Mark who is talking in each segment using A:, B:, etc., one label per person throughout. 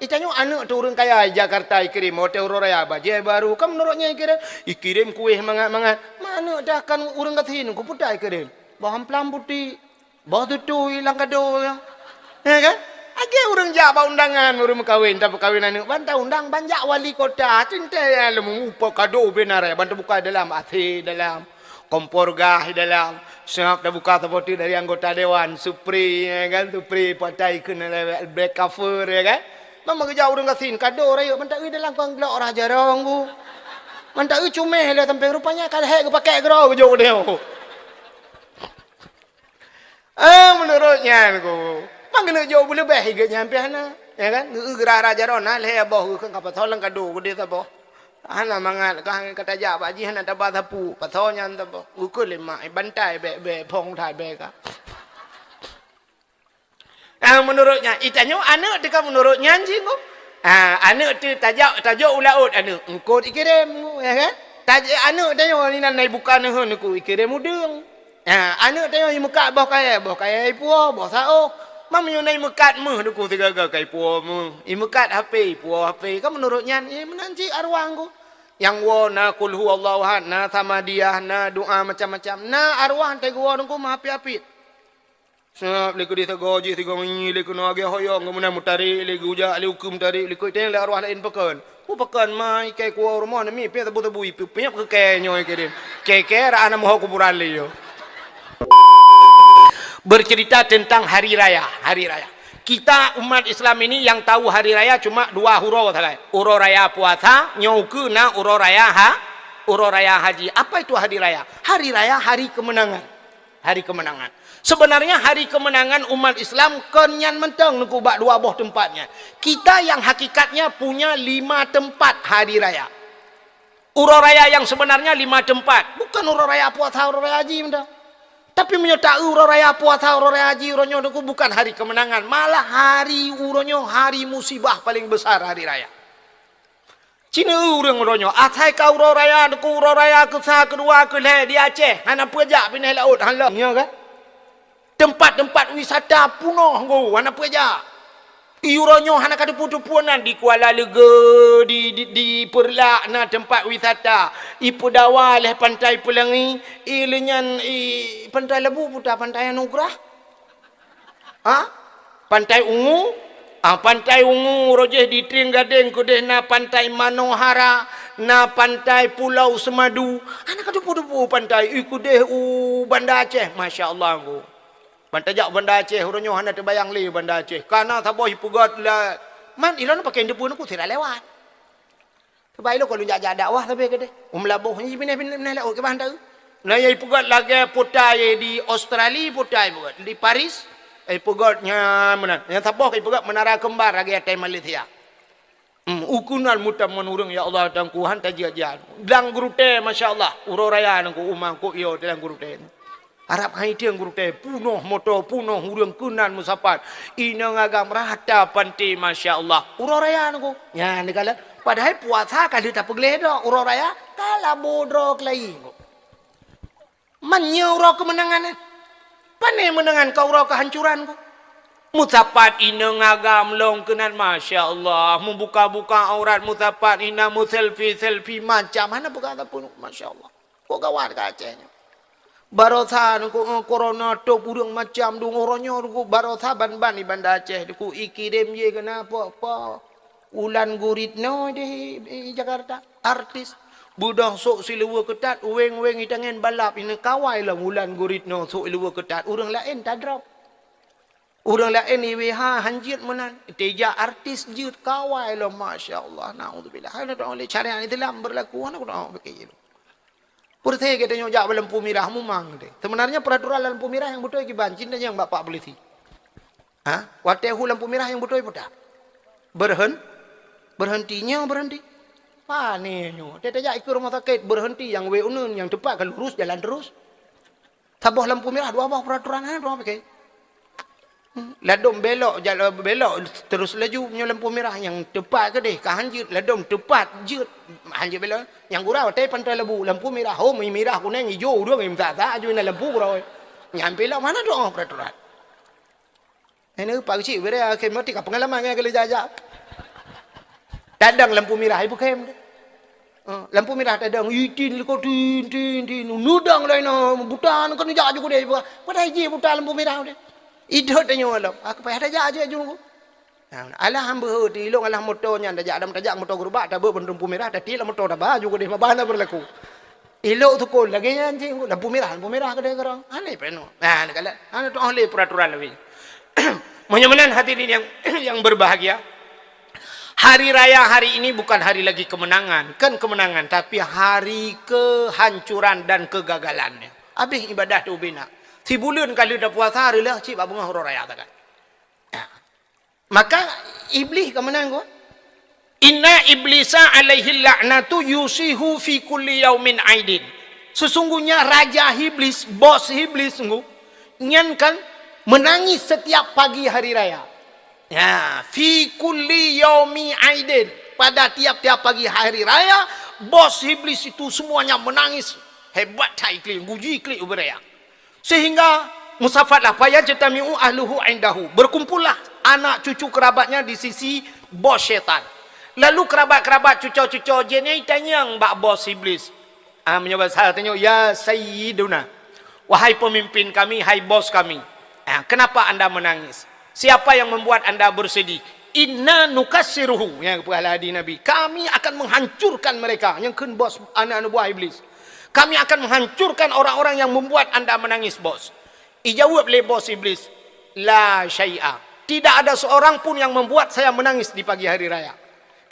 A: Itanya anak tu orang kaya Jakarta ikirim hotel raya baju baru. Kamu menurutnya ikirim kuih mangat-mangat. Mana dah kan orang katahin ku putar ikirim. Bahan pelam putih. Bawa tu hilang kado ya. Ya kan? Agi orang jawab undangan orang kawin tapi kawin anak bantah undang banyak wali kota cinta ya lemu upah kado benar ya bantah buka dalam AC dalam kompor gas dalam siap dah buka tepoti dari anggota dewan supri ya kan supri patai kena black cover ya kan mama kerja orang kasin kado raya bantah dalam kang gelak orang jarang ku bantah cumeh lah sampai rupanya kalau hek pakai gerau jauh dia menurutnya aku Mangkena jauh boleh baik ke nyampe hana, ya kan? Gerak raja rona leh boh kan kapal tholang kado gede tapo. Hana mangat kan kata ja pak ji hana tabat tapu, pathonya tapo. Ukul lima bantai be pong thai be ka. Menurutnya itanya anak dekat menurutnya anjing ko. Anak tu tajuk ulaut anak. Engkau ikirim ya kan? Tajuk anak tanya ni nanai bukan hun aku ikirim mudeng. Anak tanya muka boh kaya ipuah, boh sao. Mam yo nai mekat meh deku tiga kai puo meh. Mekat HP, puo HP. Kan menurutnya menanci arwah ku. Yang wo na kul huwallahu ahad, na samadiyah, na doa macam-macam. Na arwah te go ku mah api-api. Sebab liku di tegoji tiga ngi liku no age hoyo ngamuna mutari liku uja li hukum tari liku teng le arwah lain pekan. Ku pekan mai kai ku rumah na mi pe tebu-tebu ipi pe ke nyoy kirim. Ke ra ana moh kuburan le yo. Bercerita tentang hari raya. Kita umat Islam ini yang tahu hari raya cuma dua huruf saja. Uro raya puasa, nyauku na uro raya haji. Apa itu hari raya? Hari raya hari kemenangan. Hari kemenangan. Sebenarnya hari kemenangan umat Islam kenyan menteng nuku bak dua boh tempatnya. Kita yang hakikatnya punya 5 tempat hari raya. Uro raya yang sebenarnya 5 tempat. Bukan uro raya puasa, uro raya haji minta. Tapi menyertai uro raya puasa, uro raya haji, uronyo itu bukan hari kemenangan. Malah hari uronyo, hari musibah paling besar hari raya. Cina urang uronyo. Atai kau uro raya, itu uro raya kedua ke di Aceh. Hana pejak pindah laut, halang. Ya kan? Tempat-tempat wisata punoh go, hana pejak. Uronyo hana kada putu-puanan di Kuala Lega, di Perlak na tempat wisata. Ipu dawa leh pantai Pelangi, ilenyan pantai Lebu puta pantai Anugerah. Pantai Ungu, pantai Ungu rojeh di Tring Gading kudeh na pantai Manohara, na pantai Pulau Semadu. Hana kada putu-putu pantai ikudeh Banda Aceh, masya-Allah go. Bantajak Banda Aceh, uronyo hana terbayang li Banda Aceh. Karena taboh hipugat lah. Man, ilan pakai depu aku tidak lewat. Terbaik lo kalau jajak dakwah tapi kede. Labuh ni pindah laut ke bahan tahu. Nah, hipugat lagi putai di Australia putai hipugat. Di Paris, hipugatnya mana? Yang taboh hipugat menara kembar lagi atai Malaysia. Ukunan mutam menurung ya Allah dan Tuhan tajian. Dang gurute masya-Allah. Uro raya nangku umang ku iyo dalam gurute. Arab hai tiang guru teh punoh moto punoh urang kunan musapat ina ngagam rata panti masya-Allah uro raya nangku ya negala padahal puasa kali tak pegle do uro raya kala bodrok lain menyuro kemenangan pane menangan kau uro kehancuran ku musapat ina ngagam long kunan masya-Allah membuka-buka aurat musapat ina mu selfie macam mana buka pun masya-Allah kok gawat ka Acehnya Barosa nuku corona tu burung macam du ngoronyo nuku barosa ban di Banda Aceh nuku ikirim je kenapa apa ulan guritno di Jakarta artis budang sok siluwa ketat weng itangen balap ini kawai lah ulan guritno sok siluwa ketat urang lain tak drop urang lain IWH hanjit menan teja artis jut kawai lah masya-Allah naudzubillah ana tak boleh cari itu lam berlaku ana tak pakai Purthe kita nyojak lampu merah mumang deh. Sebenarnya peraturan lampu merah yang betul kiban cinta yang bapak polisi. Watehu lampu merah yang betul putar. Berhentinya berhenti. Panenyo. Dia tajak ikut rumah sakit berhenti yang weunun yang tepat kalau lurus jalan terus. Taboh lampu merah dua bawah peraturan dua pakai. Ladom belok jalan belok terus laju punya lampu merah yang tepat ke deh kahanjut ladom tepat jut hanjut belok yang gurau teh pantai Lebu lampu merah merah kuning hijau dua minta tak aju na lampu gurau nyampe lah mana doang peraturan ini pak cik bere akhir mati ka pengalaman yang kali jajak Tadang lampu merah ibu kem dia. Lampu merah tadang itin liko tin nudang lain butan kan ja juga dia ibu. Pada je butan lampu merah dia. Idot tanya malam. Aku payah tajak aja juga. Alah hamba di long alah motornya tajak adam tajak motor gerubak tak lampu merah tak lah motor dah bah juga dia bahana berlaku. Elok tu kol lagi anjing lampu merah ke dia kerang. Aneh penuh. Nah kalau anu tu oleh peraturan lebih. Mudah-mudahan hadirin yang berbahagia. Hari raya hari ini bukan hari lagi kemenangan, kan kemenangan, tapi hari kehancuran dan kegagalannya. Habis ibadah tu bina. Si bulan kalau dah puasa hari lah, cik bunga huru raya tak kan. Maka iblis kemenang ko. Inna iblisa alaihi la'natu yusihu fi kulli yaumin aidin. Sesungguhnya raja iblis, bos iblis sungguh nyan kan menangis setiap pagi hari raya. Ya, fi kulli yaumi aidin. Pada tiap-tiap pagi hari raya, bos iblis itu semuanya menangis. Hebat taikli, guji kli uberaya. Sehingga musafatlah payah jatami'u ahluhu indahu. Berkumpullah anak cucu kerabatnya di sisi bos syaitan. Lalu kerabat-kerabat cucu-cucu jenis tanya mbak bos iblis. Menjawab saya tanya, ya sayyiduna. Wahai pemimpin kami, hai bos kami. Kenapa anda menangis? Siapa yang membuat anda bersedih? Inna nukassiruhu. Yang kepada hadis Nabi. Kami akan menghancurkan mereka. Yang kan bos anak-anak buah iblis. Kami akan menghancurkan orang-orang yang membuat anda menangis bos. Ijawab oleh bos iblis. La syai'a. Tidak ada seorang pun yang membuat saya menangis di pagi hari raya.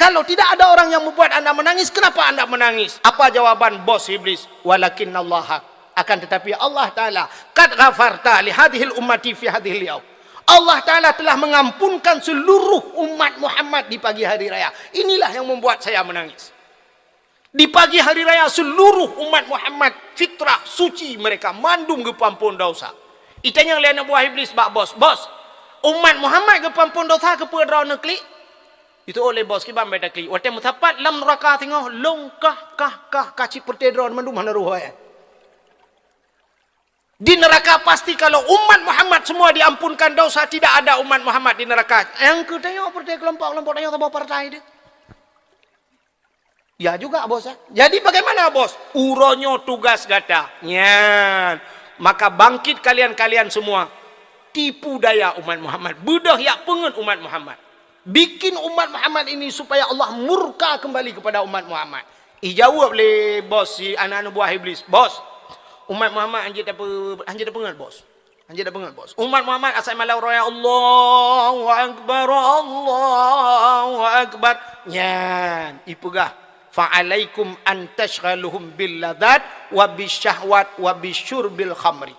A: Kalau tidak ada orang yang membuat anda menangis, kenapa anda menangis? Apa jawaban bos iblis? Walakinnallaha. Akan tetapi Allah Ta'ala. Qad ghafarta li hadhil ummati fi hadhil yaum. Allah Ta'ala telah mengampunkan seluruh umat Muhammad di pagi hari raya. Inilah yang membuat saya menangis. Di pagi hari raya seluruh umat Muhammad fitrah suci mereka mandum ke pampun dosa. Itanya oleh anak buah iblis bak bos. Bos, umat Muhammad ke pampun dosa ke pedraw nekli. Itu oleh bos kibam beda kli. Waktu mutapat lam neraka tengok longkah kah kacik pertedron mandum mana ruhaya. Di neraka pasti kalau umat Muhammad semua diampunkan dosa, tidak ada umat Muhammad di neraka. Yang ketanya partai kelompok-kelompok tanya sama partai dia. Ya juga bos. Jadi bagaimana bos? Uronyo tugas gata. Nyan. Maka bangkit kalian-kalian semua. Tipu daya umat Muhammad. Bedah ya pengen umat Muhammad. Bikin umat Muhammad ini supaya Allah murka kembali kepada umat Muhammad. Ijawab oleh bos si anak-anak buah iblis. Bos. Umat Muhammad anjir dah pengen bos. Anjir dah pengen bos. Umat Muhammad asal malau raya Allahu akbar Allahu akbar. Nyan, ipugah fa'alaikum an tashghaluhum bil ladzat wa bisyahwat wa bisyurbil khamri.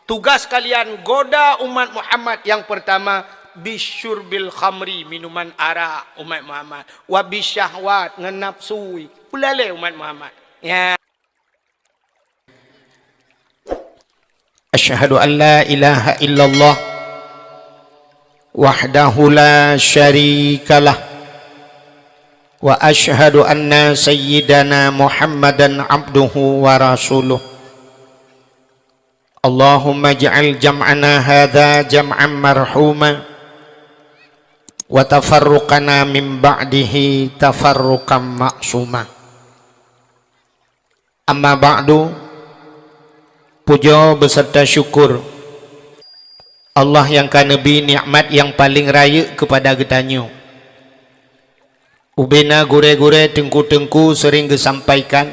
A: Tugas kalian goda umat Muhammad yang pertama bisyurbil khamri, minuman arak umat Muhammad, wa bisyahwat ngenapsui. Pulale umat Muhammad. Ya. Asyhadu an la ilaha illallah wahdahu la syarikalah wa asyhadu anna sayyidana Muhammadan abduhu wa rasuluh. Allahumma ja'al jam'ana hadha jam'an marhuma wa tafarruqana min ba'dihi tafarruqan ma'suma. Amma ba'du. Puja beserta syukur Allah yang kanebi nikmat yang paling raya kepada getanyo. Ubena gure-gure tengku-tengku sering disampaikan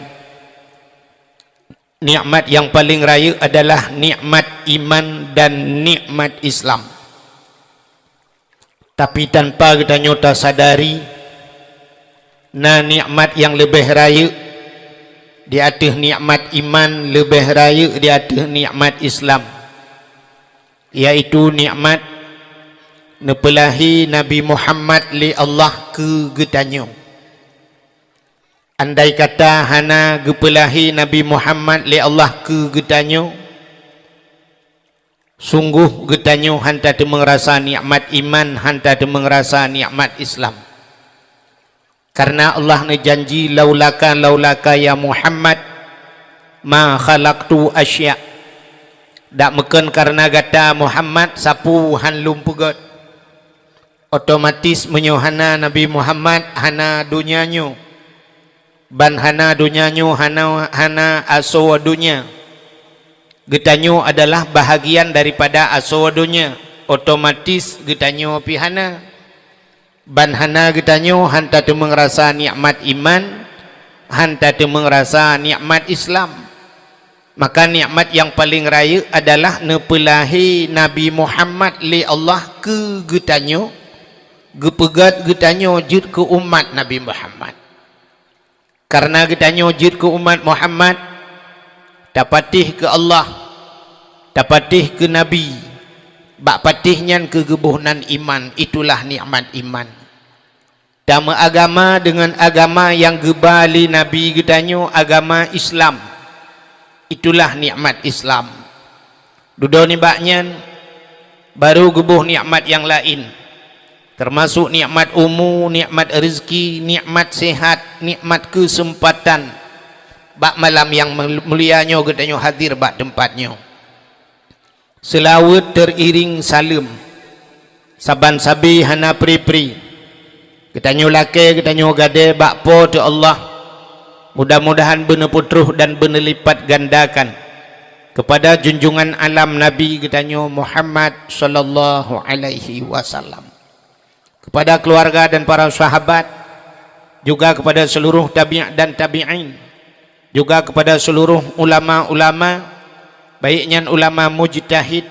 A: nikmat yang paling raya adalah nikmat iman dan nikmat Islam. Tapi tanpa getanyo tak sadari nah nikmat yang lebih raya di atas nikmat iman lebih raya di atas nikmat Islam, yaitu nikmat nepelahi Nabi Muhammad li Allah ke getanyo. Andai kata hana gepelahi Nabi Muhammad li Allah ke getanyo, sungguh getanyo hanta te mengrasa nikmat iman, hanta te mengrasa nikmat Islam. Karena Allah ne janji laulaka ya Muhammad ma khalaqtu asya. Dak meken karena gata Muhammad sapu han lum pegot.
B: otomatis menyohana Nabi Muhammad hana dunianyo, ban hana dunianyo hana aso dunia. Getanyo adalah bahagian daripada aso dunia, otomatis getanyo pihana. Ban hana getanyo hanta tu mengrasa nikmat iman, hanta tu mengrasa nikmat Islam. Maka nikmat yang paling raya adalah nepelahi Nabi Muhammad li Allah ke getanyo, gepegat getanyo jid ke umat Nabi Muhammad. Karena getanyo jid ke umat Muhammad, dapatih ke Allah, dapatih ke Nabi, bak patihnya ke gebuhnan iman. Itulah nikmat iman. Dama agama dengan agama yang gebali Nabi getanyo agama Islam. Itulah nikmat Islam. Dudo ni baknyan baru gebuh nikmat yang lain, termasuk nikmat umur, nikmat rezeki, nikmat sehat, nikmat kesempatan. Bak malam yang mulianyo getanyo hadir bak tempatnyo. Selawat teriring salam, saban sabi hana pri-pri. Getanyo lake, getanyo gade bak po tu Allah. Mudah-mudahan benar putruh dan benar lipat gandakan kepada junjungan alam Nabi getanyo Muhammad sallallahu alaihi wasallam, kepada keluarga dan para sahabat, juga kepada seluruh tabi' dan tabi'in, juga kepada seluruh ulama-ulama, baiknya ulama mujtahid,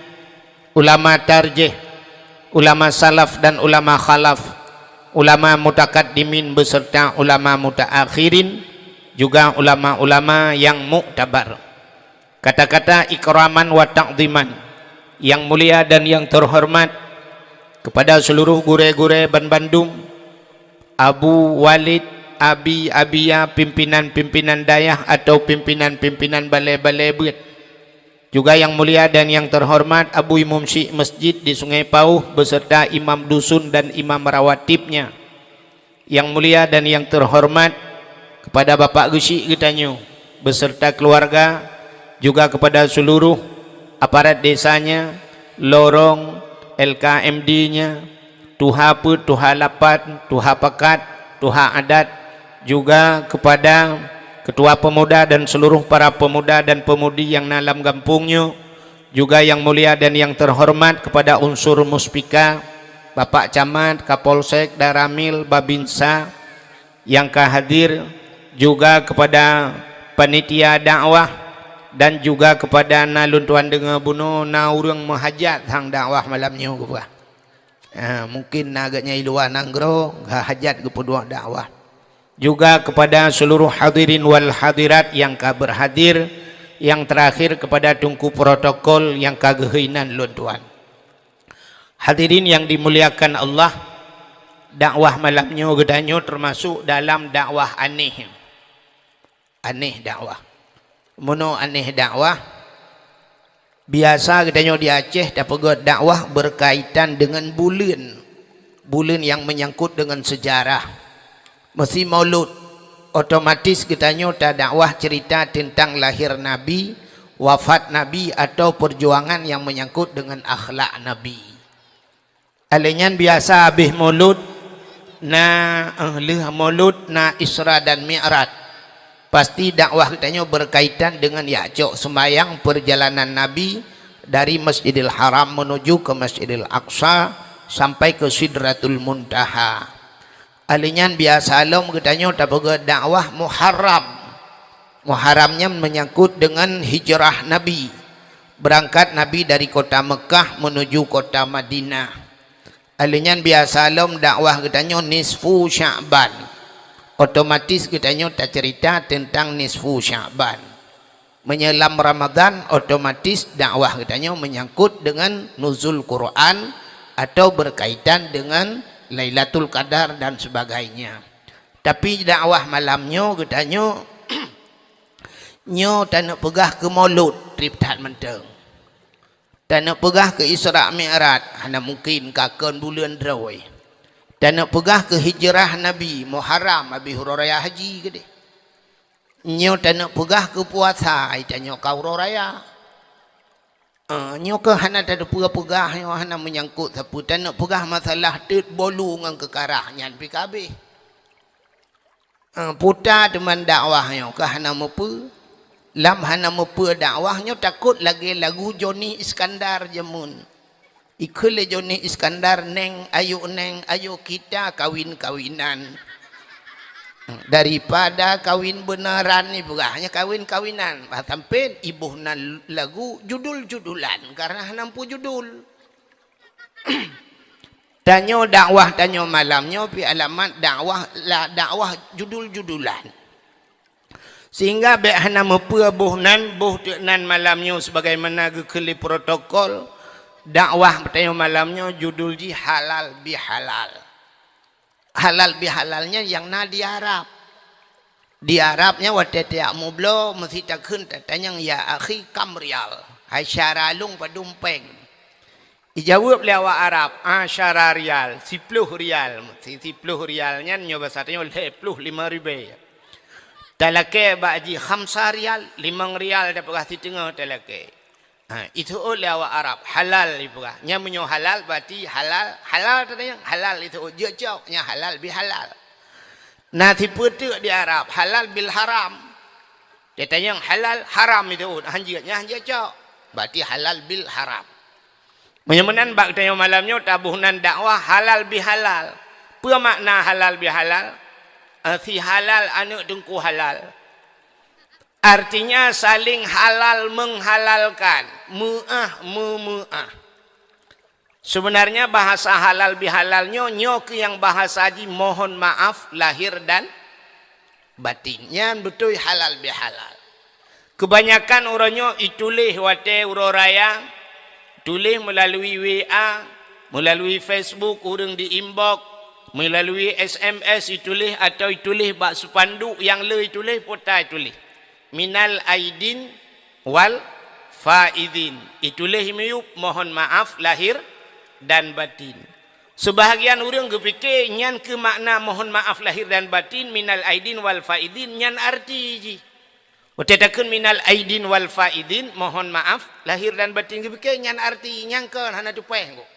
B: ulama tarjih, ulama salaf dan ulama khalaf, ulama mutakaddimin beserta ulama mutaakhirin, juga ulama-ulama yang muktabar. Kata-kata ikraman wa ta'ziman yang mulia dan yang terhormat kepada seluruh gure-gure Ban Bandung, Abu Walid, Abi Abia, pimpinan-pimpinan dayah atau pimpinan-pimpinan balai-balai bet. Juga yang mulia dan yang terhormat Abu Imam Syekh Masjid di Sungai Pauh beserta imam dusun dan imam rawatibnya. Yang mulia dan yang terhormat kepada Bapak Gesyik getanyo beserta keluarga, juga kepada seluruh aparat desanya, lorong, LKMD-nya, tuha put, tuha lapat, tuha pekat, tuha adat, juga kepada ketua pemuda dan seluruh para pemuda dan pemudi yang dalam kampungnya, juga yang mulia dan yang terhormat kepada unsur muspika, Bapak Camat, Kapolsek, Daramil, Babinsa yang kehadir, juga kepada panitia dakwah dan juga kepada nalun tuan dengar bunuh na urang menghajat hang dakwah malamnya gua. Mungkin agaknya iluan nanggro hajat ke pedua dakwah. Juga kepada seluruh hadirin wal hadirat yang berhadir, yang terakhir kepada tungku protokol yang kagehinan lun tuan. Hadirin yang dimuliakan Allah, dakwah malamnya gedanyo termasuk dalam dakwah aneh. Aneh dakwah. Mono aneh dakwah. Biasa gedanyo di Aceh dapat dakwah berkaitan dengan bulan. Bulan yang menyangkut dengan sejarah. Mesti maulud. Otomatis gedanyo ta dakwah cerita tentang lahir Nabi, wafat Nabi atau perjuangan yang menyangkut dengan akhlak Nabi. Alenyan biasa habis maulud na maulud na Isra dan Mi'raj. Pasti dakwah katanya berkaitan dengan ya'cok sembahyang perjalanan Nabi dari Masjidil Haram menuju ke Masjidil Aqsa sampai ke Sidratul Muntaha. Alinyan biasa alam katanya tabaga dakwah Muharram. Muharramnya menyangkut dengan hijrah Nabi. Berangkat Nabi dari kota Mekah menuju kota Madinah. Alinyan biasa alam dakwah katanya nisfu Sya'ban. Otomatis kitanya tak cerita tentang nisfu Sya'ban. Menyelam Ramadan, otomatis dakwah kitanya menyangkut dengan nuzul Quran atau berkaitan dengan Lailatul Qadar dan sebagainya. Tapi dakwah malamnya kitanya nyo tak nak pegah ke maulud trip tat menteng. Tak nak pegah ke Isra Mi'raj, hanya mungkin kakon bulan drawai. Dan nak pegah ke hijrah Nabi Muharram Abi Hurairah haji ke dia. Nyo tak nak pegah ke puasa, itanya kau raya. Nyo ke hana tak ada pegah-pegah nyo hana menyangkut siapa tak nak pegah masalah tet bolu ngan kekarah nyan PKB. Putar teman dakwah nyo ke hana mepe lam hana mepe dakwah nyo takut lagi lagu Johnny Iskandar jemun. Ikule Johnny Iskandar neng ayo kita kawin-kawinan. Daripada kawin beneran ni bukannya kawin-kawinan sampai ibu nan lagu judul-judulan karena nampu judul. Tanyo dakwah tanyo malamnya pi alamat dakwah judul-judulan sehingga be hana mepe buh nan malamnya sebagaimana gekeli protokol dakwah tanyo malamnya judul ji halal bihalal. Halal bihalalnya yang na di Arab. Di Arabnya waktu tiap mublo mesti tak kun tanya ya akhi kam rial. Hai syaralung padumpeng. Ijawab lewa Arab, syara rial, 10 rial. 10 rialnya nyo bahasa tanya 25,000. Talake baji 5 rial, 5 rial dapat kasih tengah talake. Itu lewa Arab halal ibu kan nya menyo halal berarti halal tanya halal itu jauh nya halal bihalal nah tipe tu di Arab halal bil haram dia tanya halal haram itu hanjanya jauh berarti halal bil haram menyemenan bak tanya malamnya tabuhnan dakwah halal bihalal apa makna halal bihalal si halal anu dengku halal. Artinya saling halal menghalalkan. Mu'ah. Sebenarnya bahasa halal bihalalnya nyok yang bahasa haji mohon maaf lahir dan batinnya betul halal bihalal. Kebanyakan orangnya itulis wate uroraya, tulis melalui WA, melalui Facebook, orang di inbox, melalui SMS itulis atau itulis bak sepanduk yang le itulis potai tulis. Minal aidin wal faidin itulah himuyup mohon maaf lahir dan batin. Sebahagian orang kepikir nyan ke makna mohon maaf lahir dan batin minal aidin wal faidin nyan arti ji. Watatakun minal aidin wal faidin mohon maaf lahir dan batin kepikir nyan arti nyan ke hana tupeh ko.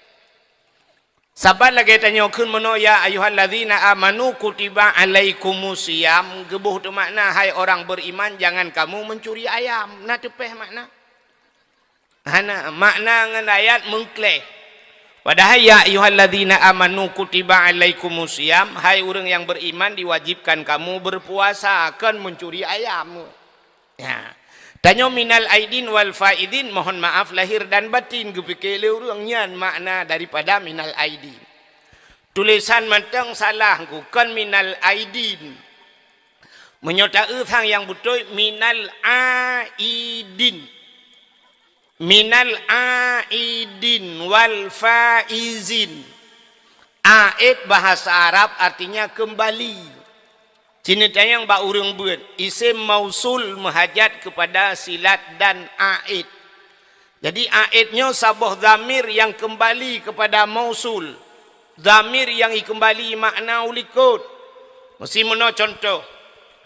B: Sabar lagi tanya kun meno ya ayyuhalladzina amanu kutiba alaikumusiyam gebuh tu makna hai orang beriman jangan kamu mencuri ayam. Nah tepeh makna. Hana makna ngan ayat mengkleh. Padahal ya ayyuhalladzina amanu kutiba alaikumusiyam hai orang yang beriman diwajibkan kamu berpuasa akan mencuri ayam. Ya. Tanya minal aidin wal faidin mohon maaf lahir dan batin kepikir orangnya makna daripada minal aidin. Tulisan mentang salah kan minal aidin. Menyota uthang yang betul minal aidin. Minal aidin wal faizin. Aid bahasa Arab artinya kembali. Cina tayang ba urang buat isim mausul menghajat kepada silat dan aid. Jadi aidnya sabah zamir yang kembali kepada mausul. Zamir yang kembali makna ulikut. Mesti mana contoh.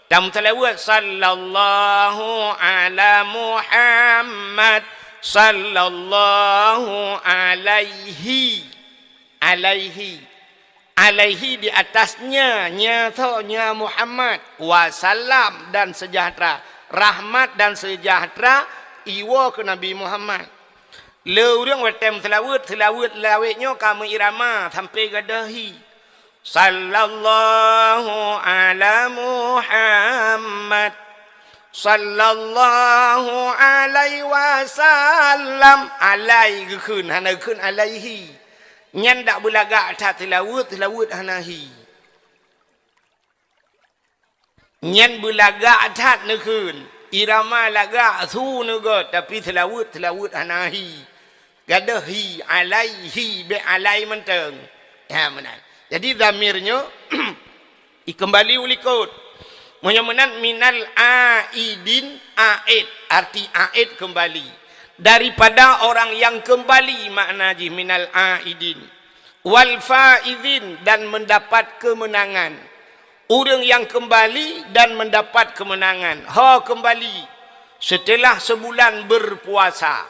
B: Dalam telawat sallallahu ala Muhammad sallallahu alaihi di atasnya nyatanya Muhammad wasallam dan sejahtera rahmat dan sejahtera iwa ke Nabi Muhammad le urang wetem selawat lawetnya kamu irama sampai gadahi sallallahu ala Muhammad sallallahu alaihi wasallam alaihi kun hana kun alaihi nyan dak belagak tak tilawut hanahi nyan belagak tak nekun irama lagak su nugot tapi tilawut hanahi gadahi alaihi be alai menteng ya benar jadi zamirnya kembali ulikut menyemenan minal aidin aid arti aid kembali daripada orang yang kembali makna ji minal aidin wal faizin dan mendapat kemenangan orang yang kembali dan mendapat kemenangan kembali setelah sebulan berpuasa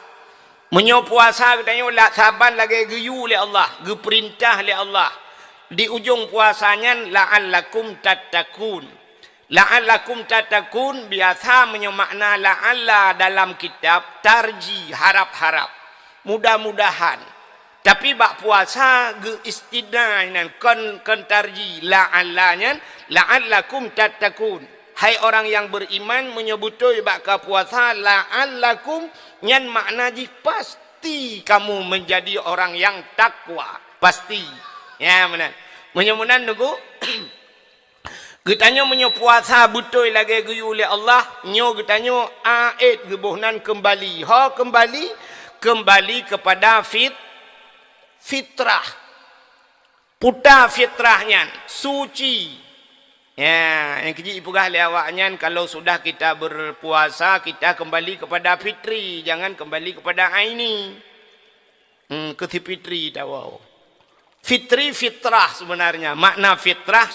A: Menyo puasa katanya lah saban lagi geyu oleh Allah, ge perintah oleh Allah. Di ujung puasanya la'allakum tattaqun. La'allakum tattaqun biasa menyo makna la'alla dalam kitab tarji harap-harap. Mudah-mudahan. Tapi bak puasa ge istidainan kon tarji la'allanya la'allakum tattaqun. Hai orang yang beriman menyebutui bak puasa la'allakum nyan makna ji pasti kamu menjadi orang yang takwa, pasti. Ya benar. Menyemunan nunggu Getanya menyo puasa betul lagi geyu oleh Allah, nyo getanyo aid gebuhnan kembali. Kembali kepada fitrah. Putar fitrahnya, suci. Ya, yang kecil ipugah lewaknya kalau sudah kita berpuasa kita kembali kepada fitri, jangan kembali kepada aini. Ke fitri tahu. Fitri fitrah sebenarnya. Makna fitrah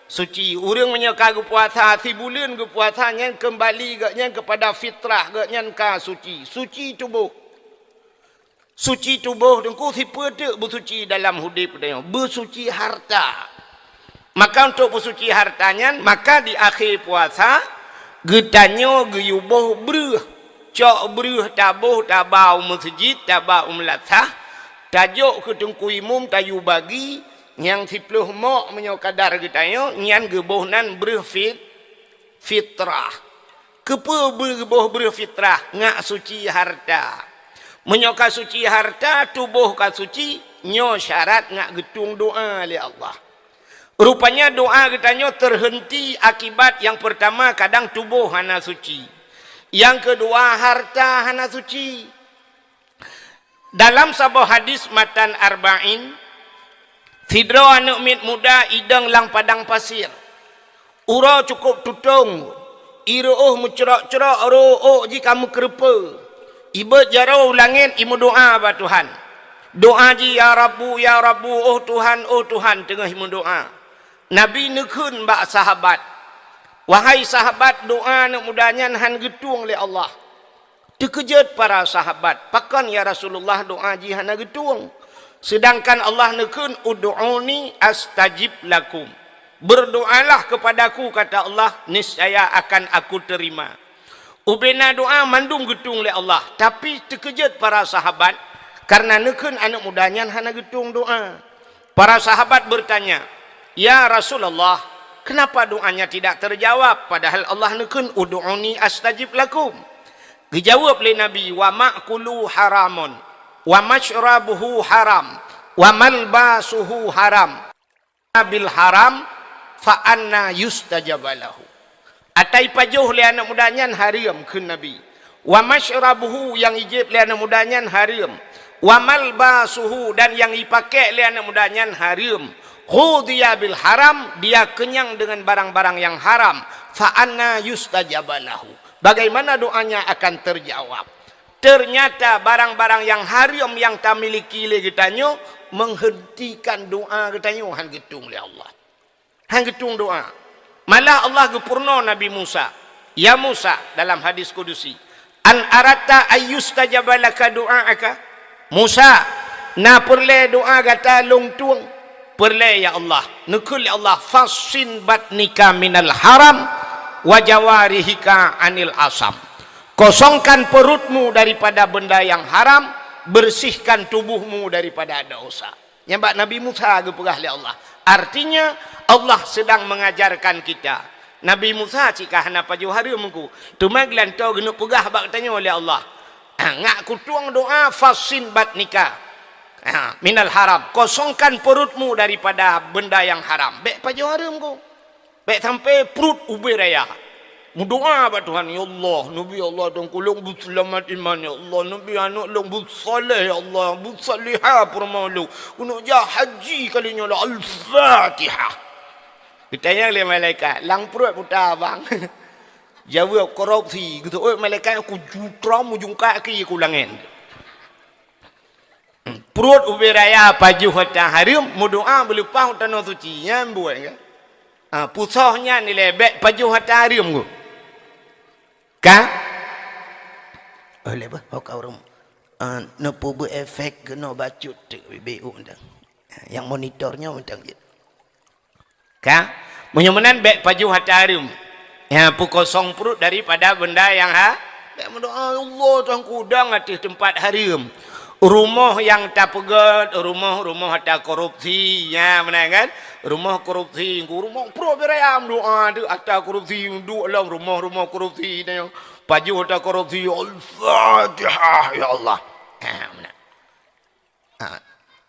A: suci. Urang menyeka ke puasa si bulan ke puasanya kembali gaknya kepada fitrah, gaknya ka suci. Suci tubuh. Suci tubuh dengku si pedek bersuci dalam hidup dia. Bersuci harta. Maka untuk bersuci hartanya, maka di akhir puasa, getanyo geyuboh beruh. Cok beruh tabuh tabau masjid, tabau melatah. Tajuk ke tengku imum, tayu bagi. Yang 10 mok menyokadar getanyo, nyan gebohnan beruh fitrah. Kepa bergeboh beruh fitrah, ngak suci harta. Menyoka suci harta, tubuh ka suci, nyo syarat ngak getung doa oleh Allah. Rupanya doa katanya terhenti akibat yang pertama kadang tubuh hana suci. Yang kedua harta hana suci. Dalam sebuah hadis matan arba'in, Fidro anak mit muda idang lang padang pasir. Ura cukup tutung. Iruh mencerak-cerak ro'ok ji kamu kerupa. Iba jarau langit imu doa ba Tuhan. Doa ji ya Rabbu oh Tuhan tengah imu doa. Nabi nekun bak sahabat. Wahai sahabat, doa nak mudahnya han getung oleh Allah. Terkejut para sahabat. Pakan ya Rasulullah doa jihan getung. Sedangkan Allah nekun ud'uni astajib lakum. Berdoalah kepadaku kata Allah, niscaya akan aku terima. Ubena doa mandung getung oleh Allah. Tapi terkejut para sahabat karena nekun anak mudahnya han getung doa. Para sahabat bertanya, ya Rasulullah, kenapa doanya tidak terjawab? Padahal Allah nekun ud'uni astajib lakum. Dijawab oleh Nabi, wa ma'kulu haramun, wa mashrabuhu haram, wa malbasuhu haram. Bil haram, fa anna yustajabalahu. Atai pajuh oleh anak mudanya haram ke Nabi. Wa mashrabuhu yang ijib oleh anak mudanya haram. Wa malbasuhu dan yang dipakai oleh anak mudanya haram. Khudiya bil haram, dia kenyang dengan barang-barang yang haram. Fa'anna yustajabalahu. Bagaimana doanya akan terjawab? Ternyata barang-barang yang haram yang tak miliki lagi tanyo menghentikan doa katanya han getung oleh Allah. Han getung doa. Malah Allah gepurno Nabi Musa. Ya Musa dalam hadis kudusi. An arata ayyustajabalaka doa'aka. Musa, na perle doa kata long tuang. Perle ya Allah, nekul ya Allah, fasin batnika minal haram wa jawarihika anil asam. Kosongkan perutmu daripada benda yang haram, bersihkan tubuhmu daripada dosa. Nyambak Nabi Musa gepegah oleh Allah. Artinya Allah sedang mengajarkan kita. Nabi Musa cika hana paju haramku. Tumaglan tau genu pegah bak tanya oleh Allah. Ngak kutuang doa fasin batnika minal haram, kosongkan perutmu daripada benda yang haram. Baik paju haram ko, baik sampai perut ubi raya. Berdoa pada Tuhan, ya Allah, Nabi Allah dan kulung berselamat iman, ya Allah, Nabi anak long bersalih, ya Allah, bersalihah permalu, untuk jah haji kalinya lah, Al-Fatihah. Ditanya oleh malaikat, lang perut putar abang. Jawab korupsi, gitu, oh malaikat aku jutram ujung kaki aku langit. Perut ubi raya paju hata haram, mudoa berlupa tanah suci yang buat kan. Pusahnya ni lebek paju hata haram ko. Ka? Oleh bah kau rum.
B: Napa berefek kena bacut tu BU dah. Yang monitornya macam gitu.
A: Ka? Menyemenan baik paju hatarum. Ya, kosong perut daripada benda yang baik mendoa Allah tuan kudang atas tempat haram. Rumah yang tak pegat, rumah ada korupsi, ya mana kan? Rumah korupsi, rumah pro berayam doa tu ada korupsi, duduk dalam rumah korupsi dan yang paju ada korupsi, Al-Fatihah ya Allah. Mana?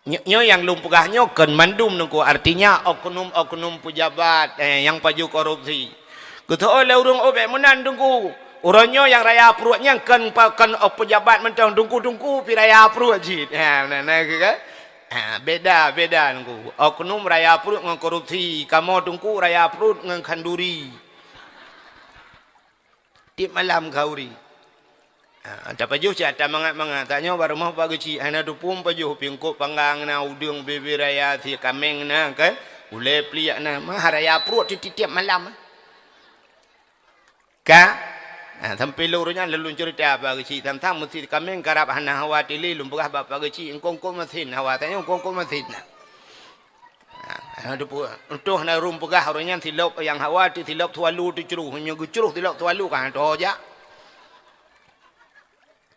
A: Nyo yang lumpugahnya kan mandum nunggu artinya oknum pejabat yang paju korupsi. Kata oleh urang obek menan tunggu. Orangnya yang raya perutnya kan pejabat mentang tunggu pi raya perut jid. Ha nah kan? Beda nunggu. Oknum raya perut dengan korupsi, kamu tunggu raya perut dengan kanduri. Tip malam kauri. Tak pajuh cak tak mangat tanya baru mah pagi ci ana dupum pajuh pingkuk panggang na udung bebe raya si kameng na kan. Ule pliak na mah raya perut tiap malam. Ka sampai lurunya lalu cerita apa kecil tentang masjid kami karab hana hawa tili lumpurah bapa kecil engkau masjid hawa tanya engkau masjid na ada pun untuk na rumpurah orangnya tilap yang hawa tilap tualu tu ceruh hanya ceruh tilap tualu kan tu aja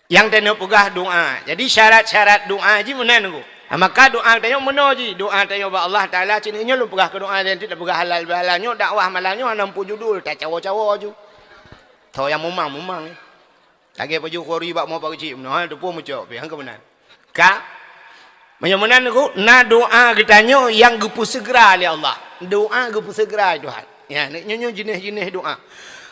A: yang tanya pegah doa jadi syarat doa je mana nunggu maka doa tanya mana je doa tanya ba Allah Taala cininya lumpurah ke doa dan tidak pegah halal halalnya dakwah malalnya 60 judul tak cawa-cawa je Tahu yang mumang ni. Lagi paju kori bak mau pak cik. Nah, tu pun macam apa? Hang ke mana? Ka? Macam mana aku? Na doa kitanya yang gepu segera oleh Allah. Doa gepu segera Tuhan. Ya, nyo jenis-jenis doa.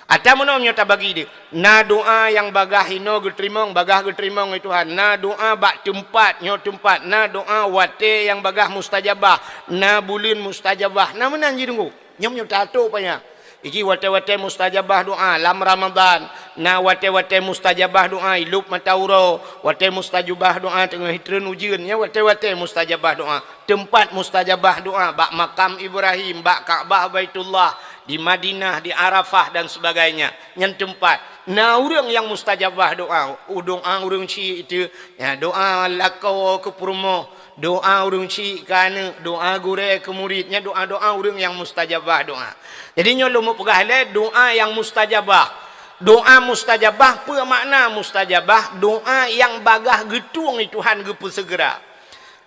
A: Ada mana nyo tak bagi dia? Na doa yang bagah hino getrimong, bagah getrimong itu Tuhan. Na doa bak tempat, nyo tempat. Na doa wate yang bagah mustajabah. Na bulan mustajabah. Na mana ji tunggu? Nyo tato panya. Iki wate-wate mustajabah doa lam Ramadan. Na wate-wate mustajabah doa ilup matauro. Wate mustajabah doa tengah hitreun ujian nya wate-wate mustajabah doa. Tempat mustajabah doa bak makam Ibrahim, bak Ka'bah Baitullah, di Madinah, di Arafah dan sebagainya. Yang tempat. Na urang yang mustajabah doa, urang ci itu ya doa lakau ke purmo, doa urang ci kana, doa gure ke muridnya, doa urang yang mustajabah doa. Jadi nyo lu pegah le doa yang mustajabah. Doa mustajabah apa makna mustajabah? Doa yang bagah getung itu Tuhan gepu segera.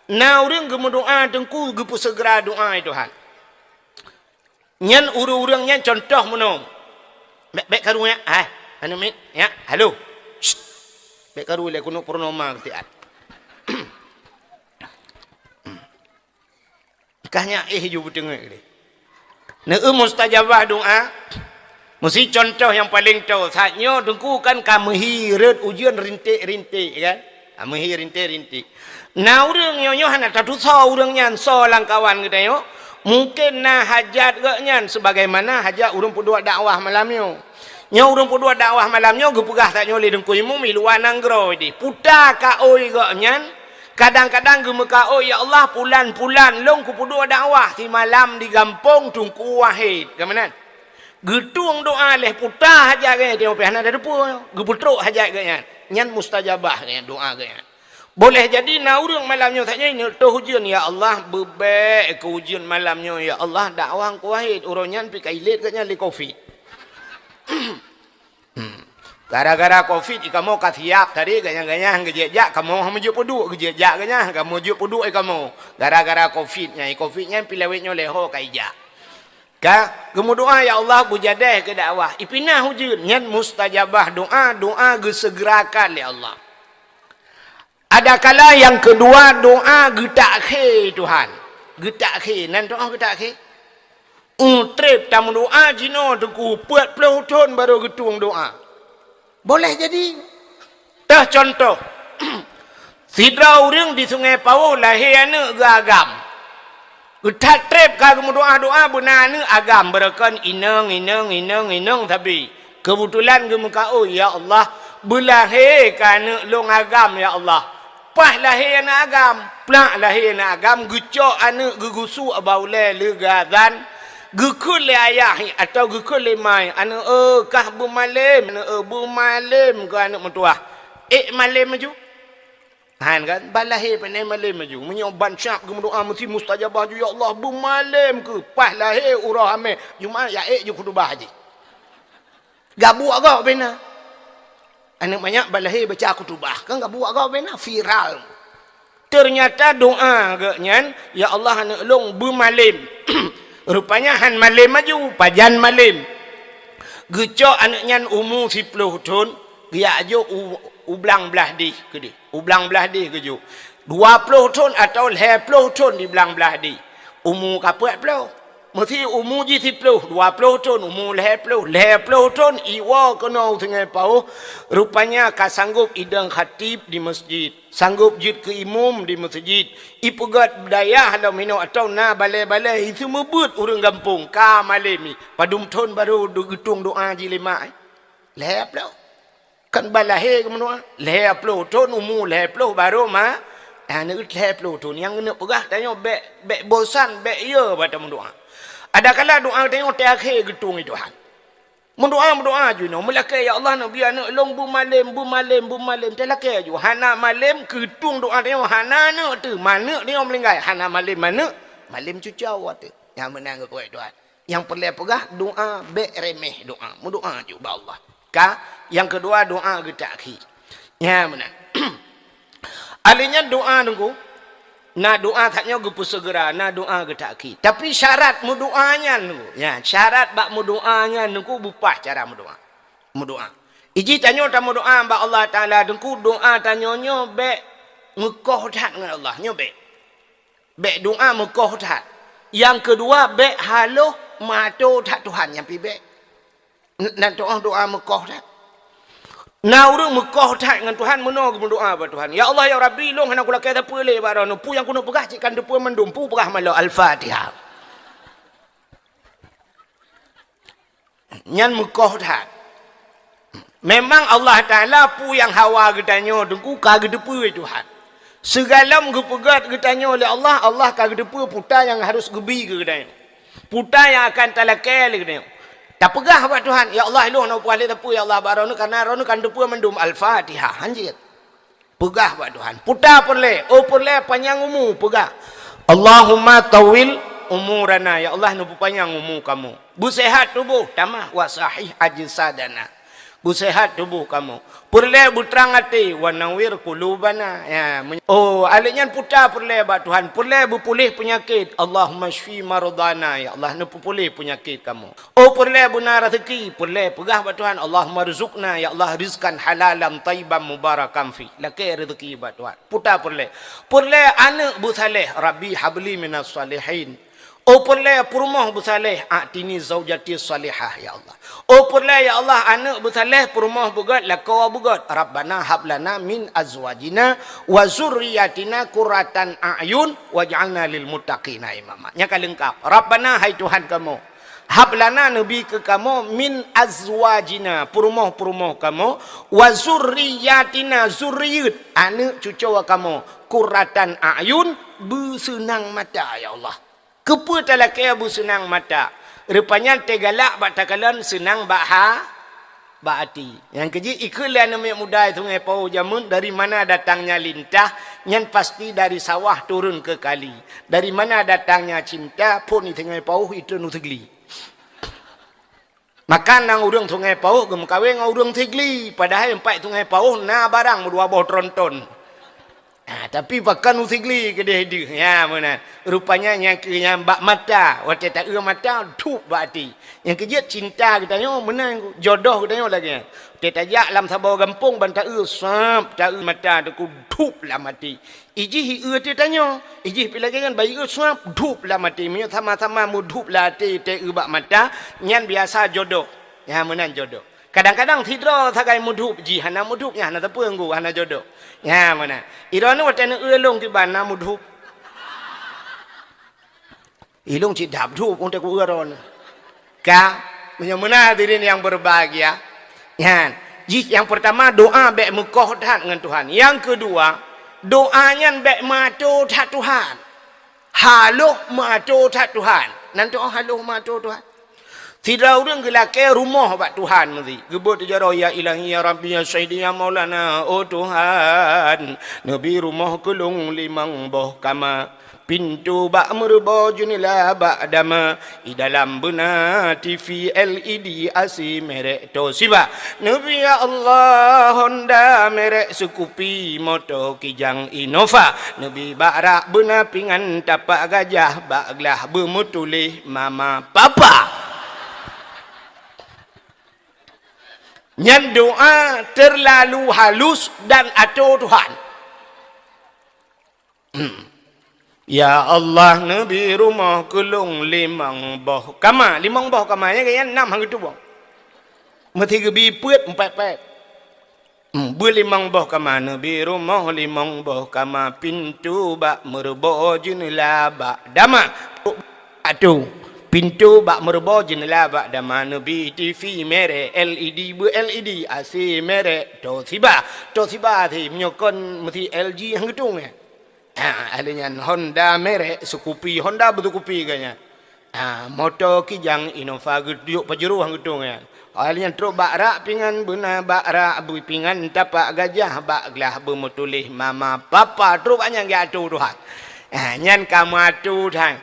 A: Na urang gemu doa tengku gepu segera doa itu Tuhan. Nyan urang-urangnya contoh menom. Baik karunya anu mit ya halo baik karu le kuno purnama ketiat ikahnya ju betengah ni mustajabah doa mesti contoh yang paling tahu saatnya dengku kan kami hirat ujian rintik kan kami rintik nah urang nyo hana tatu so urang nyan so langkawan kita yo mungkin nah hajat gaknya sebagaimana hajat urang pudua dakwah malam yo nya urang pudua dakwah malamnya gepegah tak nyoli dengku imu miluan nanggro di puta ka oi gaknyan kadang-kadang gemeka oi ya Allah pulan-pulan long ku pudua dakwah di malam di gampong tungku wahid kamanan getung doa leh puta haja gaya dia opeh ada depu geputruk haja gaya nyan mustajabah gaya doa gaya boleh jadi na urang malamnya taknya ini tu hujan ya Allah bebek ke hujan malamnya ya Allah dakwah ku wahid uronyan pi kailit ganya li covid gara-gara covid kamu kasiap tadi ganya-ganya gejejak kamu menuju puduk gejejak ganya kamu menuju puduk kamu gara-gara covidnya pilawitnya leho kaija ka gemu doa ya Allah bujadeh ke dakwah ipinah hujun nyan mustajabah doa gesegerakan ya Allah ada kala yang kedua doa getak khe Tuhan getak khe nan doa getak khe trip tamu doa jino tengku 40 tahun baru getung doa. Boleh jadi. Tah contoh. Sidra urang di Sungai Pau lahir ane agam. Getak trip kagum doa benana agam berakan ineng tapi kebetulan gemuka oh ya Allah belahir kana long agam ya Allah. Pah lahir ane agam, plak lahir ane agam gecok ane gegusu abaule legazan gekul le ayah atau gekul le mai anu kah bu malim ke anak mentua malim maju Han kan balahir pandai malam maju. Menyoban syak ke doa mesti mustajabah ju ya Allah bermalam ke pas lahir urah hamil. Jumaat ya je khutbah haji. Gabu agak bena. Anak banyak balahir baca khutbah kan gabu agak bena viral. Ternyata doa agaknya ya Allah anak long bermalam. Rupanya han malam maju pajan malam. Gecok anaknya umur 10 tahun dia aja ublang belah di ke dia. Ublang belah di ke ju. 20 tahun atau 20 tahun di belang belah di. Umur kaput pula. Mesti umur je 10, 20 tahun, umur 20 tahun iwa kena tengah pau. Rupanya ka sanggup idang khatib di masjid. Sanggup jid ke imam di masjid. Ipugat budaya halau minum atau na balai-balai itu mebut orang kampung ka malam ni. Padum tahun baru getung doa je lima. 20 kan balahir ke menua 20 tahun umur 20 baru ma anak 20 tahun yang kena pegah tanya bek bosan bek ya pada mendoa. Ada kala doa tengok terakhir getung itu Tuhan. Mendoa je no melakai ya Allah nabi anak long bu malam telakai je hana malam getung doa tengok hana nak tu mana dia melinggai hana malam mana malam cucau tu yang menang ke kuat Tuhan. Yang perlu pegah doa bek remeh doa mendoa je ba Allah. Yang kedua doa kita akhir. Ya mana? Alinya doa nunggu. Na doa taknya gupu segera. Na doa kita akhir. Tapi syarat mu doanya nunggu. Ya syarat bak mu doanya nunggu bupah cara mu doa. Mu doa. Iji tanya tamu doa bak Allah Taala nunggu doa tanyonyo bek mukoh dat dengan Allah nyo bek. Bek doa mukoh dat. Yang kedua bek halo mato tak Tuhan yang pi bek. Dan doa Mekah dah. Nah orang Mekah dah dengan Tuhan menang berdoa pada Tuhan. Ya Allah ya Rabbi long hana kula kata pulih barano pu yang kuno pegah cikan depu mendum pu pegah malo Al-Fatihah. Nyan Mekah dah. Memang Allah Taala pu yang hawa getanyo dengku kage depu Tuhan. Segala gepegat getanyo oleh Allah, Allah kage depu puta yang harus gebi ke getanyo. Puta yang akan talakai getanyo. Tak pegah buat Tuhan. Ya Allah lu nak puas letak ya Allah baronu karena ronu kan depu mendum Al-Fatihah. Anjir. Pegah buat Tuhan. Putar pun le. Oh pun le panjang umur pegah. Allahumma tawil umurana. Ya Allah nu panjang umur kamu. Busehat tubuh tamah wa sahih ajsadana. Busehat tubuh kamu. Purle butrang hati wa nawir qulubana. Ya. Oh, aliknya putar purle buat Tuhan. Purle berpulih penyakit. Allahumma shfi maradana. Ya Allah nu pulih penyakit kamu. Oh, purle benar rezeki. Purle pegah buat Tuhan. Allahumma rizqna. Ya Allah rizkan halalan tayyiban mubarakan fi. Laki rezeki buat Tuhan. Putar purle. Purle anak bu saleh. Rabbi habli minas salihin. Oh purle purmoh bersaleh atini zaujati salihah ya Allah. Oh purle ya Allah anak bersaleh purmoh bugat lakawa bugat. Rabbana hablana min azwajina wa zurriyatina qurratan a'yun waj'alna lil muttaqina imama. Nya ka lengkap. Rabbana hai Tuhan kamu. Hablana nabi ke kamu min azwajina purmoh kamu wa zurriyatina zurriyat anak cucu kamu qurratan a'yun bersenang mata ya Allah. Kepa talakai abu senang mata. Rupanya tegalak batakalan senang hati. Yang keji iklan namanya muda itu ngai pau jamun dari mana datangnya lintah yang pasti dari sawah turun ke kali. Dari mana datangnya cinta pun itu ngai pau itu nu tegli. Makan nang urang tu ngai pau gem kawin nang urang tegli padahal empat tu ngai pau na barang dua boh tronton. Tapi pakan usigli ke dia. Ya mana. Rupanya yang bak mata. Waktu tak mata. Tup hati. Yang kejut cinta kita tanya. Menang. Jodoh kita tanya lagi. Kita tajak dalam sabau gampung. Bantak sap. Tak mata. Tup lah mati. Ijih kita tanya. Ijih pilih kan. Bayi sap. Tup lah mati. Minyak sama-sama mu tup lah hati. Tak bak mata. Yang biasa jodoh. Ya menang jodoh. Kadang-kadang tidra sagai mudhup ji hana mudhup nya hana tepung ku hana jodoh. Ya mana. Irana watana elong ki bana mudhup. Ilung ci dap dhup untuk ku eron. Ka menyamuna hadirin yang berbahagia. Ya. Ji yang pertama doa bek mukoh dat dengan Tuhan. Yang kedua doanya bek mato dat Tuhan. Halo mato dat Tuhan. Nanti halo mato Tuhan. Tidak orang gelake rumah bak Tuhan mesti. Gebut jaro ya ilahi ya rabbi ya sayyidi ya maulana oh Tuhan. Nabi rumah kelung limang boh kama. Pintu bak merba junila bak dama. I dalam benar TV LED asi merek Toshiba. Nabi ya Allah Honda merek Scoopy motor Kijang Innova. Nabi barak benar pingan tapak gajah bak gelah bermutulih mama papa. Nyan doa terlalu halus dan atur Tuhan. Ya Allah Nabi rumah kelung limang boh kama. Limang boh kamanya kaya 6 hang tu bang. Mesti gebi puet 4 Berlimang boh kama Nabi rumah limang boh kama. Pintu bak merbo jenela bak dama. Atu pintu bak merbo jenela bak dama. Nabi TV merek LED LED AC merek Toshiba. Toshiba thì menyokon mesti LG hang tu ni. Alanya Honda merek Scoopy. Honda betul Scoopy kayaknya. Motor Kijang Innova geduk pajero hang tu kan. Alanya truk bakrak pingan benar bakrak abu pingan tapak gajah bak gelah bermutulih mama papa truk banyak ge atu Tuhan. Nyan kamu atu Tuhan.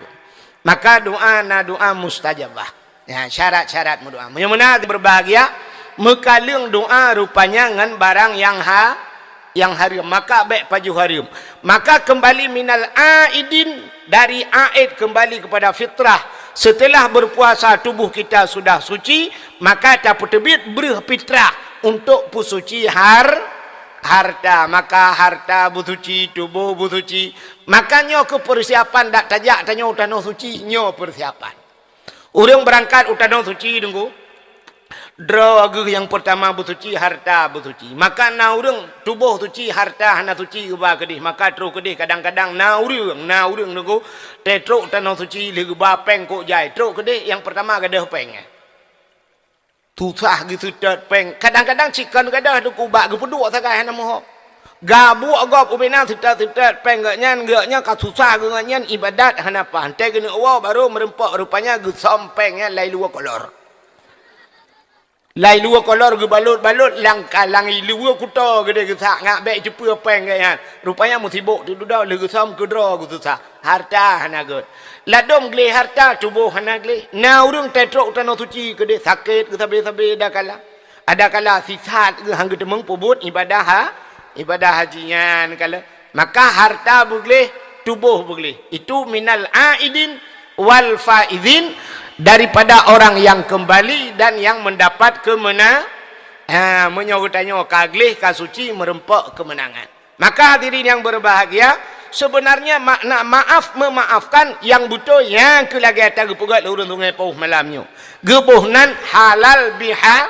A: Maka doa na doa mustajabah. Syarat-syarat doa. Menyemena berbahagia mekalung doa rupanya ngan barang yang haram, maka baik paju haram. Maka kembali minal aidin, dari aid kembali kepada fitrah. Setelah berpuasa tubuh kita sudah suci, maka tak terbit berfitrah untuk pusuci harta. Maka harta bersuci, tubuh bersuci. Makanya ke persiapan dak tajak tanya utano suci nyo persiapan. Orang berangkat utano suci tunggu. Draw yang pertama bersuci, harta bersuci. Maka na urang tubuh suci, harta hana suci ba kedih. Maka terus kedih kadang-kadang na urang nunggu tetro tanah suci lagi ba peng kok jai. Terus kedih yang pertama gadah peng. Susah gitu tet peng. Kadang-kadang cikan gadah tu kubak gepeduk sakai hana moh. Gabu agak ubena sitat peng gaknya ka susah gaknya ibadat hana pantai gini awal baru merempak rupanya gesom pengnya lai luar kolor. Lai luar kolor ke balut lang luar kuta gede gesak ngak baik cepu peng kan. Rupanya musibuk tu dah legu sam kedra ku susah. Harta hana god. Ladom gle harta tubuh hana gle. Na urang tetrok tanah suci gede sakit ke sabe-sabe dah kala. Ada kala sisat ke hang temeng pobut ibadah hajian kala. Maka harta bugle, tubuh bugle. Itu minal aidin wal faizin, daripada orang yang kembali dan yang mendapat kemenangan. Menyogotannya kaglih kasuci merempak kemenangan. Maka hadirin yang berbahagia, sebenarnya makna maaf memaafkan yang butuh yang kelagi atas gepugat urun sungai pauh malamnya. Gepuhnan halal biha.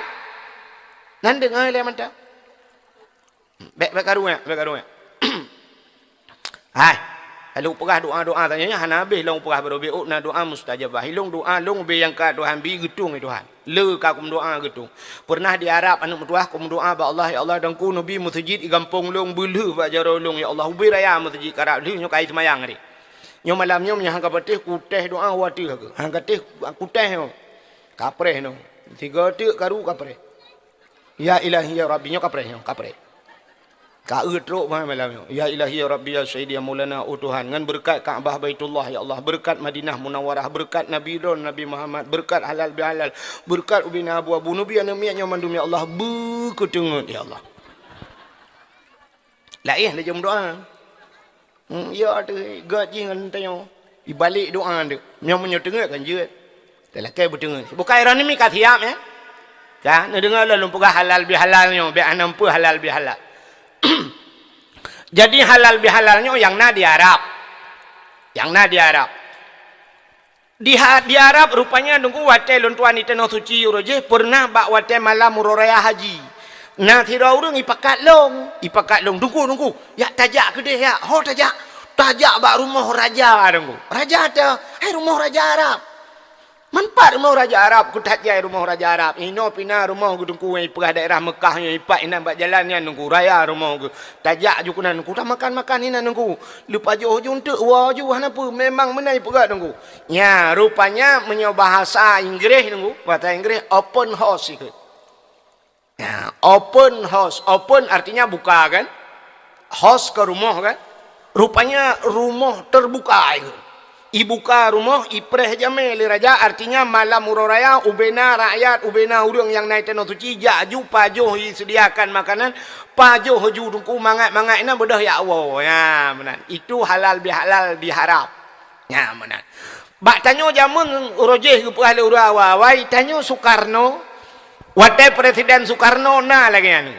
A: Nan dengar le mantap. Baik karunya. Hai. Lalu perah doa tanyanya hana habis long perah berobe na doa mustajabah. Hilong doa long be yang ka Tuhan bi getung Tuhan. Le ka kum doa getung. Pernah di Arab anu tuah kum doa ba Allah ya Allah dan ku nabi masjid i gampong long belu ba jaro long ya Allah ubi raya masjid karab li nyo kai semayang ri. Nyo malam nyo nya hang ka patih ku teh doa wati ka. Hang ka teh ku teh no. Kapreh no. Tiga tik karu kapreh. Ya ilahi ya rabbi nyo kapreh nyo kapreh. Ka utruk malam ya ilahi ya rabbi ya sayyidi ya maulana oh Tuhan ngan berkat Kaabah Baitullah ya Allah, berkat Madinah Munawwarah, berkat Nabi Don Nabi Muhammad, berkat halal bihalal, berkat ubina abu nubi anamianya mandum ya Allah berketengut ya Allah. Lain dia jom doa. Ya tu gaji ngan tanya ibalik doa dia. Nyom menyetengut kan je. Telakai bertengut. Bukan irani mi kathiam ya. Kan dengar lalu pegah halal bihalalnya bi anampu halal bihalal. Jadi halal bihalalnya yang na di Arab. Di Arab rupanya nunggu wate lontuan itu no suci uroje pernah bak wate malam uroraya haji. Nah tidak urang ipakat long nunggu ya tajak ke dia ya ho tajak bak rumah raja nunggu. Raja ada rumah raja Arab. Manfaat rumah Raja Arab, ku tajai rumah Raja Arab. Ino pina rumah ku tungku yang perah daerah Mekah yang ipak ina buat jalannya nunggu raya rumah ku. Tajak ju kuna nunggu, tak makan-makan ina nunggu. Lupa jo untuk wah ju apa memang menai pegat nunggu. Ya, rupanya menyo bahasa Inggris nunggu, bahasa Inggris open house ikut. Ya, open house. Open artinya buka kan? House ke rumah kan? Rupanya rumah terbuka ikut. Ibuka rumah ipreh jame li raja artinya malam uro raya ubena rakyat ubena urang yang naik tanah suci jaju pajoh disediakan makanan pajoh ju dungku mangat ina bedah ya Allah ya benar itu halal bihalal diharap ya benar bak tanyo jamun urojeh ke ahli urawa wai tanyo Soekarno watai presiden Soekarno na lagi anu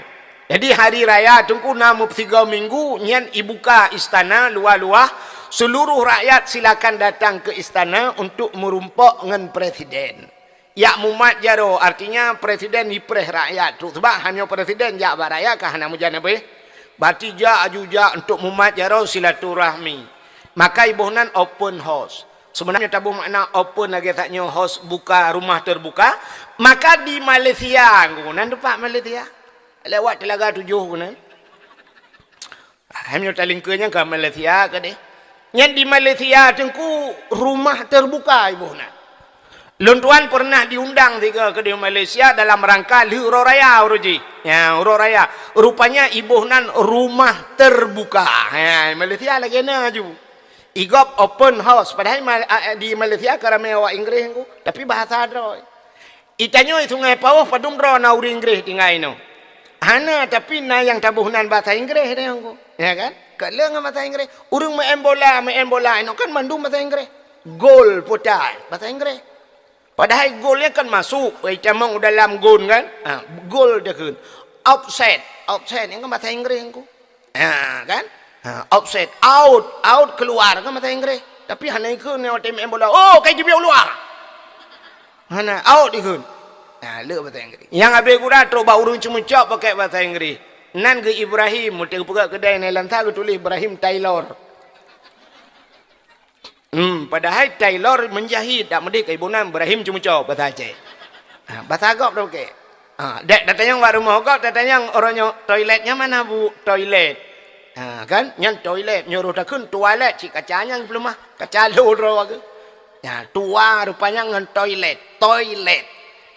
A: jadi hari raya tungku namu 3 minggu nyan ibuka istana luar-luar seluruh rakyat silakan datang ke istana untuk merumpok dengan presiden. Ya mumat jaro artinya presiden ipreh rakyat tu sebab hanya presiden jak baraya kah hana mujana be. Berarti jak ajuja untuk mumat jaro silaturahmi. Maka ibuhnan open house. Sebenarnya tabu makna open lagi taknya house buka rumah terbuka. Maka di Malaysia ngunan depak Malaysia. Lewat Telaga 7 ngunan. Hanya talingkanya ke Malaysia ke deh. Yang di Malaysia tengku rumah terbuka ibu nak. Luntuan pernah diundang tiga ke di Malaysia dalam rangka Uro Raya uruji. Ya Uro Raya. Rupanya ibu nan rumah terbuka. Ya Malaysia lagi na ju. Igop open house. Padahal di Malaysia kerana awak Inggris ku. Tapi bahasa droy. Itanyo sungai Pawah padum dro na uri Inggris tinggal ino. Hana tapi na yang tabuhnan bahasa Inggris dia ku. Ya kan? Kalau bahasa Inggris, urang main bola, ini kan mandum bahasa Inggris. Gol putai, bahasa Inggris. Padahal golnya kan masuk, camang dalam gol kan, gol dia kan. Offset, ini kan bahasa Inggris aku. Kan? Offset, out keluar kan bahasa Inggris. Tapi hanya itu ni orang main bola, oh kayak dia keluar. Hana out ikut. Lu bahasa Inggris. Yang habis gura terus urang cuma cop pakai bahasa Inggris. Nan ke Ibrahim, mutik pegak kedai ni lantar tulis Ibrahim Taylor. Padahal Taylor menjahit, tak mesti ke ibu nan Ibrahim cuma cok bahasa Aceh. Bahasa Agop dah okey. Datanya yang rumah Agop, datanya orangnya toiletnya mana bu? Toilet. Kan? Yang toilet nyuruh takun toilet, cik kacanya belum mah, kaca loro aku. Ya, tua rupanya ngan toilet.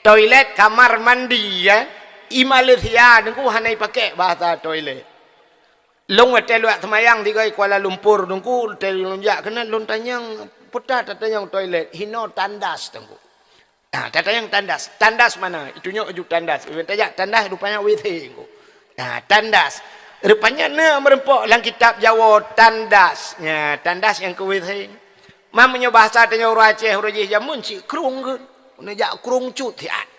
A: Toilet kamar mandi ya. I Malaysia nunggu hanai pakai bahasa toilet. Long hotel luat semayang di Kuala Lumpur nunggu hotel lonjak kena lon tanyang putar tatanyang toilet hino tandas nunggu. Tatanyang tandas mana? Itunya ujuk tandas. Tajak tandas rupanya WC nunggu. Tandas. Rupanya merempok dalam kitab Jawa tandas. Ya, tandas yang ke WC. Mamanya bahasa tanya orang Aceh orang jamun si krung ke. Najak krung cut tiat.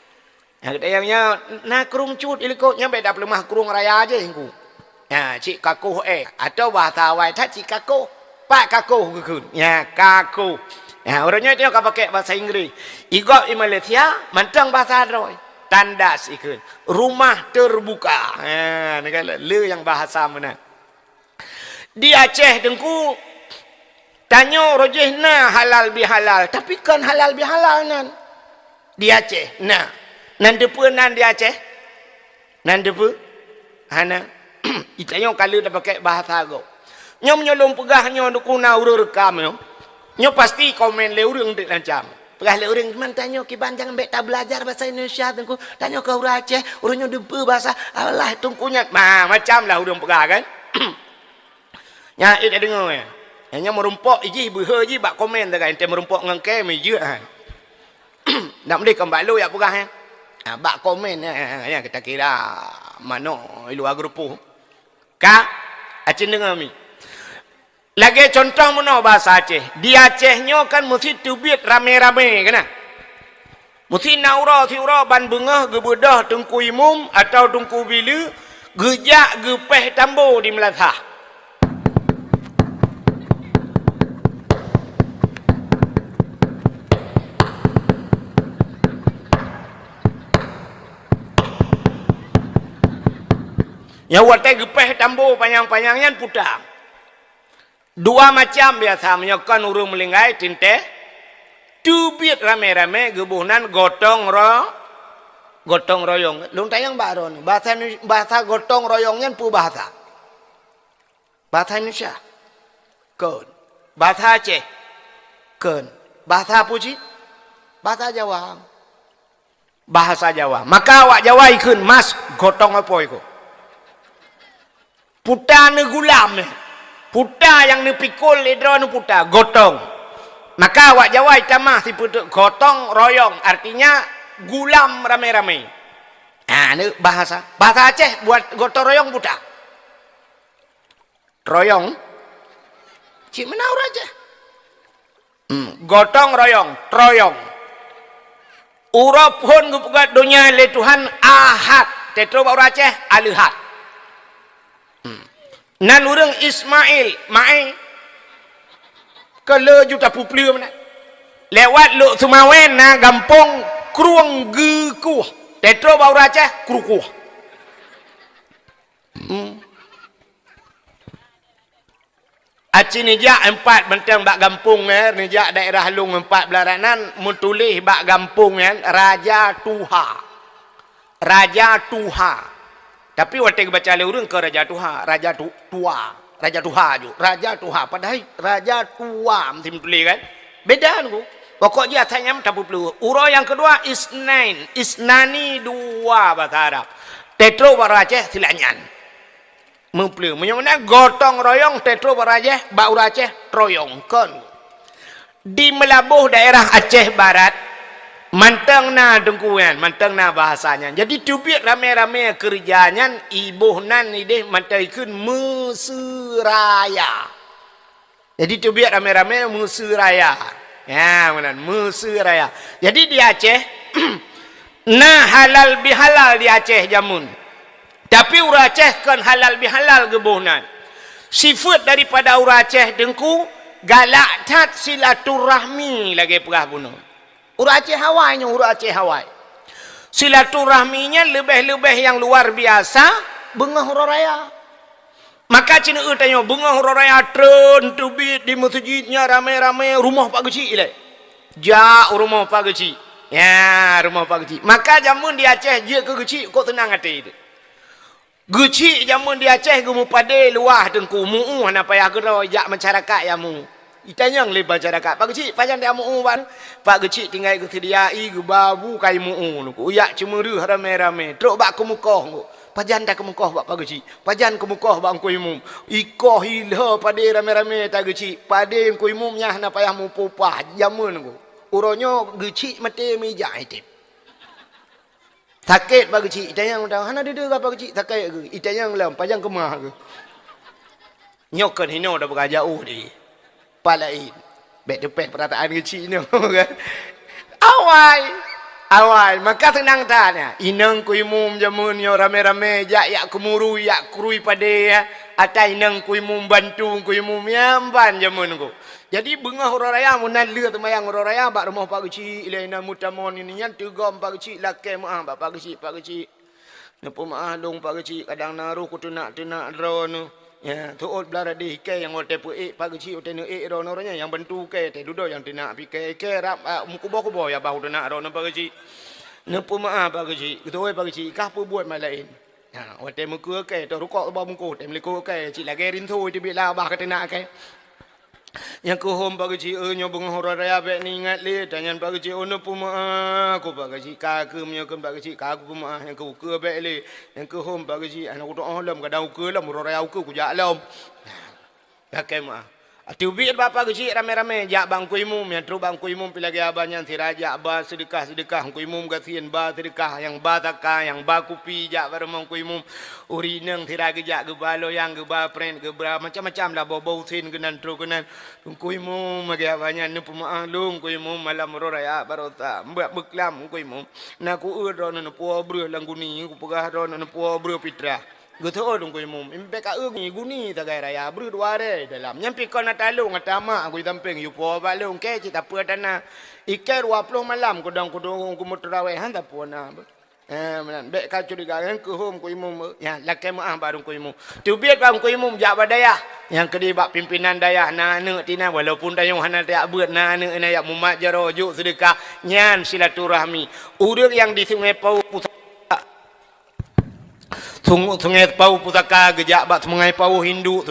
A: Yang na kurung cut ilikotnya beda pelemah kurung raya aja ingku. Ya, cik kakuh atau bahasa awal tak cik kakuh. Pak kakuh kekun. Ya, kakuh. Ya, orangnya dia akan pakai bahasa Inggris. Igop di Malaysia mantang bahasa droy. Tandas ikut. Rumah terbuka. Ya, negara le yang bahasa mana. Di Aceh dengku tanya rojih na halal bihalal, tapi kan halal bihalal nan. Di Aceh. Nan depa nan di Aceh. Nan depa. Hana. Itanya kalau dah pakai bahasa agak. Nyo menyolong pegahnya untuk kuna urut rekam yo. Nyo pasti komen le urang dik lancam. Pegah le urang man tanya ki banjang mbek tak belajar bahasa Indonesia tengku. Tanya ke urang Aceh, urangnya depa bahasa Allah tungkunya. Macam lah urang pegah kan. Nya ida dengar ya. Hanya merumpok iji behe ji bak komen tak ente merumpok ngan ke mi je kan. Nak mesti kembali ya pegah ya. Bak komen ya kita kira mano ilu agrupu. Ka Aceh dengar mi. Lagi contoh mana bahasa Aceh. Di Acehnya kan mesti tubit rame-rame kena. Mesti naura tiura ban bengah gebedah tengku imum atau tengku bila gejak gepeh tambo di Melaka. Yang watai gepeh tambo panjang-panjangnya putang. Dua macam biasa menyokan urung melinggai tinte Tubit rame-rame gebuhnan gotong royong. Lung tayang baron. Bahasa gotong royongnya pu bahasa. Bahasa Indonesia. Keun. Bahasa Aceh. Keun. Bahasa Puji. Bahasa Jawa. Bahasa Jawa. Maka awak Jawa ikun mas gotong apa itu? Puta ne gulam. Puta yang ne pikul ledro ne puta gotong. Maka awak Jawa itamah si gotong royong, artinya gulam rame-rame. Nah, ini bahasa Aceh buat gotong royong budak. Royong, cik menaur aja. Gotong royong, troyong. Urap pun gugat dunia le Tuhan ahad. Tetro baru Aceh alihat. Nan urang Ismail, mai. Kalau juta pupli mana? Lewat lu Sumawen na gampong kruang gekuh. Tetro bau Aceh krukuh. Aci nijak 4 bentang bak gampung nijak daerah Lung 4 belaranan mutulih bak gampung Raja Tuha. Raja Tuha. Tapi waktu baca le urang ke Raja Tuha, Raja Tua. Raja Tuha ju, Raja Tuha. Padahal Raja Tua mesti tulis kan. Beda tu. Pokoknya saya tak perlu. Urau yang kedua isnain, isnani 2 bahasa Arab. Tetro Aceh silanyan. Mempelu. Menyamanya gotong royong tetro Aceh, bau Aceh royong kan. Di Melabuh daerah Aceh Barat, manteng na dengkuan, manteng na bahasanya. Jadi tubik rame-rame kerjanya ibuh nan ideh mantaikun Mesiraya. Jadi tubik rame-rame Mesiraya. Ya, benar Mesiraya. Jadi di Aceh nah halal bihalal di Aceh jamun. Tapi urang Aceh kan halal bihalal gebuhnan. Sifat daripada urang Aceh dengku galak tat silaturahmi lagi perah bunuh. Urang Aceh Hawainya, urang Aceh Hawaii. Silaturahminya lebih-lebih yang luar biasa, bunga hurau raya. Maka cina tanya, bunga hurau raya tren tubit di masjidnya rame-rame rumah Pak Geci ile. Ja rumah Pak Geci. Ya, rumah Pak Geci. Maka jamun di Aceh je ke Geci kok tenang hati itu. Geci jamun di Aceh gumu pade luah dengku muu hana payah gero jak masyarakat yamu. Itanya yang lebar masyarakat. Pak Geci, pajan dia muu ban. Pak Geci tinggal ke sediai ke babu kai muu nuku. Uyak cemuru rame-rame. Teruk bak ke mukoh nuku. Pajan tak ke mukoh bak Pak Geci. Pajan ke mukoh bak angku imum. Ikoh hilha pade rame-rame tak Geci. Pade angku imumnya hana payah mu popah jamun nuku. Uronyo Geci mati meja itu. Sakit Pak Geci. Itanya yang tahu hana dede Pak Geci sakit ke. Itanya yang lam pajan ke mah ke. Nyokan hino dah berjauh dia. Palain. Baik depan perataan kecil ni kan. Awal. Maka tenang tanya. Inang ku imum jamun yo rame-rame yak kemuru yak kurui pada ya. Ata inang ku imum bantu ku imum yamban jamun ku. Jadi bunga hurau raya munan leu temayang hurau raya bak rumah Pak Geci ilaina mutamon ini yang tegam Pak Geci lake maah Pak Geci. Napa maah long Pak Geci kadang naruh ku tenak drone. Ya, tu ot belara di ke yang ote pu Pak Geci ote ne ronornya yang bentu ke te dudo yang tina pi ke rap mukubo ya bau tina rono Pak Geci. Ne pu maaf Pak Geci, tu oi Pak Geci kah pu buat mai lain. Ha, ote muku ke to rukok ba muku te meliku ke ci lagi rintu di bila bah ke tina ke. Yang ku hom Pak Geci nyobong hora raya be ni ingat le tanyan Pak Geci ono pu maaf ku Pak Geci ka ke menyokan Pak Geci ka ku maaf yang ku ke be le yang ku hom Pak Geci anak ku lam kadau ke lam hora raya ku jak lam pakai maaf atu bi Pak Geci rame-rame jak bang ku imum yang tru bang ku imum pilagi abanyan si raja ba sedekah ku imum gasien ba sedekah yang ba takah yang ba kupi jak bareng ku imum uri neng tirage jak ge balo yang ge ba pren ge bra macam-macam lah bau sin genan tru genan ku imum magi abanyan ne pemaah lung ku imum malam raya barota mbak beklam ku imum na ku ro ne po bro langguni ku pegah ro ne po bro pitra Gutu dong ku imum impe ka ni guni tagai raya bru duare dalam nyampi kau nak talung atama aku tamping yu po balung ke cita apa tanah ikai 20 malam kudang ku mutraweh han tak puana Menan bek kau curiga yang ke home ku imum ya lakai maah baru ku imum tu biat bang ku imum jak badaya yang kedai bak pimpinan daya na ne tina walaupun dayung hana tak buat na ne ya mumat jaro juk sedekah nyan silaturahmi urang yang di Sungai Pau Sungai Pau Pusaka gejak bat Sungai Pau Hindu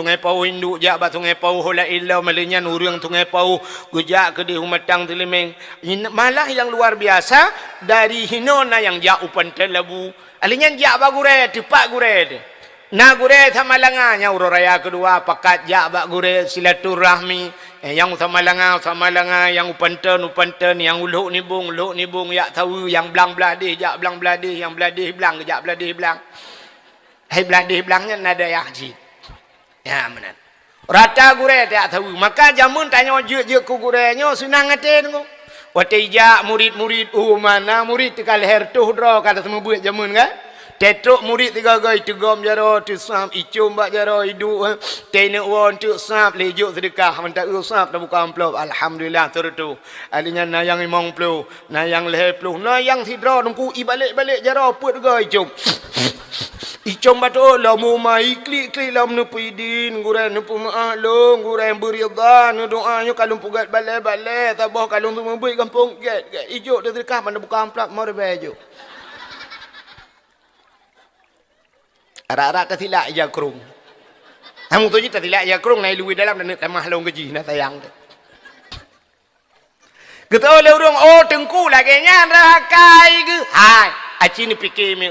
A: jak bat Sungai Pau hola illa malenyan urang Sungai Pau gejak ke di Humatang Telemeng malah yang luar biasa dari hinona yang jak upan telebu alinyan jak ba gure tepak gure na gure samalanganya uraya kedua pakat jak ba gure silaturahmi yang samalanga yang upanten yang uluk nibung yak tahu yang belang beladih jak belang beladih yang beladih belang jak beladih belang hai beladih belangnya nada yang jid ya benar rata gure tak tahu maka jamun tanya je ku gurenya senang ngaten ku watija murid-murid mana murid tikal hertuh dro kata semua buat jamun kan tetruk murid tiga gai tegom jaro tu sam icum bak jaro hidu tene won tu sap lejuk sedekah mentak usap dah buka amplop alhamdulillah tertu alinya nayang imong plu nayang leh plu nayang sidro nungku ibalik-balik jaro put gai icum icom bato lamu mai klik lam nu pidin guran nu pumaah long guran beridha nu doanya kalung pugat balai tabah kalung tu membui kampung get ijo dia dekah mana buka amplop mau bejo ara-ara tertilak ya krung kamu tu je tertilak ya krung nai lui dalam dan tamah long gaji nak sayang tu kita oleh urang tengku lagi nya rakai ke hai aci ni fikir me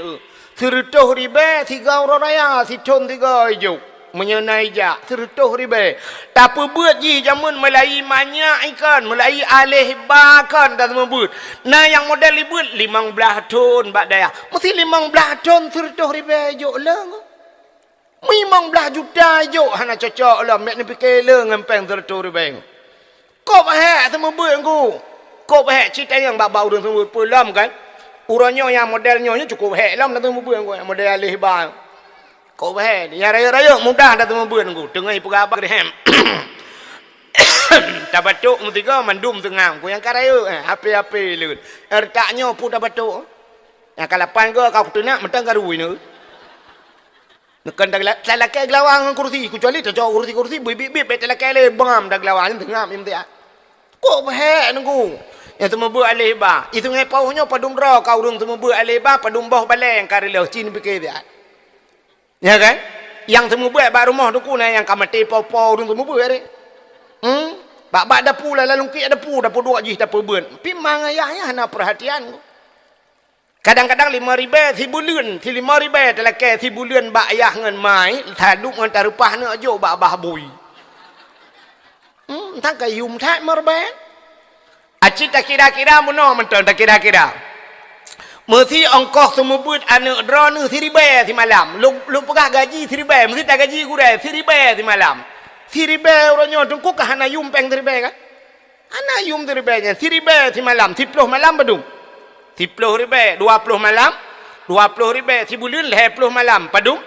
A: Sertuh ribe tiga orang raya si con tiga hijau menyenai jak sertuh ribe tapi buat ji jamun melai banyak ikan melai alih bakan dan membut nah yang model libut 15 ton bak daya mesti 15 ton sertuh ribe hijau leng 15 juta hijau hana cocok lah mek ni fikir leng ngempeng sertuh ribe kau bahak sama buat aku kau bahak cerita yang bau dan semua pulam kan urangnya yang modelnya cukup hek lam datang bubuan aku model alih bang kau hek yang raya-raya mudah datang bubuan aku tengah pegabak dehem tabatuk mutiga mandum tengah aku yang karaya api-api lut ertaknya pun tabatuk yang kalapan ke kau tunak mentang garui ni nekan dak lelaki gelawang kursi kecuali tak kursi bibit lelaki le bam dak gelawang tengah minta kau hek aku yang temu buat alih ba itu ngai pauhnya padum dra kau urang temu buat alih ba padum bawah baleng karelo cin fikir dia ya kan yang temu buat ba rumah tu kuna yang kamati pau-pau urang temu buat ni bak dapu lah lalu ki dapu dua ji dapu beun pi mang ayahnya hana perhatian kadang-kadang 5 ribu 1000 lun 5 ribu telake 1000 lun bak ayah ngan mai taduk ngan tarupah nak jo bak bah bui tak kayum tak marbe Acik tak kira-kira muno menton tak kira-kira. Mesti ongkos semubut anak drone siribe si malam. Lu pegah gaji siribe mesti tak gaji gure siribe si malam. Siribe orangnya tungku kah hana yum peng siribe kan? Hana yum siribe nya siribe si malam 10 malam badung. 10 ribe 20 malam 20 ribe si bulan 10 malam padung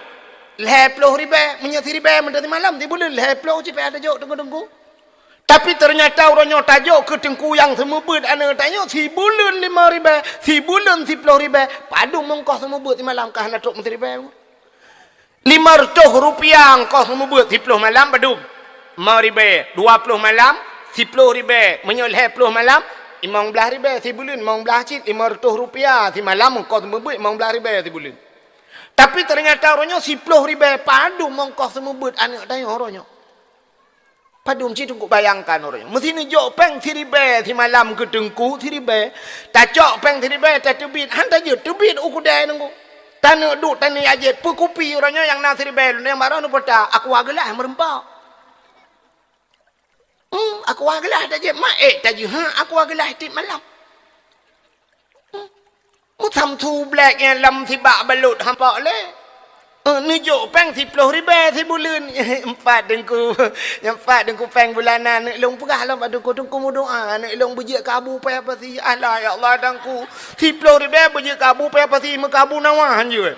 A: 10 ribe punya siribe menton si malam si bulan 10 cipe ada jok tunggu-tunggu. Tapi ternyata orangnya tajuk ke tengku yang semubut anak tanya si bulan 5 ribu si bulan 10 ribu padung mengkos semubut di malam kah nak tok menteri ribu 500 rupiah kos semubut 10 malam padung 5 ribu 20 malam 10 ribu menyol 10 malam 15 ribu si bulan 15 cit 500 rupiah si malam kos semubut 15 ribu si bulan tapi ternyata orangnya 10 ribu padung mengkos semubut anak tanya orangnya padum ci tunggu bayangkan orangnya mesti ni jok peng siribe si malam ke tengku siribe tak cok peng siribe tak tebit hanta je tebit uku dai nunggu tanah duk tanah aje pekupi orangnya yang nak siribe yang marah nu pota aku agalah merempau aku agalah tak je mak tak je aku agalah tip malam mutam tu black yang lam tibak balut hampa le ni jok peng 10 ribu si bulan empat dengku peng bulanan nak long pegah lah dengku doa nak long bejik kabu pai apa si Allah ya Allah dengku 10 ribu bejik kabu pai apa si mekabu nawahan je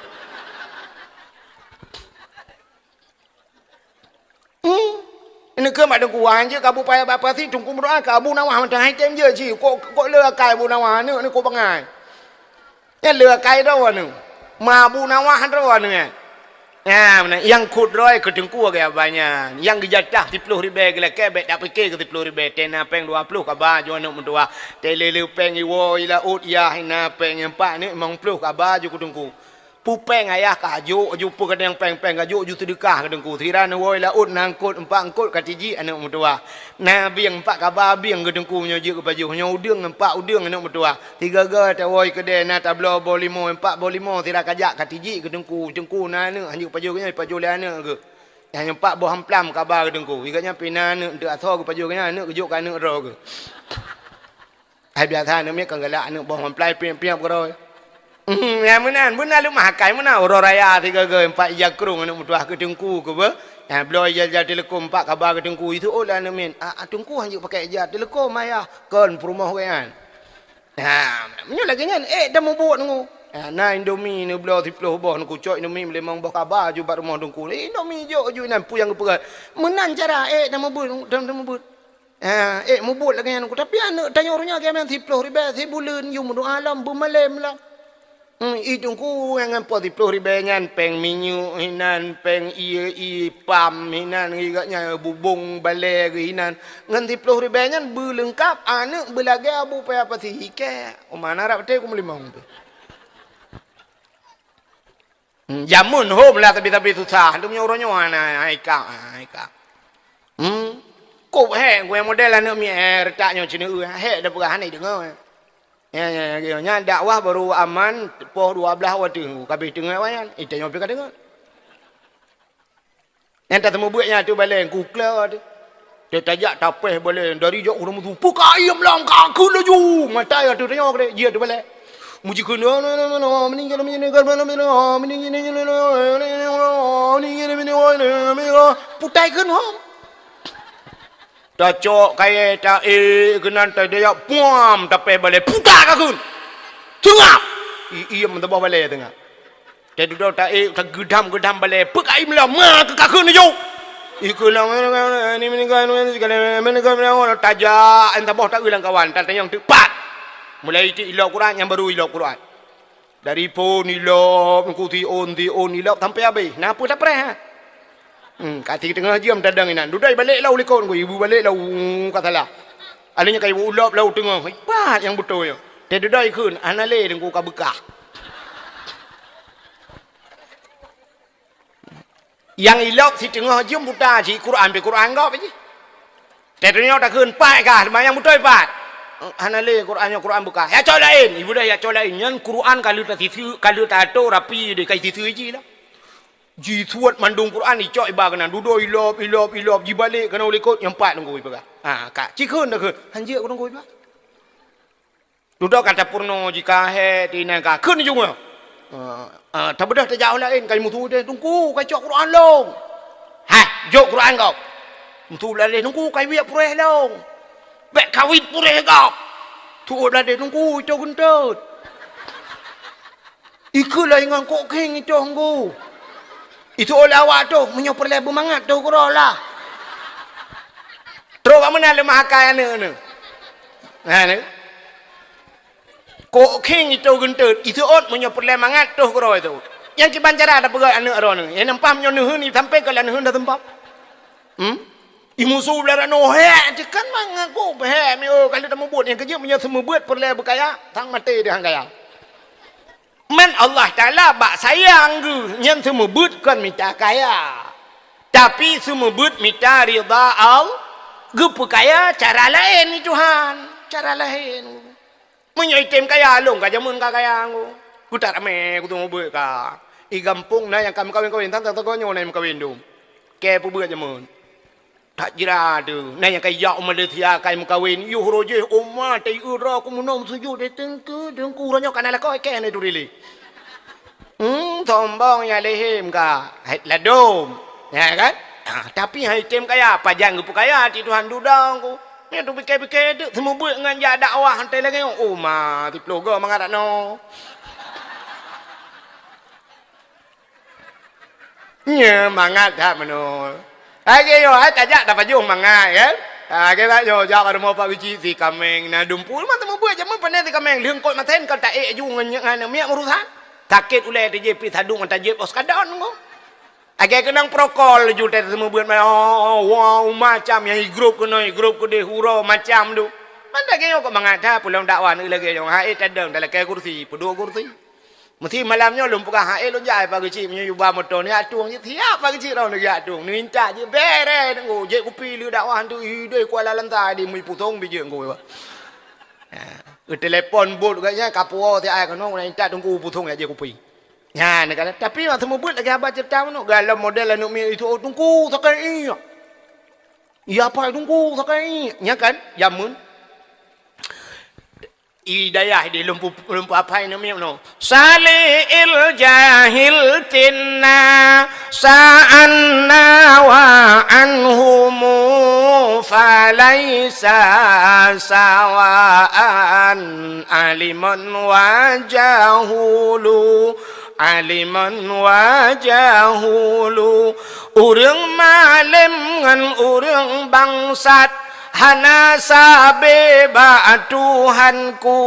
A: ini ke mak dengku wan je kabu pai apa si dengku doa kabu nawah macam hai tem je ci kok le kai bu nawah ni kok bangai Ya lừa cái đâu nữa. Mà bu nào hoa đâu nữa. Yang kudroy kedengku ke banyak. Yang gejatah 10.000 gila kebet dak fikir ke 10.000 tena peng 20 ka baju anak mentua. Telele peng iwo ila ut ya hina peng yang pak ni memang 10 ka baju kedengku. Pupeng ayah kaju jumpa kadang peng-peng kaju ju sedekah kedengku. Tirana wo ila ut nangkut empat angkut katiji anak mentua. Nabi yang empat ka babi yang kedengku nya je ke baju nya udang empat udang anak mentua. Tiga ga ta woi kedai na tablo bo limo empat bo limo tira kajak katiji kedengku jengku na ne hanya baju nya baju lana ke. Yang empat bo hamplam kabar kedengku. Iganya pina ne de atho ke baju nya ne kejuk kan ne ro ke. Ai biasa ne me kan galak ne bo hamplai piam-piam ke ro. Ya menan benar lu makai mana orang raya tiga ke empat jakrung anak mudah ke tengku ke ba ya bloy ya telekom empat kabar ke tengku itu oh lah men tengku hanya pakai ja telekom ayah kan perumah kan menyo lagi kan dah mau buat nunggu na indomie ni bloy 10 boh nunggu cok indomie memang boh kabar ju bat rumah tengku indomie jo ju nan puyang ke perat menan cara dah mau buat dah mau buat mau buat lagi kan tapi anak tanya orangnya ke men 10 ribu sebulan you mudu alam bumalem lah. Itungku yang apa 10.000 nyan peng minyu hinan peng pam hinan igaknya bubung bale hinan ngan 10.000 nyan belengkap anak belage abu pe apa sih ke mana rap te ku melimong tu jamun hom lah tapi susah tu punya orangnya ana aika ko he gue model anak mi retaknya cina he dah perah ni dengar Ya, dakwah baru aman poh 12 waktu kabeh tengah wayan itu nyopi ka dengar yang tak temu buatnya tu balik kukla tu dia tajak tapeh balik dari jauh orang tu puka ayam lang kaku laju mata ya tu tengok dia dia tu balik muji kena meninggal putai kena dah cok kaya tak kenan tak dia puam tapi balik putar kakun tengah iya mentebah balik tengah dia duduk tak gedam balik pek air melam ke kakun ni jauh ikulang ni meninggal tajak entah tak ulang kawan tak yang tepat mulai itu ilau Quran yang baru ilau Quran dari pun ilau mengikuti on ilau sampai habis kenapa tak pernah kat tengah jam dadang inan dudai balik lau lekon ku ibu balik lau katalah alanya kai ulap lau tengah hebat yang betul ya dia dudai kun anale dengku ka bekah yang ilok si tengah jam buta si Quran be Quran kau apa je dia dunia tak kun pai kah yang betul pat anale Qurannya Quran buka ya coy lain ibu dah ya coy lain yang Quran kalau tak tisu kalau tak tahu rapi dia kai tisu je lah ji suat mandung Quran ni cok iba kena duduk ilop ji balik kena oleh kot yang empat nunggu iba kak cikun dah ke hanjir aku nunggu iba duduk kata purno jika he tina kak kun juga tak bedah tak jauh lain kai mutu dia tunggu kai cok Quran long jok Quran kau mutu lain tunggu kai biak pureh long bek kawit pureh kau tu lain tunggu cok gendut ikulah ingat kok king itu tunggu itu oleh awak tu menyopor lebu mangat tu kurang lah terus kamu nak lemah kaya ni kok king itu gentut itu ot menyopor lebu mangat tu kurang itu yang kiban cara ada pegang anak orang ni yang nampak menyonuh ni sampai ke lanuh dah tempat imusu belara no he kan mangat kok he mio kalau dah membuat yang kerja punya semua buat perle berkaya sang mati dia hang kaya man Allah Ta'ala bak sayang ke yang semua buat kan minta kaya tapi semua buat minta rida Allah ke perkaya cara lain ni Tuhan cara lain menyaitem kaya long kajamun kaya aku tak ramai aku tunggu buat ka gampung na yang kami kawin tang konyo na yang kawin dum ke pu buat jamun tak jira tu na yang kaya Malaysia kai mukawin yu roje umma tai ura ku munom suju de tengku ranyo kanala ko ke ne durili tombong ya lehim ka ladom ya kan tapi hai tem kaya pajang ku kaya ti Tuhan dudang ku ni tu pikir-pikir tu semua buat dengan ja dakwah hantai lagi ma ti plogo mangat no nya mangat dah meno Lagi yo, tajak dapat jom mangai kan? Kita yo jak ada mau pak biji si kameng na dumpul mah temu buat jamu pandai ti kameng leung kot maten kal tak ju ngan miak urusan. Takit ulai ti je pi thadung anta je os kadon ngo. Agak kenang prokol ju te semua buat wow macam yang grup ke de huro macam tu. Anda ke kok mangada pulang dakwah ni lagi yang hae tadang dalam kai kursi, pedua kursi. Mesti malamnya lum pukah hae lu jai pagi cik menyu ba motor ni atung je tiap pagi cik rau ni atung ni minta je bere ngo je kupi lu dakwah tu ide Kuala Lantai di mui putong bije ngo. Telepon bot katnya kapuo ti ai kono minta tunggu putong aja kupi. Ya, negara. Tapi waktu mau buat lagi abah cerita mana? Galau model anu mi itu tunggu sakai iya. Iya apa tunggu sakai? Ya kan? Jamun. Hidayah di lumpuh apa ini mi no? Salil jahil tinna sa'anna wa anhumu falaisa sawaan aliman wa jahulu aliman wa jahulu urang malim ngan urang bangsat hana sabe ba Tuhanku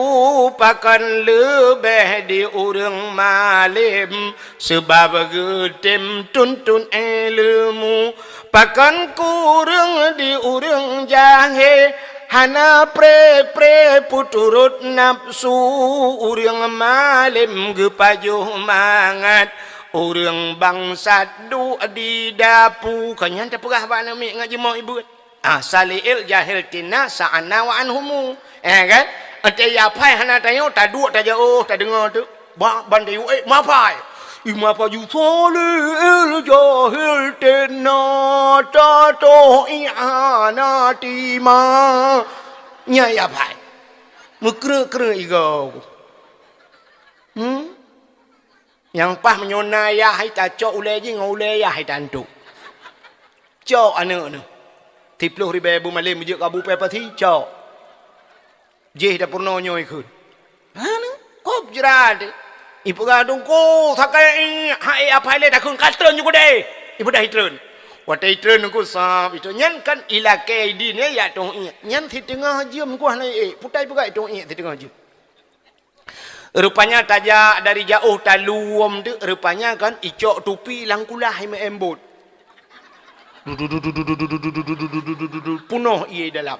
A: pakan lebih di urang malim sebab getem tuntun ilmu pakan kurang di urang jahil hana pre puturut nafsu urang malim gepajuh mangat urang bangsat du di dapu kanyan teh pegah ba nami ngaji mau ibu salil jahil tina sa'ana wa anhumu kan ate ya pai hana tayo ta du ta jauh ta dengar tu ban tayo ma pai ima pa ju salil jahil tina ta to i'ana tima nya ya pai mekre igau yang pah menyona ya hai ta cok ule ji ngule ya hai tantu cok anu 10,000 malam je kabu pe pati cok je dah purno nyoi khun anu kop jerad ibu gadung ko sakai hai apa le dah khun katren juga deh ibu dah hitren wate hitren ko sap itu nyan kan ilake di ne ya tong nyan thi tengah jam ko hanai putai bukai tong thi tengah jam rupanya tajak dari jauh taluom tu rupanya kan icok tupi langkulah hime embot punoh ia dalam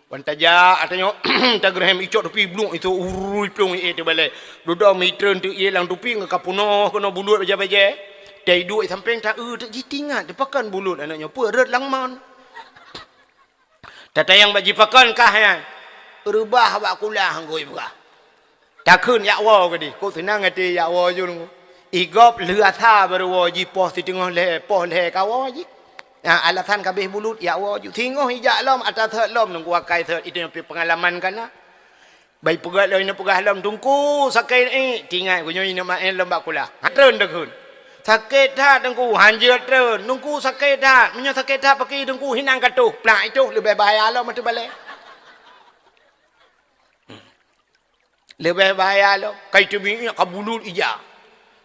A: wantaja atanya tagraham icok tupi blung itu urui plung ia tu balik duduk mitren tu ia lang tupi ngaka punoh kena bulut baja-baja dai duit sampai tak tak jitingat dipakan bulut anaknya perut langman tata yang baji pakan kah ya rubah bak kulah ngoi buka takun ya wa gadi ko tenang ati ya wa ju igop lua tha baru ji poh ti tengah le poh le kawo ji alasan kabeh bulut ya wa ju thingoh hijak lom atas thot lom nunggu akai thot itu pengalaman kana bai pegat lo ina pegah lom tungku sakai tingai kunyo ina ma lom bak kula hatren dekun sakit dah tungku hanjir tren nungku sakit dah menyo sakit dah pakai tungku hinang katuh plak itu lebih bahaya lom mati balik lebih bahaya lo kai tu mi kabulut ija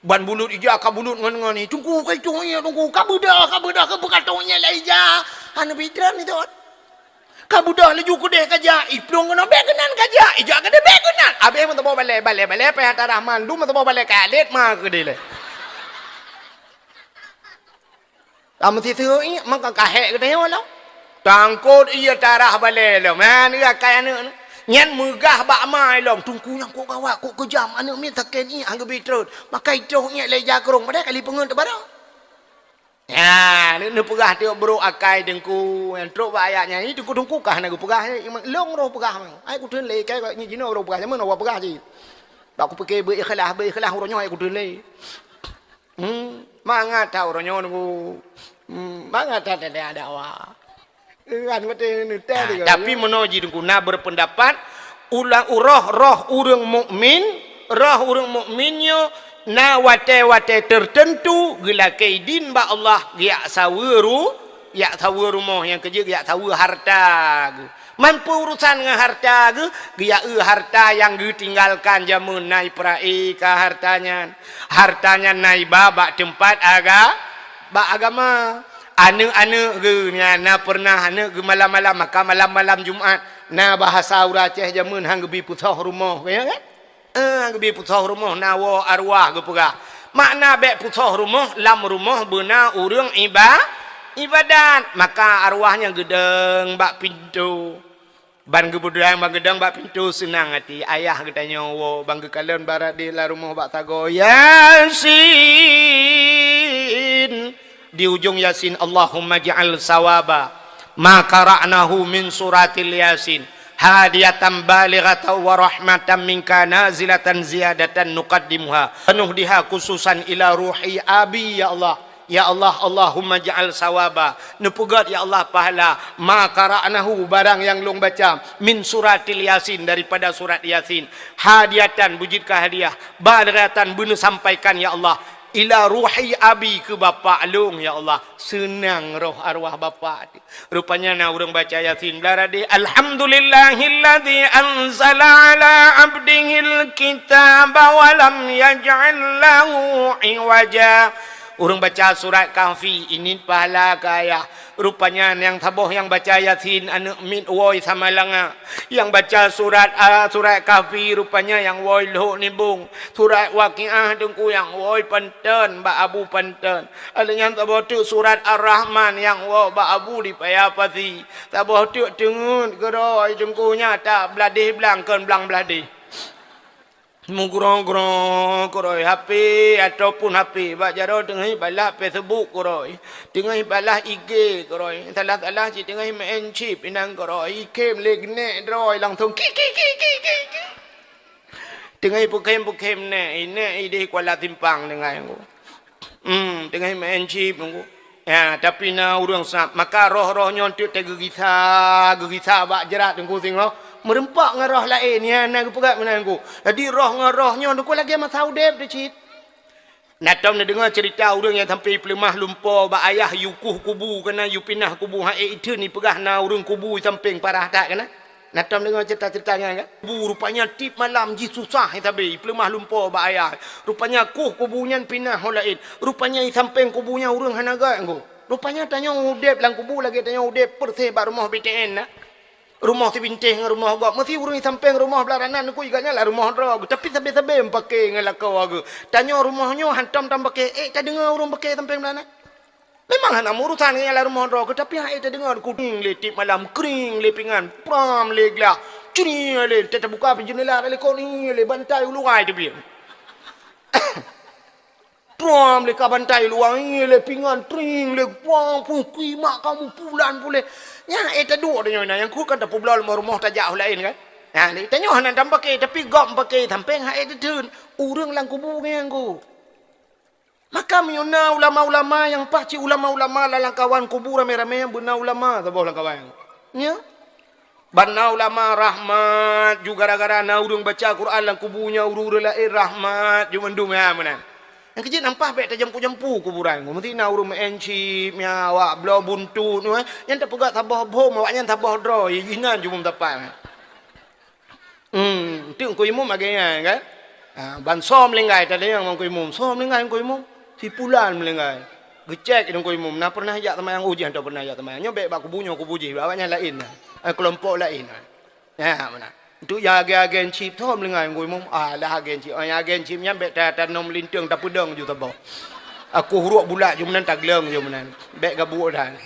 A: ban bulut ija kabulut ngon ni tunggu kai tu ya tunggu kabudah ke bekatongnya la ija anu bidran itu kabudah laju ku deh kaja iplong ngono begenan kaja ija ka de begenan abe mo tabo bale pe hata rahman lu mo tabo bale kalet ma ke de le am ti thu i man ka kahe ke de lo tangkot iya tarah bale lo man ia kai anu nyan megah bak mai lom tungku yang kok gawak kok kejam anak mi taken ni angge bitrut makai troh nya le jakrong pada kali pengen tebara ya ni pegah tio bro akai dengku yang trok ayatnya ni tungku kah nak pegah long roh pegah ai ku tun le kai ni jino roh pegah mana wa pegah ji bak ku peke be ikhlas ro nyo ai ku tun le mangat tau ro nyo nunggu mangat ada wa tapi menoji guna berpendapat ulang roh urang mukminnya na wate tertentu gila kaidin ba Allah ya sawiru moh yang kerja ya sawi harta mampu urusan dengan harta dia harta yang ditinggalkan jamun nai prai ka hartanya nai babak tempat agama anu ge nya na pernah anu ge malam-malam maka malam-malam Jumat na bahasa urang Aceh jamun hang gebi putoh rumah kaya kan gebi putoh rumah nawa arwah gepura makna bek putoh rumah lam rumah beuna urang ibadat maka arwahnya gedeng bak pintu ban gebudang bang gedang bak pintu senang hati ayah kita nyawa bang gekalon barat di la rumah bak tago Yasin di ujung Yasin Allahumma ja'al sawaba ma qara'nahu min suratil Yasin hadiyatan balighatan wa rahmatan minka nazilatan ziyadatan nuqaddimuha penuhdiha khususan ila ruhi abi ya Allah Allahumma ja'al sawaba nepugat ya Allah pahala ma qara'nahu barang yang long baca min suratil Yasin daripada surat Yasin hadiyatan bujidkah hadiah balighatan beuna sampaikan ya Allah ila ruhi abi ke bapa long ya Allah senang roh arwah bapa rupanya na urang baca Yasin belarade alhamdulillahilladzi anzala ala abdihil kitaba wa lam yaj'al lahu iwaja urang baca surat Kahfi ini pahala kaya rupanya yang taboh yang baca Yasin anu min woi sama langa yang baca surat Kahfi rupanya yang woi loh ni bung surat Waqiah dengku yang woi panten ba abu panten ada yang taboh tu surat Ar-Rahman yang woi ba abu di payapati taboh tu dengun geroi dengkunya tak beladih belangkan belang beladih mugurong-gurong koroi HP ataupun HP bak jaro tengah balah Facebook koroi tengah balah IG koroi salah-salah si tengah main chip inang koroi kem legne droi langsung ki tengah pukem ne ini ide Kuala Timpang dengan aku tengah main chip aku ya tapi na urang sap maka roh-rohnya tu tegegisa bak jerat tengku tengok merempak dengan roh lain ya nak pegat menangku jadi roh dengan rohnya tu lagi masa udep tu cit natom nak dengar cerita orang yang sampai pelemah lumpur bak ayah yukuh kubu kena yu pinah kubu itu ni pegah na urang kubu samping parah tak kena natom dengar cerita-ceritanya kan kubu rupanya tip malam ji susah tapi pelemah lumpur bak ayah rupanya kubunya pinah lain rupanya samping kubunya urang hanaga engko rupanya tanya udep lang kubu lagi tanya udep persih bak rumah BTN nak rumah tu bintih dengan rumah gak mesti urang samping rumah belaranan aku iganya lah rumah drog tapi sabe-sabe pakai dengan lakau aku tanya rumahnya hantam tam pakai tak dengar urang pakai samping belaranan memang nak urusan dengan rumah drog tapi tak dengar kuning letip malam kering lepingan pram legla cuni le tak buka jendela le kau ni le bantai luai tu biar pram le ka bantai luai le pingan tring le puang pukui mak kamu pulan pule ya eta dua dia yang ku kan tak publal rumah tajak lain kan ha ni tanya nak tam pakai tapi gom pakai samping ha eta tun urang lang kubu ngang ku maka miuna ulama-ulama yang paci ulama-ulama lalang kawan kubu rame-rame yang beuna ulama taboh lang kawan nya bana ulama rahmat juga gara-gara na urang baca Quran lang kubunya urang lain rahmat jumendum ya menan yang kecil nampak baik tak jampu-jampu kuburan. Mesti nak urut mencip, awak belau buntu ni. Yang tak pegat tabah bom, awaknya tabah draw. Inan cuma tapak. Itu kau imum agaknya kan? Ban som lenggai tadi yang kau imum. Som lenggai kau imum. Si pulan melenggai. Gecek itu kau imum. Nak pernah ajak teman yang ujian tak pernah ajak teman. Nyobek bak kubunya kubuji. Awaknya lain. Kelompok lain. Ya mana? Itu yang agen chip tu melengah ngui mum lah agen chip yang agen chipnya bet tanam lintung tak pedang ju tabau aku huruk bulat ju menan tagleng ju menan bet gabuk dah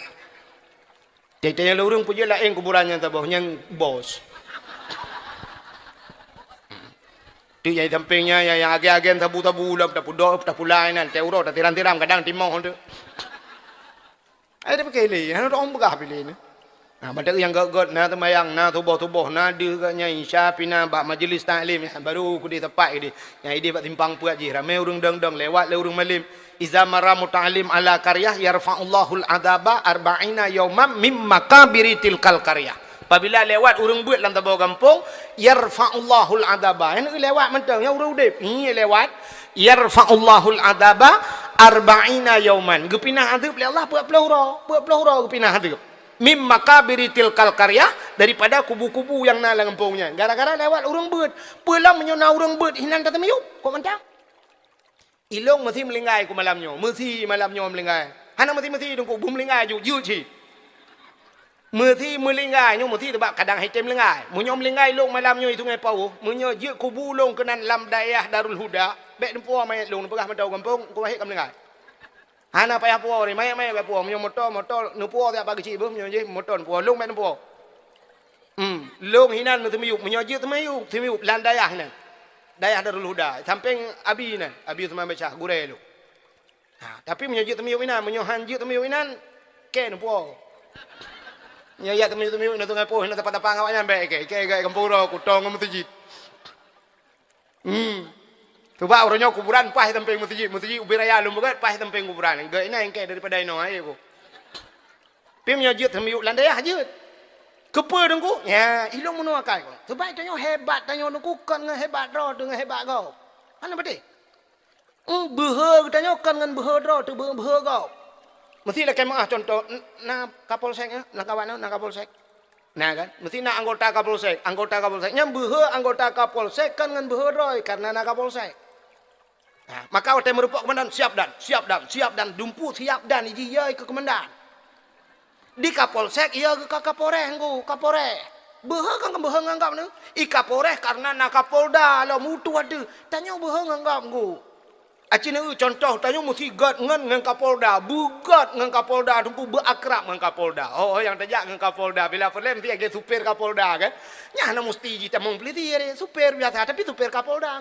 A: tanya lurung punya lain kuburannya tabau yang bos tu yang sampingnya yang agen tabu-tabu lah tak pudok tak pulai nan teuro tak tiram-tiram kadang timau tu ada pakai le han orang begah pilih ni pada yang got na temayang na tubuh-tubuh na dia katnya insya pina bak majlis taklim baru ku di tempat dia yang ide bak timpang puat je ramai urang deng-deng lewat le urang malim iza mara muta'allim ala qaryah yarfa'ullahu al-adaba 40 yawman mim makabiri tilkal qaryah apabila lewat urang buat dalam tabau kampung yarfa'ullahu al-adaba yang lewat mentang yang urang udip ni lewat yarfa'ullahu al-adaba 40 yawman gepinah adab le Allah buat pelahura gepinah adab mim makabiri tilkal qaryah daripada kubu-kubu yang na kampungnya gara-gara lewat urang beut pelam menyona urang beut hinan kata meyuk kok mentang ilong mesti melinggai ku malamnya mesti malamnya melinggai hana mesti dengku bum melinggai ju ci Merti melinggai nyo merti sebab kadang hitam lengai. Munyo melinggai long malam nyo itu ngai pau. Munyo je kubu long kenan lam daerah Darul Huda. Bek nempo mai long pegah mentau kampung ko hek kam lengai. Hana payah puau ni mai ke puau munyo motor nempo tiap pagi cibu munyo je motor puau long bek nempo. Long hinan temiuk munyo je temiuk lam daerah hinan. Daerah Darul Huda samping abi hinan. Abi sama baca gure lu. Tapi munyo je temiuk hinan munyo han je temiuk hinan ke nempo. Ya temiu-temiu na tungai po na tapatapang awak baik ke kampuro kutong masjid. Coba orangnya kuburan pah tempeng masjid ubiraya lum bukan pah tempeng kuburan. Ge ina engke daripada ino ai ko. Pim nya jut temiu landai hajut. Kepe dengku. Ya, ilung menu akai ko. Sebab tanyo hebat tanyo dengku kan ngan hebat ro dengan hebat kau. Mana bete? Behe tanyo kan ngan behe ro tu behe kau. Mesti lah kemah contoh na kapolsek na kawan na kapolsek. Nah kan, mesti na anggota kapolsek nyam behe anggota kapolsek kan ngan behe roy karena na kapolsek. Nah, maka waktu merupakan komandan siap dan dumpu siap dan iji ye ke komandan. Di kapolsek iya ke kapolres ngku, kapolres. Behe kan behe nganggap ni. I kapolres karena na kapolda lo mutu ada. Tanya behe nganggap ngku. Acina contoh tanya mesti gat ngan kapolda, bugat ngan kapolda tumpu berakrab ngan kapolda. Oh yang tajak ngan kapolda bila film dia supir kapolda kan. Nya mesti kita membeli dia supir biasa tapi supir kapolda.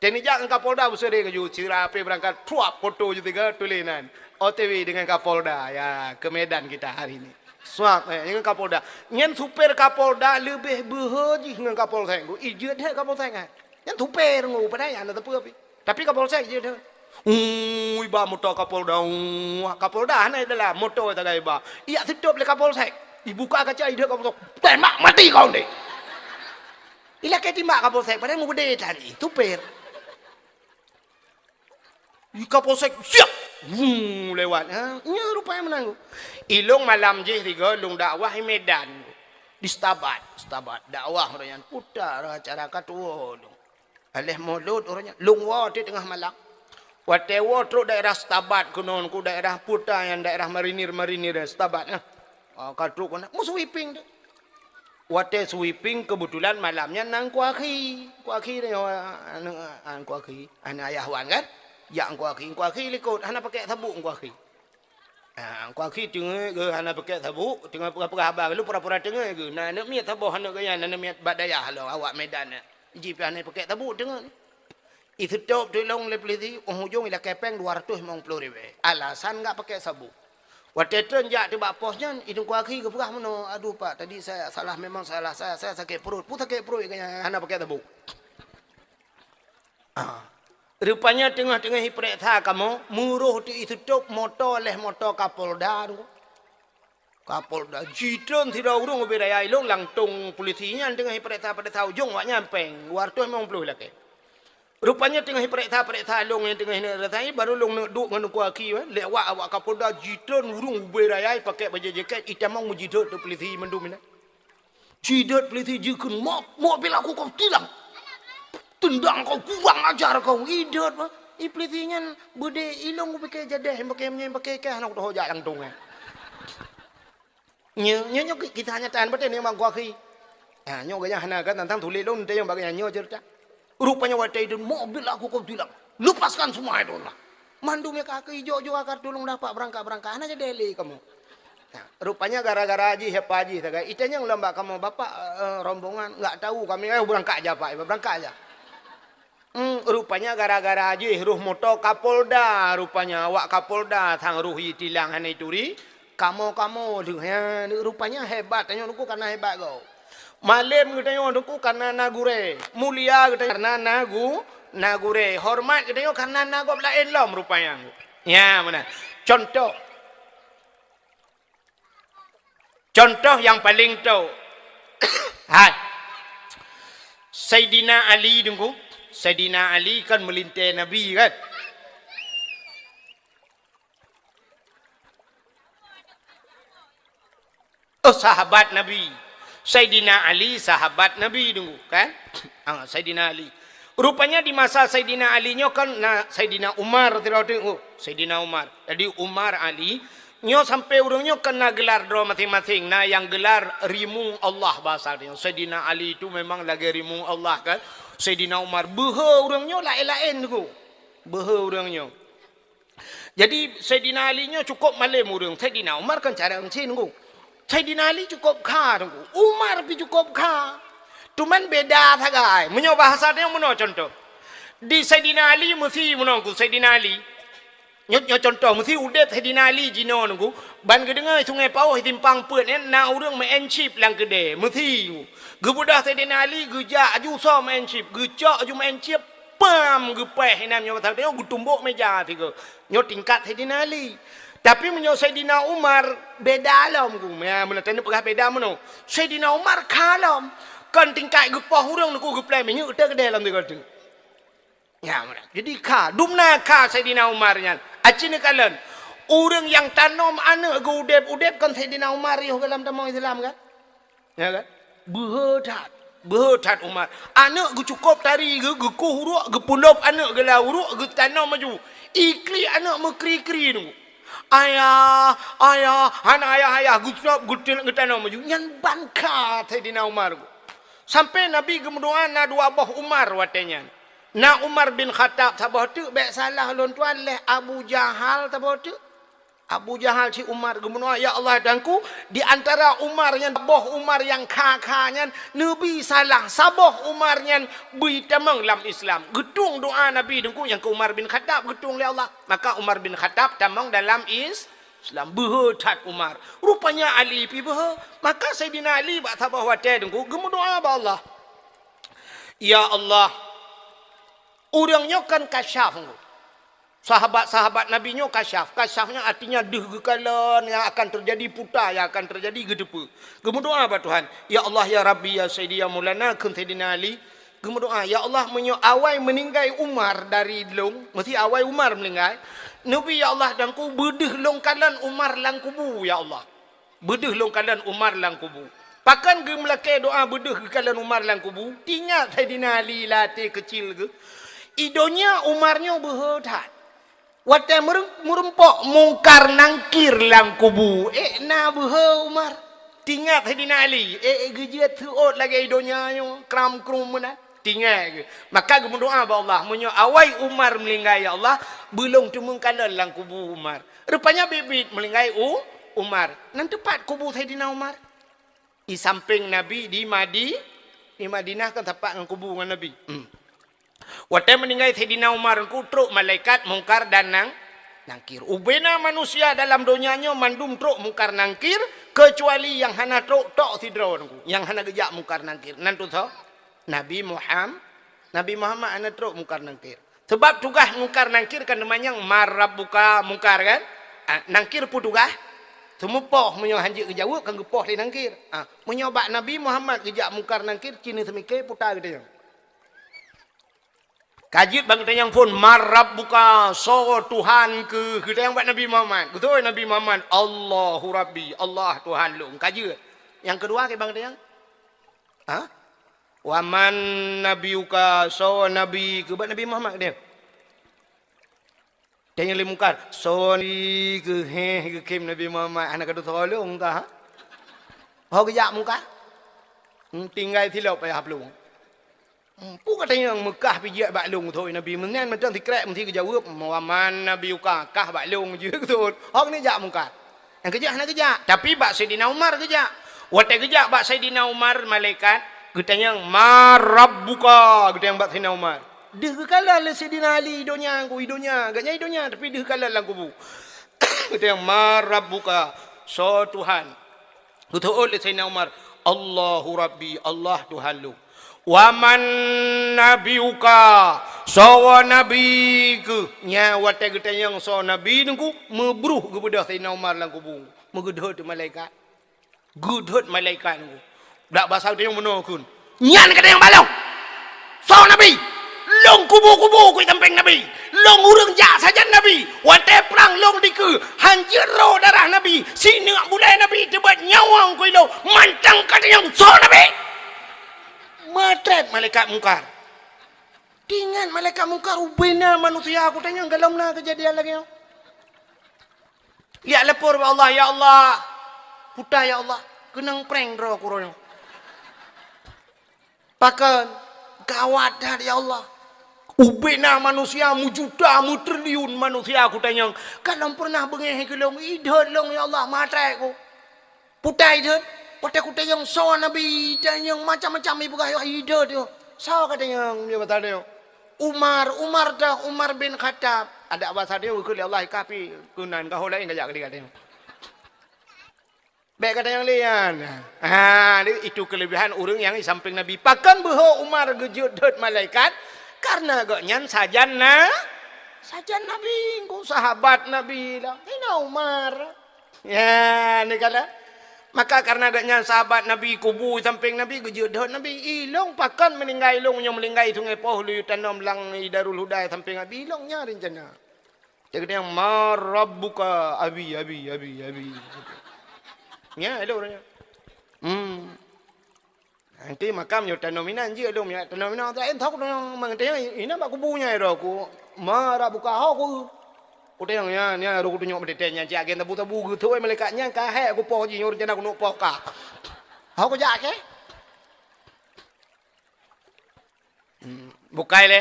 A: Dan jak ngan kapolda besere ke ju cirape berangkat truap foto juga tulinan. OTW dengan kapolda ya ke Medan kita hari ini. Suap dengan kapolda. Ngan supir kapolda lebih behaji ngan kapolsek. Ijet he kapolsek kan. Ngan supir ngu padai anda tepu api. Tapi kapolsek je dah. Iba motor kapolda. Kapolda ana adalah motor tagai iba. Ia tutup le kapolsek. Dibuka kaca ide kapolsek. Tembak mati kau ni. Ila ke timbak kapolsek padahal mu gede tadi. Tupir. Kapolsek siap. Lewat. Nya rupanya menang. Ilung malam je tiga lung dakwah di Medan. Di Stabat dakwah orang putar acara katua. Alih mulut orangnya lungwa di tengah malam. Watewo teruk daerah Stabat kunon ku daerah Puta yang daerah marinir Stabat kadruk kena mu sweeping tu. Wate sweeping kebetulan malamnya nang kuaki ni kuaki anak ayah wan kan. Ya kuaki likut hana pakai sabuk kuaki. Kuaki tengah ke hana pakai sabuk tengah pegah abang lu pura-pura tengah ke. Nah nak miat sabuk hana gaya nak miat badayah lo awak Medan. Jipian ni pakai tabuk tengok ni. Itu top tolong lepeliti hujung ila kepeng 250 ribu. Alasan enggak pakai sabuk. Waktu tu jak tiba posnya hidung kuaki ke pegah mana. Aduh pak tadi saya salah memang salah saya sakit perut. Pun sakit perut kaya hana pakai tabuk. Rupanya tengah-tengah hiperiksa kamu muruh di itu top motor leh motor Kapolda tu. Kapolda jidon tidak urung beraya ilung langtung polisinya tengah hiperiksa pada tahu jong wak nyampeng luar tu memang perlu lagi. Rupanya tengah hiperiksa ilung yang tengah ini rasanya baru long nak duk dengan kuaki lewat awak Kapolda jidon urung beraya pakai baju jaket itam mau jidot tu polisi mendum ini. Jidot polisi jikun mobil aku kau tilang. Tendang kau kurang ajar kau idot mah. Polisinya bude ilung pakai jadah pakai kah nak dah hojak langtung Nyo kita hanya tahan betul ni memang kuaki. Nyo gaya hana kan tentang tulis long dia yang bagai nyo cerita. Rupanya waktu itu mobil aku kau bilang lepaskan semua itu lah. Mandumnya kaki hijau akar tolong dapat berangkat hana je Delhi kamu. Rupanya gara-gara haji hepa haji tagai. Itanya yang lembak kamu bapak rombongan enggak tahu kami berangkat aja pak berangkat aja. Rupanya gara-gara haji ruh motor Kapolda rupanya awak Kapolda sang ruhi tilang hana ituri. Kamu dengan rupanya hebat tanya aku karena hebat kau. Malim kita aku karena nagure. Mulia kita karena nagure. Hormat kita karena nagob lain lom rupanya. Ya mana? Contoh yang paling tahu. Hai. Sayyidina Ali dengku. Sayyidina Ali kan melintai Nabi kan. Oh sahabat Nabi. Sayyidina Ali sahabat Nabi dulu kan? Sayyidina Ali. Rupanya di masa Sayyidina Ali nya kan Sayyidina Umar Sayyidina Umar. Jadi Umar Ali Nyo sampai urungnya kena gelar doa masing-masing. Nah yang gelar rimung Allah bahasa dia. Sayyidina Ali itu memang lagi rimung Allah kan. Sayyidina Umar beha urungnya lain-lain tu. Beha urungnya. Jadi Sayyidina Ali nya cukup malam urung. Sayyidina Umar kan cara encin tu. Sayyidina Ali cukup kha tu. Umar pi cukup kha. Cuman beda thagai. Menyo bahasa dia meno contoh. Di Sayyidina Ali mesti menongku Sayyidina Ali. Nyo contoh mesti udep Sayyidina Ali jino nunggu ban kedengar sungai Pauh timpang peut ni na urang main chip lang gede mesti gebudah Sayyidina Ali geja aju so main chip gecak aju main chip pam gepeh hinam nyo pasal tengok gutumbuk meja tiga nyo tingkat Sayyidina Ali tapi menyo Sayyidina Umar beda alam ku ya mun tanya pegah beda meno Sayyidina Umar kalam kan tingkat gepah urang nunggu geplai menyo udah gede dalam tiga tu ya mana jadi ka dumna ka Sayyidina Umar nyan acine kalen orang yang tanam anak ke udep kan Sayyidina Umar yo dalam tamang Islam kan ya kan berhat Umar anak gu cukup tari gu kuhuruk gu pulop anak ge lauruk gu tanam maju ikli anak mekri-kri nu ayah anak ayah gu cukup gu tanam maju nyan banka Sayyidina Umar sampai Nabi gemendoa na dua bah Umar watenya. Na Umar bin Khattab sabah tu baik salah lon tuan leh Abu Jahal sabah tu. Abu Jahal si Umar gemenua ya Allah danku di antara Umar yang boh Umar yang kha-kha Nabi salah sabah Umar yang bertamang dalam Islam. Gedung doa Nabi dengku yang ke Umar bin Khattab gedung oleh Allah. Maka Umar bin Khattab tamang dalam Islam berhat Umar. Rupanya Ali pi bah. Maka Sayyidina Ali bak sabah watai dengku gemenua ba Allah. Ya Allah orangnya kan kasyaf. Sahabat-sahabat Nabi nya kasyaf. Kasyafnya artinya dehgekalan yang akan terjadi putar, yang akan terjadi gedepa. Gemendoa apa Tuhan? Ya Allah ya Rabbi ya Sayyidi ya Maulana kun Sayyidina Ali. Gemendoa ya Allah menyo awai meninggai Umar dari long, mesti awai Umar meninggai. Nabi ya Allah dan ku bedeh longkalan Umar lang kubu ya Allah. Bedeh longkalan Umar lang kubu. Pakan ge melake doa bedeh longkalan Umar lang kubu. Tinggal Sayyidina Ali latih kecil ke. Idonya Umarnya berhedat. Watai merempok mungkar nangkir lang kubu. Na berhe Umar. Tinggal Sayyidina Ali. Gejat tuot lagi idonya nyo. Kram krum mana. Tinggal. Maka berdoa ba Allah. Menyo awai Umar melinggai ya Allah. Belum temungkalan lang kubu Umar. Rupanya bibit melinggai Umar. Nan tepat kubu Sayyidina Umar. Di samping Nabi di Madinah kan tepat dengan kubu dengan Nabi. Waktu meninggal Sayyidina Umar ku truk malaikat mungkar dan nangkir. Ubena manusia dalam dunianya mandum truk mungkar nangkir kecuali yang hana truk tok sidro yang hana gejak mungkar nangkir. Nanti tahu Nabi Muhammad hana truk mungkar nangkir. Sebab tugas mungkar nangkir kan namanya marabbuka mungkar kan. Nangkir pun tugas. Semupoh menyo hanjik kejawab kan gepoh di nangkir. Menyobak Nabi Muhammad gejak mungkar nangkir cini semike putar gitu. Kajit bang kita yang pun marab buka so Tuhan ke kita yang buat Nabi Muhammad. Betul Nabi Muhammad Allahu Rabbi Allah Tuhan lu. Kajit. Yang kedua ke bang kita yang waman nabiuka so nabi ke buat Nabi Muhammad dia. Dia yang limukar so ni ke ke kim Nabi Muhammad anak kedua tolong ta. Hau ke jak muka. Tinggal silap payah belum. Pu katanya yang Mekah pijak baklung thôi Nabi menen macam tikrek mesti kejawab waman nabi uka kah baklung je betul. Hok ni jak muka. Yang kejak nak kejak. Tapi bak Sayyidina Umar kejak. Waktu kejak bak Sayyidina Umar malaikat katanya marabbuka katanya bak Sayyidina Umar. Deh kala le Sayyidina Ali idonya agaknya idonya tapi deh kala lang kubu. Katanya marabbuka so Tuhan. Betul le Sayyidina Umar Allahu Rabbi Allah Tuhan lu. Waman nabiuka sawa nabi ke nya wate gete yang so nabi nungku mebruh kepada Sayyidina Umar lang kubung megedhot malaikat gudhot malaikat nungku dak bahasa dia yang menokun nyan kata yang balong so nabi long kubu-kubu ku tamping nabi long urang jak saja nabi wate perang long diku hancur roh darah nabi sini mulai nabi tebat nyawang ku lo mantang kata yang so nabi matret malaikat mungkar. Dengan malaikat mungkar ubena manusia aku tanya galau na kejadian lagi. Lihat lepur Allah, ya Allah. Putar ya Allah. Kenang prank roh kurang. Pakan gawat dah ya Allah. Ubena manusia mujuta mutriliun manusia aku tanya. Kalau pernah bengeh ke long idhot long ya Allah matrai aku. Putai idhot. Putai aku tanya so Nabi tanya macam-macam ibu kaya idhot yo. So katanya dia kata dia. Umar bin Khattab. Ada bahasa dia ke Allah kapi kunan kau lain kajak dia katanya. Baik kata yang lain. Itu kelebihan orang yang di samping Nabi. Pakan bahwa Umar gejut malaikat. Karena agaknya sajan Nabi. Kau sahabat Nabi lah. Ini Umar. Ya, ni kala. Maka karena agaknya sahabat Nabi kubu samping Nabi gejut Nabi. Ilong pakan meninggal ilong yang meninggal sungai Pohlu tanam lang Darul Huda samping Nabi. Ilongnya rencana. Jadi yang marabbuka abi. Ya, ada orangnya. Nanti makam yo tanominan je dong ya. Tanominan tak entok dong mangtanya ini mak kubunya ro ku. Marah buka aku. Ku tengok ya, ni ro ku tunjuk medetenya cak gen tabu-tabu gitu malaikatnya ka he aku poh ji nyur jana ku nok poh ka. Aku jak ke? Bukai le.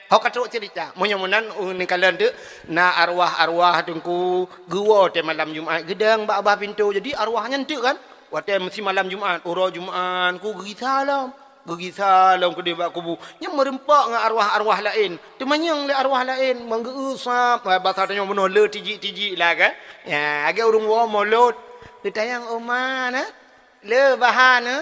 A: Hok katuk cerita. Munyamunan ni kalian tu na arwah-arwah tungku gua te malam Jumaat gedang ba pintu. Jadi arwahnya entuk kan. Waktu mesti malam Jumaat, urah Jumaat, ku gigi salam ke dia kubu. Yang merempak dengan arwah-arwah lain. Temanyang le arwah lain, menggeusap, bahasa tanya benar le tiji-tiji lah kan. Ya, agak urung wa molot. Kita yang oman le bahan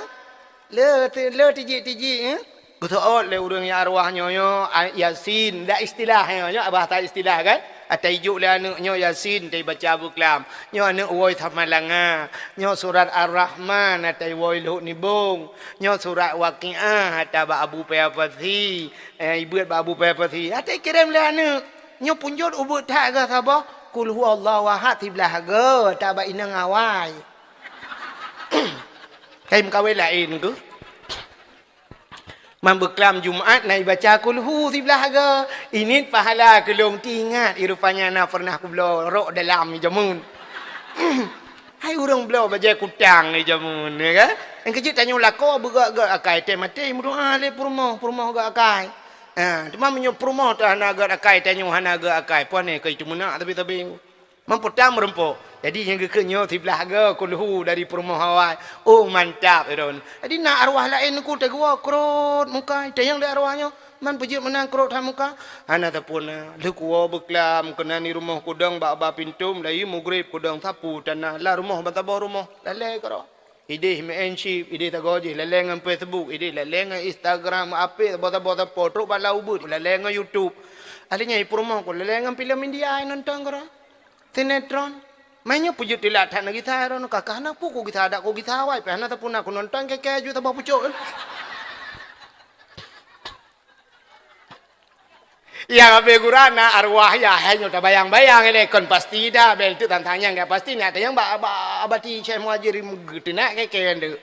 A: le tiji-tiji betul le urang yang arwahnya yo Yasin, dak istilah yo bahasa istilah kan. Atai juk le anaknya Yasin tai baca buklam. Nyo anak woi thamalanga. Nyo surat Ar-Rahman atai woi lut nibung. Nyo surat Waqiah atai ba Abu Payafasi. Ibu ba Abu Payafasi. Atai kirim le anak. Nyo punjut ubut tak ke sabah. Kul huwallahu ahad tiblah ke tak ba ina ngawai. Kaim kawin lain tu. Membeklam Jumaat naik baca kulhu sebelah ke. Ini pahala kelong tingat. Rupanya nak pernah aku belorok dalam ni jamun. Hai orang belor baca kutang ni jamun. Ya kan? Yang kecil tanya lako bergerak-gerak akai. Teh mati mudah le purmah gak akai. Cuma menyup purmah tu hana gak akai. Tanya hana gak akai. Puan ni ke itu mana tapi. Memputam merempuk. Jadi yang kekenyo sebelah ke kulhu dari purmah hawai. Oh mantap Iron. Jadi nak arwah lain ku tak gua kerut muka. Tayang dia arwahnya. Man pejit menang kerut ha muka. Ana tapun le kuwa beklam kena ni rumah kudang ba pintum lai mugrib kudang sapu tanah la rumah batabah rumah. Lalai karo. Ide menship, ide tagoji, lalai ngan Facebook, ide lalai ngan Instagram apa bota-bota foto bala ubud, lalai ngan YouTube. Alinya ipurmah ku lalai ngan filem India nonton karo. Sinetron. Mainnya pujut dilat tak nak gitar ron kakak nak puku gitar ada ko gitar wai pernah tak pun aku nonton ke keju tambah pucuk. Yang abe gurana arwah ya hanya tak bayang-bayang ele kon pasti dah bel tu tantangnya enggak pasti nak yang abati saya mau ajarin getenak ke kende.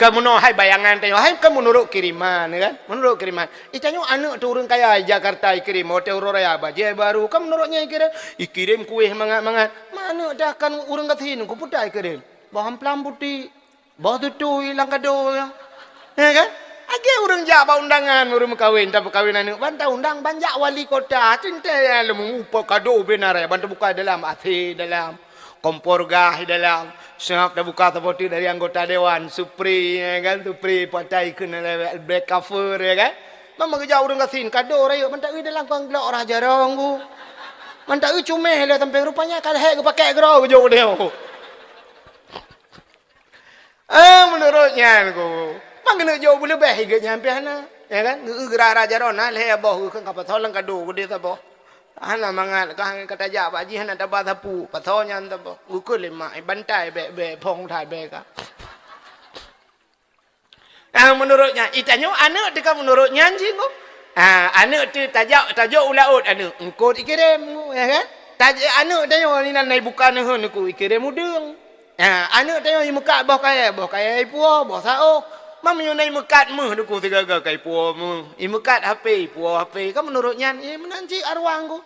A: Kamu no hai bayangan tanya hai kamu menurut kiriman kan menurut kiriman itanya anak turun kaya Jakarta kirim hotel raya baje baru kamu menurutnya kirim kuih mangat mana dah kan urang kathin ku putai kirim bahan pelam putih bah tu hilang kado ya kan age urang jaba undangan urang kawin tak kawin anu bantah undang banjak wali kota cinta lemu upo kado benar ya bantu buka dalam ati dalam kompor gah dalam siap dah buka tapoti dari anggota dewan Supri ya kan Supri patai kena black cover ya kan mama kerja urang kasin kado raya mantak dalam kang gelak raja ronggu mantak cumeh le tampeng rupanya kalhe ke pakai gro jo dia menurutnya aku mangkena jo boleh bah higa nyampe hana ya kan gerak raja rona le boh kan kapal tholang kado gede taboh ana mangat kata jak pak ji hana tabah sapu pathonya tabah ukul lima bantai be phong thai be ka menurutnya itanya anak dekat menurutnya anjing ko anak tu tajuk ulaut anak engko dikirim ya kan tajuk anak tanya ni nai bukan hun ku kirim mudeng anak tanya muka boh kaya puo sao mam nai mekat meh ku tiga kai puo meh mekat HP puo HP kan menurutnya menanci arwah ku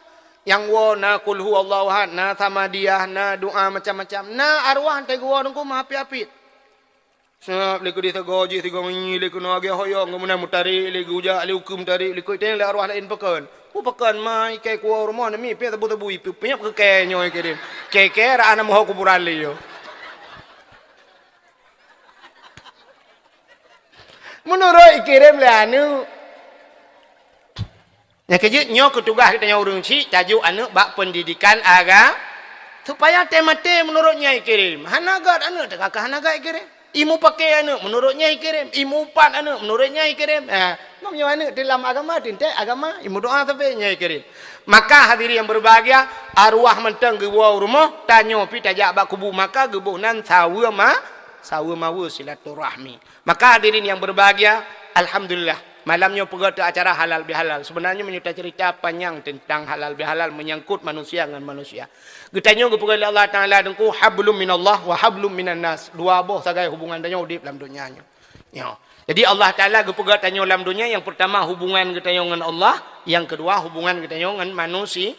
A: Yang wo na kul huwallahu ahad, na samadiyah, na doa macam-macam. Na arwah tegu wo dengku mah api-api. Sebab leku dia tegur je, tegur menyi, leku nak agak hoyong, kemudian mutarik, leku ujak, leku hukum tarik, leku itu yang arwah lain pekan. Pekan mah ikai kuah rumah ni, piak tebu-tebu ipu, piak kekenya ikai dia. Keke rana mohon kuburan le yo. Menurut ikirim le anu. Yang kejut nyo ketugas kita yang urung cik, tajuk anu bak pendidikan agama. Supaya temate menurutnya ikirim. Hanagat anu, kakak hanagat ikirim. Imu pakai anu, menurutnya ikirim. Imu upat anu, menurutnya ikirim. Namanya anu dalam agama, tintek agama, imu doa tapi nya ikirim. Maka hadirin yang berbahagia, arwah mentang ke bawah rumah, tanya pi tajak bak kubu maka gebunan sawa mawa silaturahmi. Maka hadirin yang berbahagia, alhamdulillah. Malamnya pergi acara halal bihalal. Sebenarnya menyertai cerita panjang tentang halal bihalal menyangkut manusia dengan manusia. Getanya pergi Allah Taala dengku hablum minallah wa hablum minan nas. Dua boh sagai hubungan tanya udip dalam dunianya. Ya. Jadi Allah Taala pergi tanya dalam dunia, yang pertama hubungan getanya dengan Allah, yang kedua hubungan getanya dengan manusia.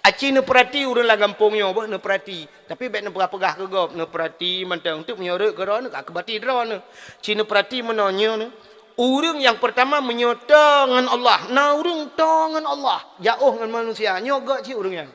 A: Aci ne perhati urang lah gampungnya bah ne perhati. Tapi baik ne pegah-pegah ke gop ne perhati mentang untuk menyuruh ke ron ka kebati dron. Ci ne perhati menanya ne. Orang yang pertama menyota dengan Allah. Na orang dengan Allah. Jauh dengan manusia. Nyoga cik orang yang.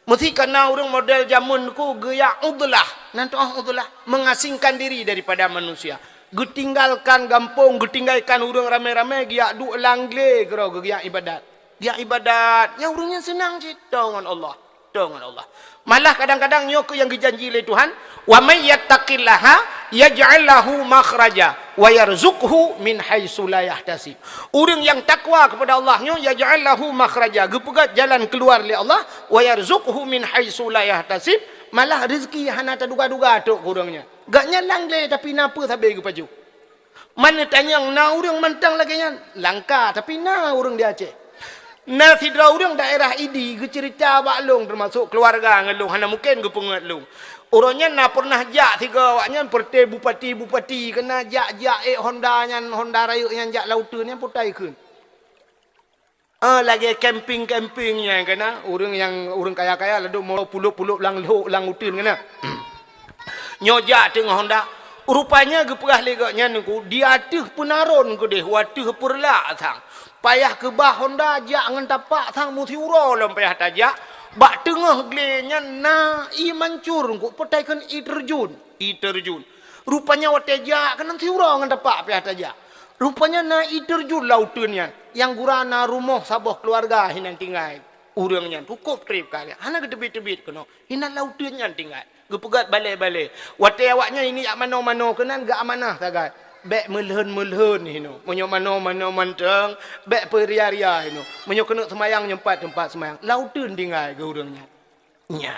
A: Mesti kerana orang model zaman ku gaya udlah. Nanti udlah. Mengasingkan diri daripada manusia. Getinggalkan gampung. Getinggalkan orang ramai-ramai. Gaya duk langle. Gaya ibadat. Gaya ibadat. Yang orang yang senang cik. Dengan Allah. Dengan Allah. Malah kadang-kadang nyok yang dijanji oleh Tuhan. Wa may yattaqillaha yaj'al lahu makhraja wa yarzuqhu min haitsu la yahtasib. Orang yang takwa kepada Allahnya yaj'al lahu makhraja, gepegat jalan keluar oleh Allah, wa yarzuqhu min haitsu la yahtasib, malah rezeki hana terduga-duga tok kurangnya. Gaknya langle tapi napa sabe ke paju. Mana tanya na orang mentang lagi nya langka tapi na orang dia Aceh. Na sidra orang daerah idi ke cerita baklong termasuk keluarga ngelung hana mungkin ke pengat long. Orangnya na pernah jak tiga awaknya perti bupati kena jak Honda Raya yang jak lautan yang putai keun. Lagi campingnya kena orang kaya-kaya lalu mau puluk lang utin kena. Nyojak tengah Honda. Rupanya geperah legaknya nunggu dia tuh penaron ke deh watu perla sang. Payah ke bah Honda jak ngan tapak sang muti uro lam payah tajak. Bak tengah gelenya na i mancur ku petaikan i terjun. Rupanya watejak kan nanti urang ngan tapak payah tajak. Rupanya na i terjun lautunnya. Yang gurana rumah sabah keluarga hinan tinggal. Urangnya cukup trip kali. Hana ke tebit-tebit kena. Hinan lautunnya tinggal. Gepegat balik-balik. Wate awaknya ini ak mano-mano kenan gak amanah sagat. Bek melhen hino. Menyo mano manteng, bek peria-ria hino. Menyo kena semayang tempat semayang. Lautun tinggal ke urangnya. Nya.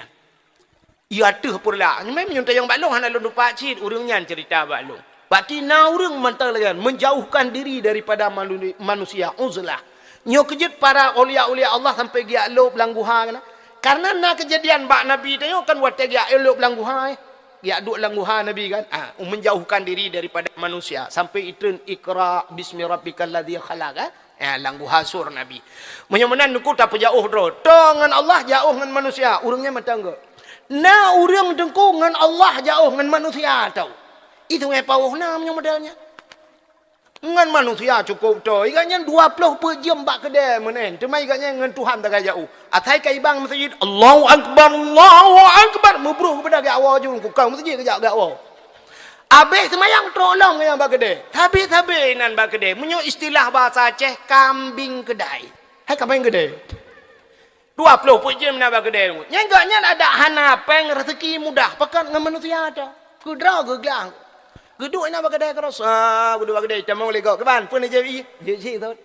A: Ia tuh pula. Memang menyo tayang balong hana lu pak cit urangnya cerita balong. Berarti na urang manteng lagi menjauhkan diri daripada manusia uzlah. Nyo kejut para ulia-ulia Allah sampai dia lop langguha kana. Karena na kejadian bak Nabi tanya kan wate dia elok langguha dia duk langguha Nabi kan menjauhkan diri daripada manusia sampai itu ikra bismi rabbikal ladzi khalaq langguha sur Nabi menyemenan ku tak jauh dro dengan Allah jauh dengan manusia urangnya matangga na urang dengku dengan Allah jauh dengan manusia tahu itu ngepauhna modalnya ngan manusia cukup tu. Igaknya 20 per jam bak kedai menen. Cuma igaknya ngan Tuhan tak jauh. Atai kai bang masjid Allahu Akbar. Mubruh kepada gak awal jung ku kau masjid kejak gak awal. Habis semayang tolong yang bak kedai. Habis nan bak kedai. Menyo istilah bahasa Aceh kambing kedai. Hai kambing kedai. 20 per jam nak bak kedai. Nyagaknya ada hanapeng rezeki mudah pekan ngan manusia ada. Kudra geglang. Geduk nak berkedai keras. Geduk berkedai. Macam mana legak. Keban. Pun dia jadi. Jadi tu.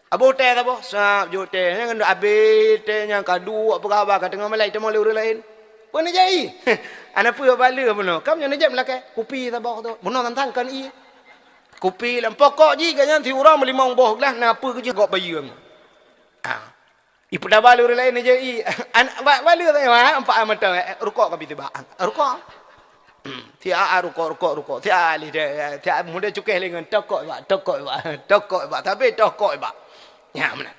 A: Abu teh tak apa. Sap. Jut teh. Yang kena habis teh. Yang kadu. Apa khabar. Kat tengah malai. Macam mana orang lain. Pun dia jadi. Anak apa bala pun. Kamu yang najab melakai. Kopi tak apa tu. Benar tentang kan i. Kopi lah. Pokok je. Kan yang orang melimang boh lah. Napa kerja kau bayi kamu. Ibu dah bala orang lain jadi. Bala tak ya. Empat mata. Rukuk kau tiba. Rukuk. Tiap rukuk. Tiap ali dia. Tiap muda cukai dengan tokok ba. Tapi tokok ba. Ya mana.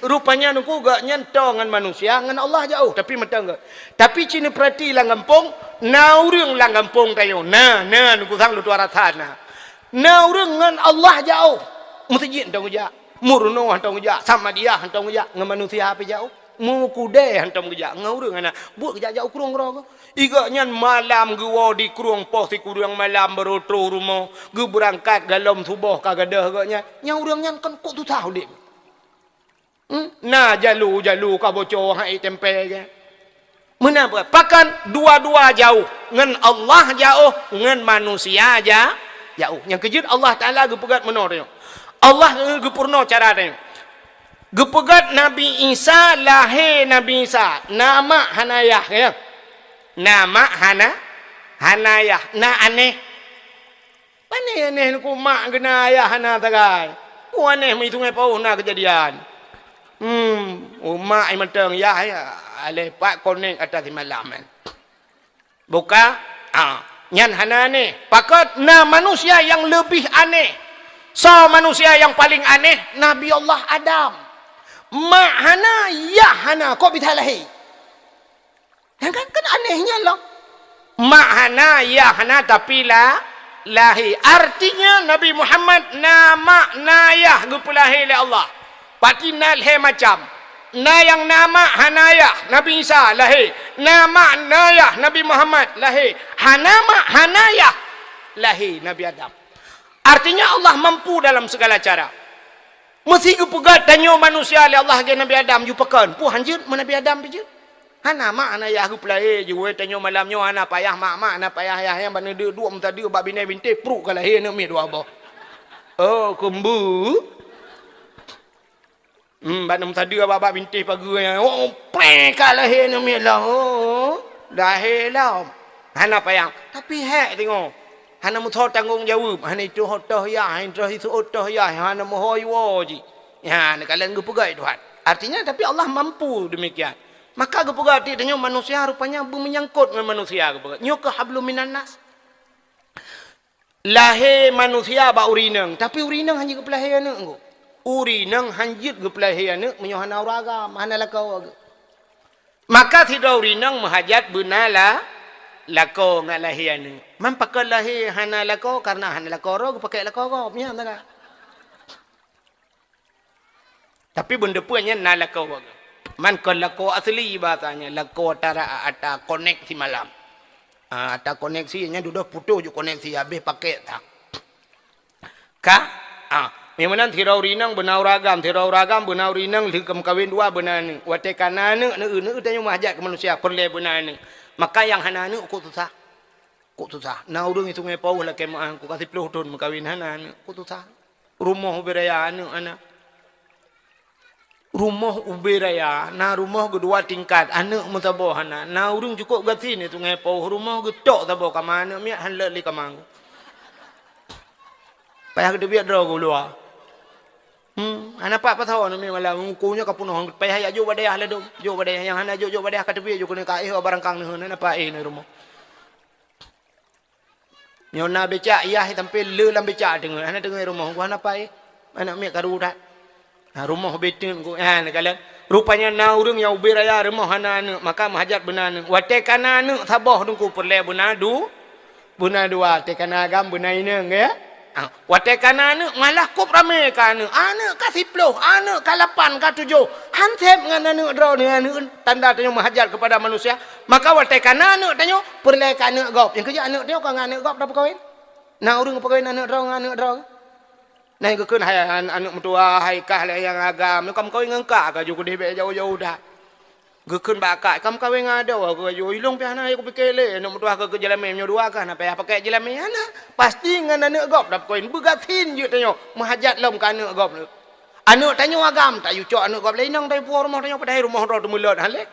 A: rupanya nuku gak nyentong dengan manusia, dengan Allah jauh. Tapi mentang gak. Tapi cina perhati lang kampung, na urang lang kampung tayo. Na nuku sang lu tuara sana. Na urang dengan Allah jauh. Masjid hantong ujak. Murno hantong ujak. Sama dia hantong ujak. Dengan manusia apa jauh? Mukude hantong ujak. Dengan urang anak. Buat kejak jauh kurung kurang. Iga nyan malam gua di kurung pos di kurung malam berotro rumah gu berangkat dalam subuh kagadah gaknya nya urang nyan kan kok tu tahu dik nah jalu ka bocor hai tempe ke menapa pakan dua-dua jauh ngan Allah jauh ngan manusia aja jauh yang kejut Allah Taala gu pegat menor tengok Allah gu purno cara tengok gu pegat Nabi Isa lahir Nabi Isa nama Hanayah ya nama Hanayah na aneh pane aneh ku mak gena ayah hana tagai ku aneh mitungai pau na kejadian mak ai menteng ya ale pak konek atas malam buka nyan hana aneh pakat na manusia yang lebih aneh manusia yang paling aneh Nabi Allah Adam mak hana ya hana kok bitalahi yang kan anehnya loh. Ma'hana ya hana tapi lahi. Artinya Nabi Muhammad nama nayah gupulahi oleh Allah. Pati nalhe macam. Na yang nama Hanayah Nabi Isa lahi. Nama nayah Nabi Muhammad lahi. Hanayah lahi Nabi Adam. Artinya Allah mampu dalam segala cara. Mesti gupegat tanyo manusia oleh Allah ke Nabi Adam jupakan. Pu hanjut Nabi Adam bijut. Hana mak ana yah pelai je we tanyo malamnyo ana payah mak ana payah ayah yang bana dua mutadi bab bini binti pruk kalah he nak mi dua bah. Oh kumbu. Bana mutadi bab binti pagi oh pre kalah he nak mi lah. Oh dah he lah. Hana payah. Tapi hek tengok. Hana muthor tanggung jawab. Hana itu hotoh ya, hana itu hotoh ya, hana mohoi wo ji. Ya nak kalian gu pegai Tuhan. Artinya tapi Allah mampu demikian. Maka gepegati tanya manusia rupanya menyangkut dengan manusia gepegati. Nyo ke hablum minan nas. Lahir manusia ba urinang, tapi urinang hanya gepelahi anak engko. Urinang hanjit gepelahi anak menyohana uraga, mana lakau. Maka tidak urinang menghajat benala lakau ngalahi anak. Man pakai lahir hana lakau karena hana lakau ro pakai lakau ro punya tak. Tapi benda punya na lakau. Man kon lako asli bahasanya lako antara ata koneksi malam ata koneksinya sudah putus je koneksi habis pakai tak memang tirau rinang benau ragam benau rinang likam kawin dua benar ni wate kana ne tanya mahajat ke manusia perle benar ni maka yang hana ne kok susah na urang itu ngepau lah kemah ku kasih 10 tahun kawin hana ne kok susah rumah beraya anak rumah uberaya na rumah kedua tingkat anak mutaboh anak na urang cukup gati ni sungai pau rumah getok tabo ka mana mi hanle li ka mang payah gede biar dro gulua anak pak patau mi malam kunya ka punoh payah ya jo badai ahla do jo badai yang hana jo badai ka tepi jo kene ka barang kang ni na pa ni rumah nyona beca iya tampil le lam beca dengar anak dengar rumah gua anak pa anak mi karudat rumah betin ko kalian rupanya na urang yang uberaya rumah hana maka mahajat benar wate kana sabah dungku perle bunadu ate kana agam benar ini ya wate kana malah kup rame kana anak ka 10 anak ka 8 ka 7 hansep ngan anak draw ni tanda tanyo mahajat kepada manusia maka wate kana tanyo perle kana gop yang kerja anak dia ka anak gop dapat kawin na urang kawin anak draw Nai kekun hai anak mentua hai kah yang agam kam kau ngangka ka ju kudi be jauh-jauh dah. Gekun bakak kam kau ngada wa ko ju ilung pe hana ko pikele anak mentua ke jalan menyo dua kah na pe pakai jalan mana pasti ngan anak gop dap koin begatin ju tanyo mahajat lom ka anak gop. Anak tanyo agam tak yu cok anak gop lain nang tai puar rumah tanyo padai rumah ro mulut halek.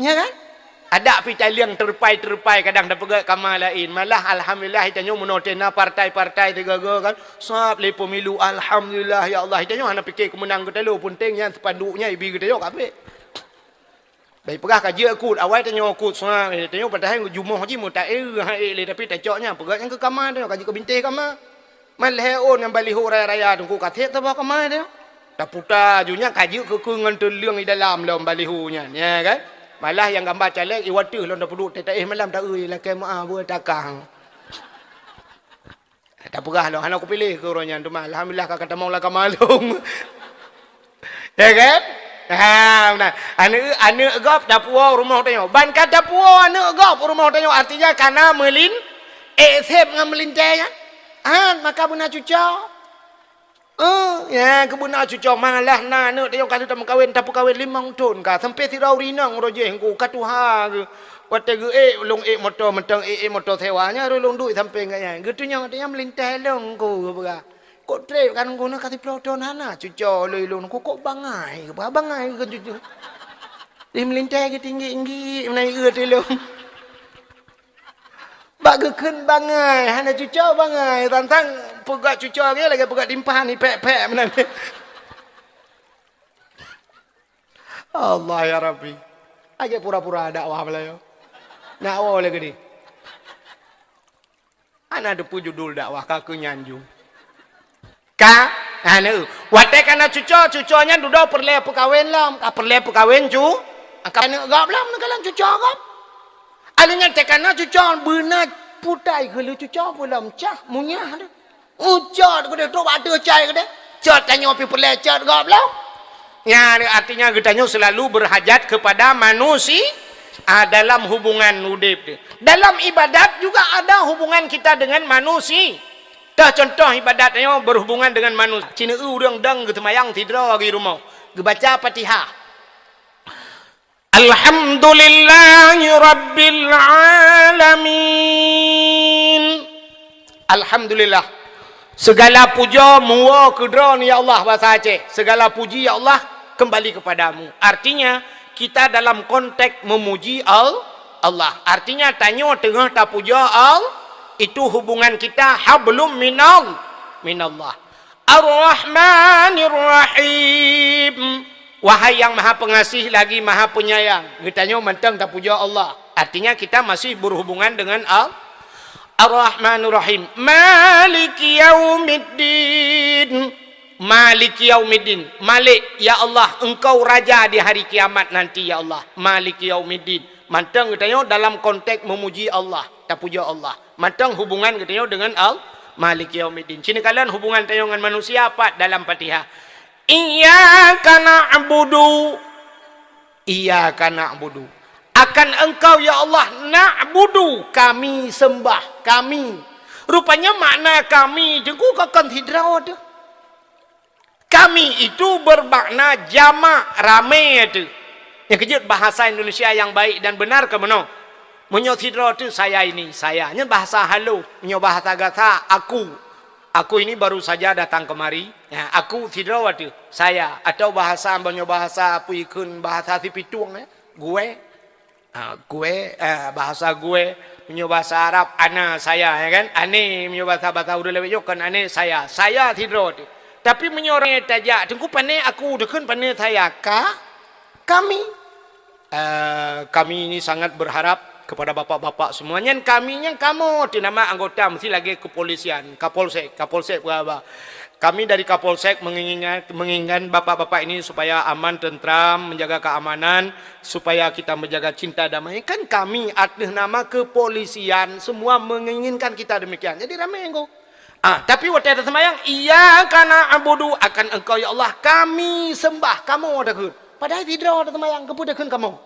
A: Nya kan? Ada pitai liang terpai kadang dapat kamal lain malah alhamdulillah hitanyo menotena partai-partai tiga-tiga kan sab le pemilu alhamdulillah ya Allah hitanyo hana fikir kemenang ke telu pentingnya sepanduknya ibi ke tayo kape baik pegah kaji akut awal tanyo akut sab hitanyo padahal jumoh ji mutair le tapi tacoknya pegah yang ke kamar tayo kaji ke bintih kamar mal heon yang baliho raya-raya tungku katet tahu kamar tayo Tak putar junya kaji kekungan terliang di dalam dalam balihunya, ya kan? Malah yang gambar caleg iwatu lon dah puduk tak malam tak euy lah kemaah buat takang. Tak perah lah, aku pilih ke orangnya tu mah. Alhamdulillah kata mau lah kamalung. Ya kan? Ha, benar. Anak gop dah puas rumah tengok. Ban kata puas anak gop rumah tengok artinya karena sep dengan melintai kan. Maka benar cucak. Ya, kebuna cucak malah na anak tengok kata tak kawin tak kawin 5 tahun ka sampai tirau rinang roje engko katuha ke. Wate ge long motor mentang motor sewanya long duit sampai ngaya. Gitunya dia melintai long ko apa. Kok trip kan guna kati proton hana cucok lelun kok bangai kan cucok dia melintai ke tinggi menaik ke telung bagekeun bangai hana cucok bangai tantang pegak cucok ge lagi pegak timpahan ni pek-pek menan Allah ya Rabbi aja pura-pura dakwah belayo dakwah lagi ni ana depu judul dakwah kaku nyanjung wate kana cucoknya duduk perle pekawin lam perle pekawin cu akana gap lam nagalan cucok gap alinya tekana cucok beuna putai gelu cucok pulam cah munyah de ucot gede tu batu cai gede cot tanyo pi perle cot gap lam ya artinya gedanyo selalu berhajat kepada manusia dalam hubungan udip dalam ibadat juga ada hubungan kita dengan manusia. Dah contoh ibadatnya berhubungan dengan manusia. Cina urang dang getemayang tidra di rumah. Gebaca Fatihah. Alhamdulillahi rabbil alamin. Alhamdulillah. Segala puja muwa kedron ya Allah bahasa Aceh. Segala puji ya Allah kembali kepadamu. Artinya kita dalam konteks memuji Allah. Artinya tanya tengah tak puja Allah. Itu hubungan kita hablum minallah. Ar-Rahmanir Rahim. Wahai yang maha pengasih lagi maha penyayang. Kitanya mentang tak puja Allah. Artinya kita masih berhubungan dengan Ar-Rahmanir Rahim. Maliki yaumiddin. Maliki yaumiddin. Malik ya Allah engkau raja di hari kiamat nanti ya Allah. Maliki yaumiddin. Mantang katanya dalam konteks memuji Allah, tak puja Allah. Mantang hubungan katanya dengan Malik Yaumiddin. Sini kalian hubungan katanya dengan manusia apa dalam Fatihah? Iyyaka na'budu. Iyyaka na'budu. Akan engkau ya Allah na'budu, kami sembah, kami. Rupanya makna kami jengku akan hidraw tu. Kami itu bermakna jamak ramai tu. Yang kejut bahasa Indonesia yang baik dan benar ke mana? Menyot hidro tu saya ini, saya. Ini bahasa halu. Menyot bahasa gata aku. Aku ini baru saja datang kemari. Ya, aku hidro tu saya. Atau bahasa menyot bahasa puikun bahasa tipitung ya. Gue. Bahasa gue. Menyot bahasa Arab ana saya ya kan. Ane menyot bahasa udah lewat kan ane saya. Saya hidro tu. Tapi menyot orang tajak. Tengku pane aku dekun pane saya kami. Kami ini sangat berharap kepada bapak-bapak semuanya. Kami yang kamu di nama anggota mesti lagi kepolisian, Kapolsek berapa? Kami dari Kapolsek menginginkan bapak-bapak ini supaya aman, tentram, menjaga keamanan, supaya kita menjaga cinta damai. Kan kami atas nama kepolisian semua menginginkan kita demikian. Jadi ramai engkau. Tapi waktu ada semayang, iya karena abudu akan engkau ya Allah kami sembah kamu ada kun. Padahal tidak ada semayang kepudakan kamu.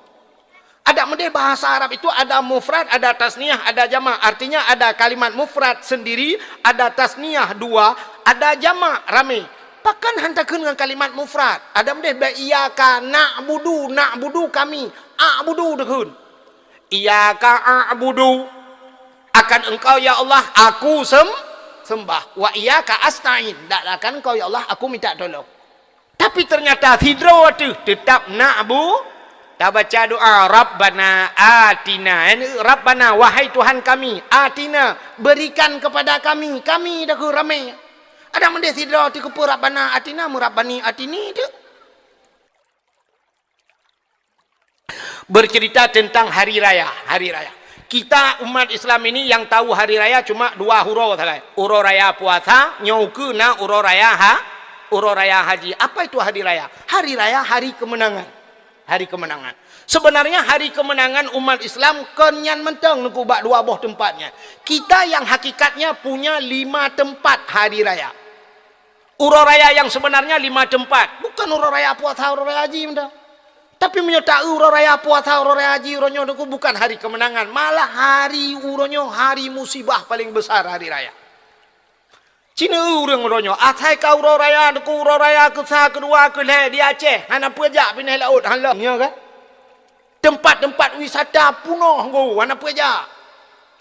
A: Ada model bahasa Arab itu ada mufrad, ada tasniah, ada jamak. Artinya ada kalimat mufrad sendiri, ada tasniah dua, ada jamak ramai. Pakan hantarkan dengan kalimat mufrad. Ada model iyyaka na'budu kami. A'budu dekun. Iyyaka a'budu akan engkau ya Allah aku sembah. Wa iyyaka asta'in. Tak akan engkau ya Allah aku minta tolong. Tapi ternyata hidro tu tetap na'bu. Tak baca doa Rabbana atina. Ini Rabbana wahai Tuhan kami. Atina berikan kepada kami. Kami dah ku ramai. Ada mendek hidro tu kepu Rabbana atina murabbani atini tu. Bercerita tentang hari raya. Kita umat Islam ini yang tahu hari raya cuma 2 huruf saja. Uro raya puasa, nyaukeuna uro raya Uro raya haji. Apa itu hari raya? Hari raya hari kemenangan. Hari kemenangan. Sebenarnya hari kemenangan umat Islam kenyan menteng nuku bak dua boh tempatnya. Kita yang hakikatnya punya 5 tempat hari raya. Uro raya yang sebenarnya 5 tempat. Bukan uro raya puasa, uro raya haji benda. Tapi menyertai uro raya puasa, uro raya haji, uronyo nuku bukan hari kemenangan. Malah hari uronyo hari musibah paling besar hari raya. Cina urang uronyo. Atai kau uro raya nuku uro raya kesah kedua keleh di Aceh. Hana pejak pindah laut halang. Ya kan? Tempat-tempat wisata punoh go hana pejak.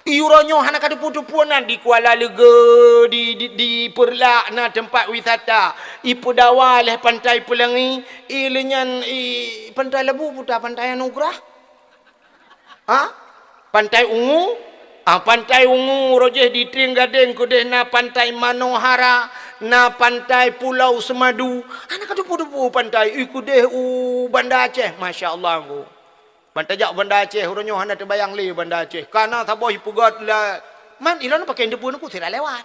A: Iuronyo hana kada putu-punan di Kuala Lega, di Perlak na tempat wisata. I Pedawa leh pantai Pelangi, i lenyan pantai Lebu puta pantai Anugerah. Ha? Pantai Ungu. Pantai Ungu rojeh di Tring Gading kudeh na pantai Manohara, na pantai Pulau Semadu. Hana kada putu-putu pantai i kudeh Banda Aceh. Masya-Allah go. Bantajak Banda Aceh, uronyo hana terbayang li Banda Aceh. Karena taboh ipugat lah. Man ilon pakai depu nuku tidak lewat.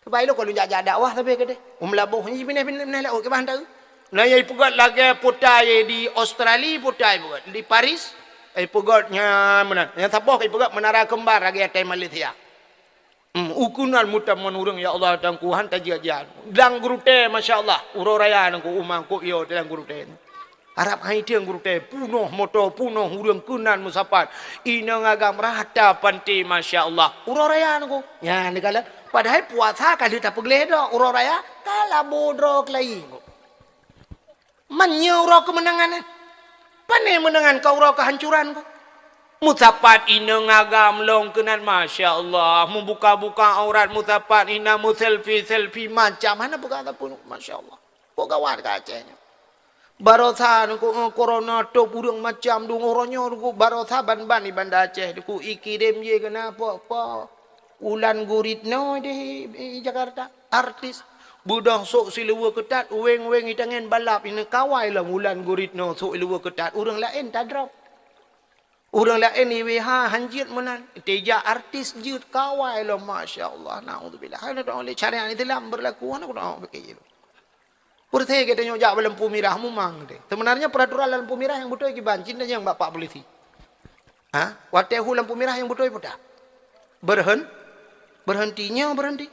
A: Kebaik lo kalau jajak dakwah tapi kede. Labuh ni pindah laut ke bandar. Nah ya ipugat lagi putai di Australia putai ipugat di Paris. Ipugatnya mana? Yang taboh ipugat menara kembar lagi atai Malaysia. Ukunan mutam menurung ya Allah dan Tuhan tajian. Dang gurute masya-Allah. Uro raya nangku umang ko yo dang gurute. Arab hai tiang gurute punoh moto punoh urang kunan musapat. Ina ngagam rata panti masya-Allah. Uro raya nangku. Ya negala padahal puasa kali tak pegleh dak uro raya kala bodro klai. Manya uro kemenangan. Pane menangan kau uro kehancuran ko. Musapat ina ngagam long kenan masya-Allah. Membuka-buka aurat musapat ina mu selfie macam mana buka pun masya-Allah. Kok gawat ka Acehnya. Barotha nuku corona to burung macam dung oronyo nuku barotha ban-ban di Banda Aceh nuku ikirim je kenapa apa ulan guritno di Jakarta artis budak sok silewa ketat weng-weng itangan balap ini kawai lah ulan guritno sok silewa ketat orang lain tak drop orang lain IWH hanjit menan teja artis jut kawai lah masya-Allah naudzubillah hana tak oleh syariat ni dalam berlaku hana tak begitu. Purthe kita nyojak lampu merah mumang deh. Sebenarnya peraturan lampu merah yang betul kiban cinta yang bapak polisi. Ha? Watehu lampu merah yang betul putar. Berhentinya berhenti.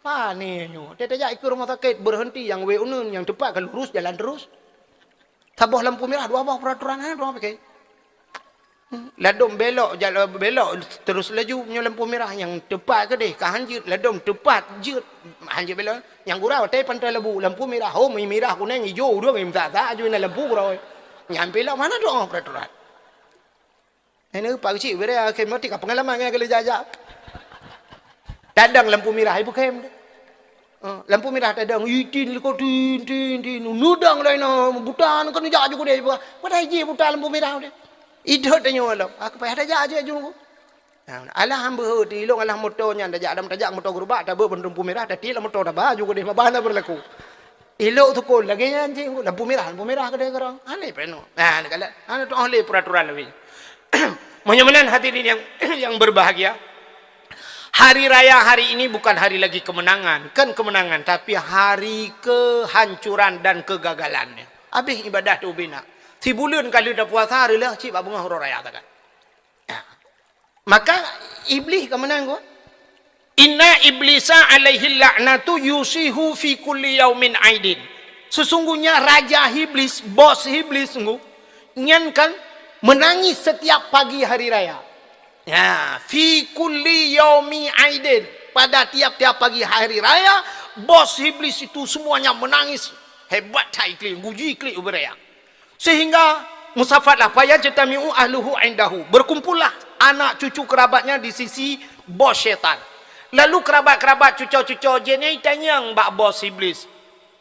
A: Panenyo. Dia tajak ikut rumah sakit berhenti yang weunun yang tepat kalau lurus jalan terus. Taboh lampu merah dua bawah peraturan hang dua pakai. Ladom belok jalan belok terus laju punya lampu merah yang tepat ke deh kahanjut ladom tepat jut hanjut belok yang gurau teh pantai Lebu lampu merah oh merah kuning hijau dua ngim tak aju na lampu gurau nyampe lah mana doang peraturan ini pak cik bere ke mati ka pengalaman yang kali jajak tadang lampu merah ibu kem lampu merah tadang itin ko tin nudang lain butan kan jajak juga deh pada hiji butan lampu merah deh idot tanya malam aku payah tajak aja jung alah hamba di long alah motornya tajak adam tajak motor gerobak tak lampu merah tadi lah motor dah baju ko deh mabana berlaku elok tu ko lagi anjing lampu merah ke dia kerang aneh peno nah kala ana tu oleh peraturan lebih menyamanan hadirin yang berbahagia hari raya hari ini bukan hari lagi kemenangan kan kemenangan tapi hari kehancuran dan kegagalannya habis ibadah tu bina si bulan kali dah puasa hari lah cik bunga huru raya takkan. Maka iblis kemenang ko. Inna iblisa alaihi la'natu yusihu fi kulli yaumin aidin. Sesungguhnya raja iblis, bos iblis sungguh nyan kan menangis setiap pagi hari raya. Ya, fi kulli yaumi aidin. Pada tiap-tiap pagi hari raya, bos iblis itu semuanya menangis. Hebat taikli, guji kli uberaya. Sehingga musafatlah payah jetami'u ahluhu indahu. Berkumpullah anak cucu kerabatnya di sisi bos syaitan. Lalu kerabat-kerabat cucu-cucu jenis tanya mbak bos iblis.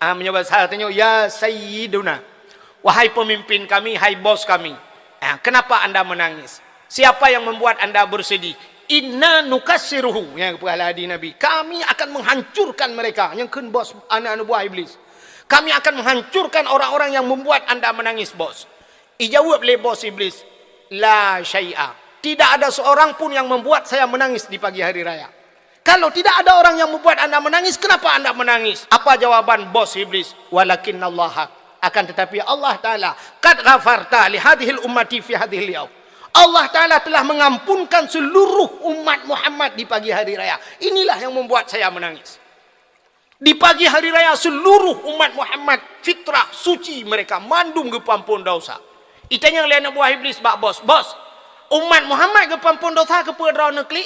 A: Menjawab salah tanya, ya sayyiduna. Wahai pemimpin kami, hai bos kami. Kenapa anda menangis? Siapa yang membuat anda bersedih? Inna nukassiruhu. Yang kepada hadis Nabi. Kami akan menghancurkan mereka. Yang kan bos anak-anak buah iblis. Kami akan menghancurkan orang-orang yang membuat anda menangis bos. Ijawab oleh bos iblis. La syai'a. Tidak ada seorang pun yang membuat saya menangis di pagi hari raya. Kalau tidak ada orang yang membuat anda menangis, kenapa anda menangis? Apa jawaban bos iblis? Walakinnallaha, akan tetapi Allah Ta'ala qad ghafarta li hadhil ummati fi hadhil yaum. Allah Ta'ala telah mengampunkan seluruh umat Muhammad di pagi hari raya. Inilah yang membuat saya menangis. Di pagi hari raya seluruh umat Muhammad fitrah suci mereka mandum ke pampun dosa. Itanya yang lain buah iblis bak bos. Bos, umat Muhammad ke pampun dosa ke pedra nekli.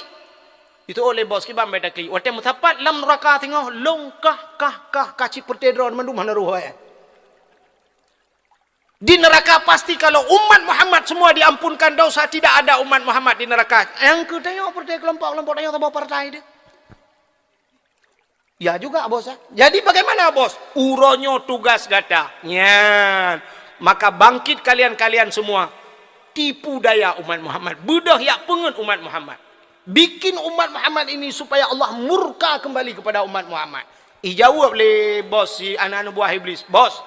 A: Itu oleh bos kita beda kli. Waktu mutapat lam neraka tengok longkah kah kaci pertedron mandum mana ruhaya. Di neraka pasti kalau umat Muhammad semua diampunkan dosa, tidak ada umat Muhammad di neraka. Yang kita tengok partai kelompok-kelompok tengok tahu partai dia. Ya juga bos. Jadi bagaimana bos? Uronyo tugas gata. Nyan. Maka bangkit kalian-kalian semua. Tipu daya umat Muhammad. Bedah yak pengen umat Muhammad. Bikin umat Muhammad ini supaya Allah murka kembali kepada umat Muhammad. Dijawab oleh bos si anak-anak buah iblis. Bos,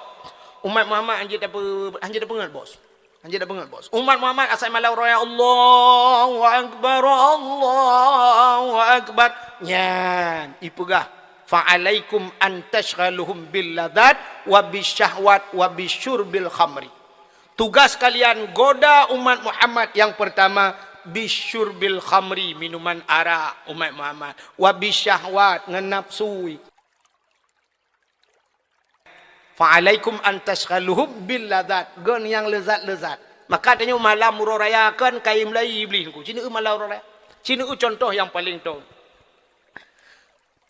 A: umat Muhammad anjir dah pengat bos. Anjir dah pengat bos. Umat Muhammad asal malau raya Allahu Akbar, Allahu Akbar. Nyan, ipegah. Fa'alaikum an tashghaluhum bil ladat wa bisyahwat wa bisyurbil khamri. Tugas kalian goda umat Muhammad yang pertama bisyurbil khamri, minuman arak umat Muhammad, wa bisyahwat, ngenapsui. Fa'alaikum an tashghaluhum bil ladat, gon yang lezat-lezat. Maka tanya malam uraya kan kaim lai iblis ku. Cina malam uraya. Cina contoh yang paling tahu.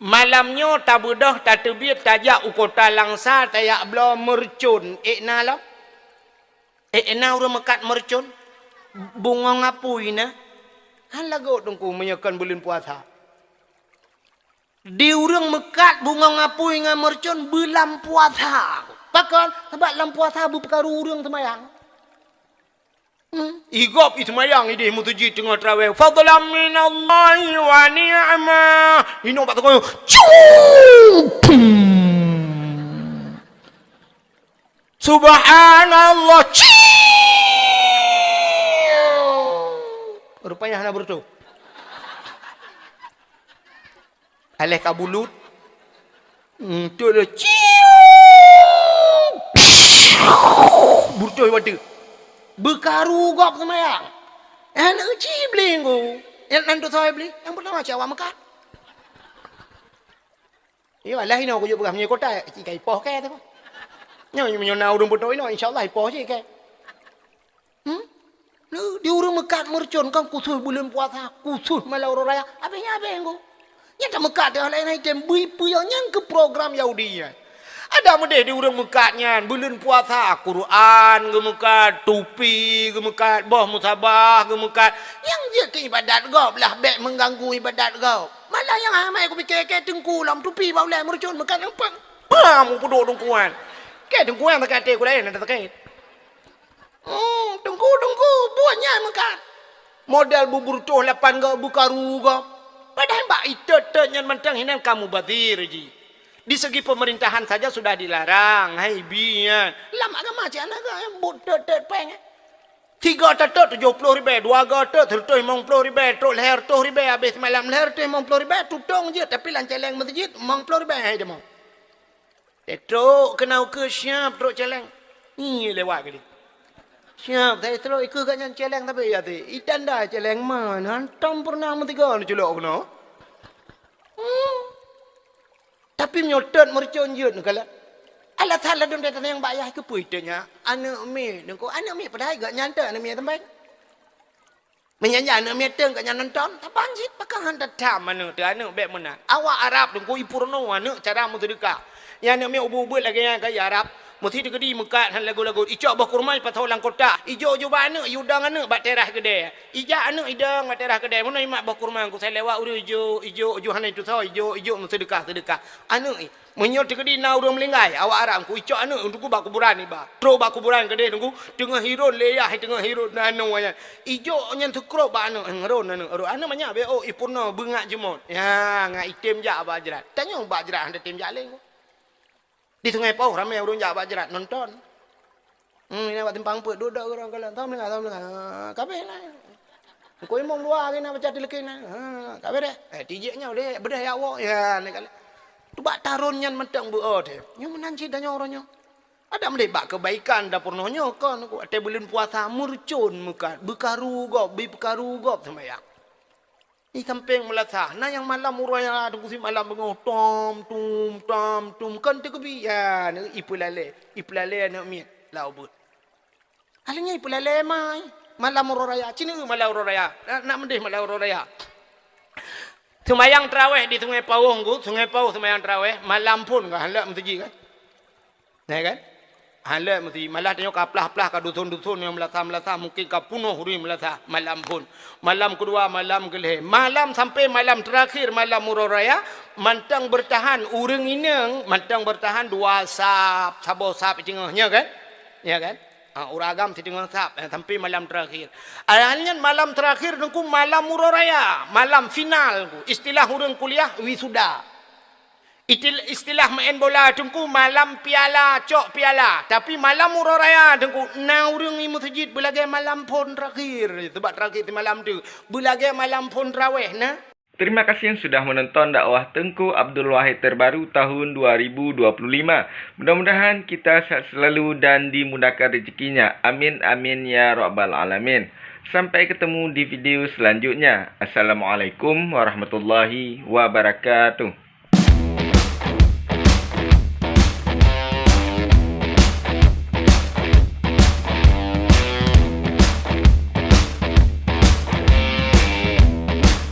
A: Malamnya tak bedah, tak terbit, tajak ukota langsa, tayak bela mercun. Ekna lah. Ekna urang mekat mercun. Bunga ngapui na. Han lagu tungku menyakan bulan puasa. Di urang mekat bunga ngapui dengan mercun bulan puasa. Pakan sebab lam puasa berperkara urang semayang. Igop itu mayang ide mutuji tengah tarawih. Fadlan minallahi wa ni'mah. Ino pak tengok. Subhanallah. Rupanya hana bertu. Aleh kabulut. Tu ada bertu waduh. Berkaru gop semayang. Anak kecil beli aku. Yang nanti saya beli. Yang pertama cawak mekat. Ya lah ini aku juga berapa kota. Jika ipoh ke tu. Yang menyona urung betul ini. InsyaAllah ipoh je ke. Di urung mekat mercun kan khusus bulan puasa. Khusus malam orang raya. Apa yang aku. Yang tak mekat dia lain item. Bui-bui yang ke program Yahudi. Ada medeh di urang mekatnya bulan puasa Quran gemekat, tupi gemekat, boh musabah gemekat. Yang dia ke ibadat kau belah bek mengganggu ibadat kau. Malah yang amai aku fikir ke tengkulam tupi bau lai mercun mekat empang. Pam puduk tengkuan. Ke tengkuan tak kate ku lain tak kait. Tengku buatnya mekat. Modal bubur toh 8 kau bukaru kau. Padahal mbak itu nyan mentang hinan kamu badir ji. Di segi pemerintahan saja sudah dilarang. Hai bian. Lama kan macam mana kan? Yang bodoh peng. 3 tetet 70 ribu. 2 tetet 50 ribu. Tok leher 10 ribu. Habis malam leher 50 ribu. Tutong je. Tapi lanceleng masjid 50 ribu. Hai dia mau. Tok kena ke siap tok celeng. Ni lewat kali. Siap. Saya terus ikut kat yang celeng tapi ya tu. Itan dah celeng mana? Hantam pernah mentiga ni celok kena. Tapi nyotot mercon jut kala. Allah Taala dum datang yang bayah ke puitanya. Anak mi dengko anak mi padahal gak nyanta anak mi tempat. Menyanyi anak mi teng gak nonton. Tapanjit pakang hantar tam mana tu anak bek mana. Awak Arab dengko ipurno anak cara mu sedekah. Yang anak mi ubu-ubu lagi yang gaya Arab. Mesti digedi mekat han lagu-lagu icok bah kurmai patau lang kota. Ijo jo ba anak yudang anak ba terah gede. Ija anak idang ba terah gede. Mun mak bah kurma aku saya lewat uru ijo han itu tahu ijo sedekah. Anak menyot digedi na urang melinggai. Awak Arab ku icok anak untuk ba kuburan ni ba. Tro ba kuburan gede tunggu tengah hirun leyah tengah hirun nanu aya. Ijo nyen tukro ba anak ngeron anak banyak be oh ipurno bengak jemot. Ya ngai item ja ba jerat. Tanya ba jerat handa tim jaleng. Di Sungai Pauh ramai orang Jawa Jerat nonton. Ini buat timpang put duduk orang kalau tahu melengah. Kabeh lah. Kau imam luar kena baca dilekina. Tak beda. Tijiknya boleh bedah ya awak ya ni kali. Tu bak tarunnya mentang buat dia. Nyo menanci dah nyoronyo. Ada mendebak kebaikan dah pernahnya kan. Ada bulan puasa murcun muka. Bekaru gop, bekaru gop sembahyang. Ni samping melasah. Nah yang malam uraya tunggu si malam bengong tom kan tu kebi ya ni ipulale nak miet laubut. Alanya ipulale mai malam uraya. Cina malam uraya. Nak mendeh malam uraya. Sembahyang tarawih di Sungai Pauh Sungai Pauh sembahyang tarawih malam pun kan halak masjid kan. Nah kan? Halak mesti malah tengok kaplah-plah ka dusun-dusun yang melasa mungkin ka punuh huri melasa malam pun. Malam kedua malam kelih. Malam sampai malam terakhir malam Muraraya mantang bertahan urang ineng mantang bertahan 2 sap sabo sap tengahnya kan? Ya kan? Uragam di tengah sap sampai malam terakhir. Akhirnya malam terakhir nungku malam Muraraya, malam final ku. Istilah urang kuliah wisuda. Istilah main bola tungku malam piala, cok piala. Tapi malam Muraraya tungku naurung di masjid belagai malam pun terakhir. Sebab terakhir di malam tu belagai malam pun tarawih nah.
C: Terima kasih yang sudah menonton dakwah Tengku Abdul Wahid terbaru tahun 2025. Mudah-mudahan kita sehat selalu dan dimudahkan rezekinya. Amin amin ya rabbal alamin. Sampai ketemu di video selanjutnya. Assalamualaikum warahmatullahi wabarakatuh.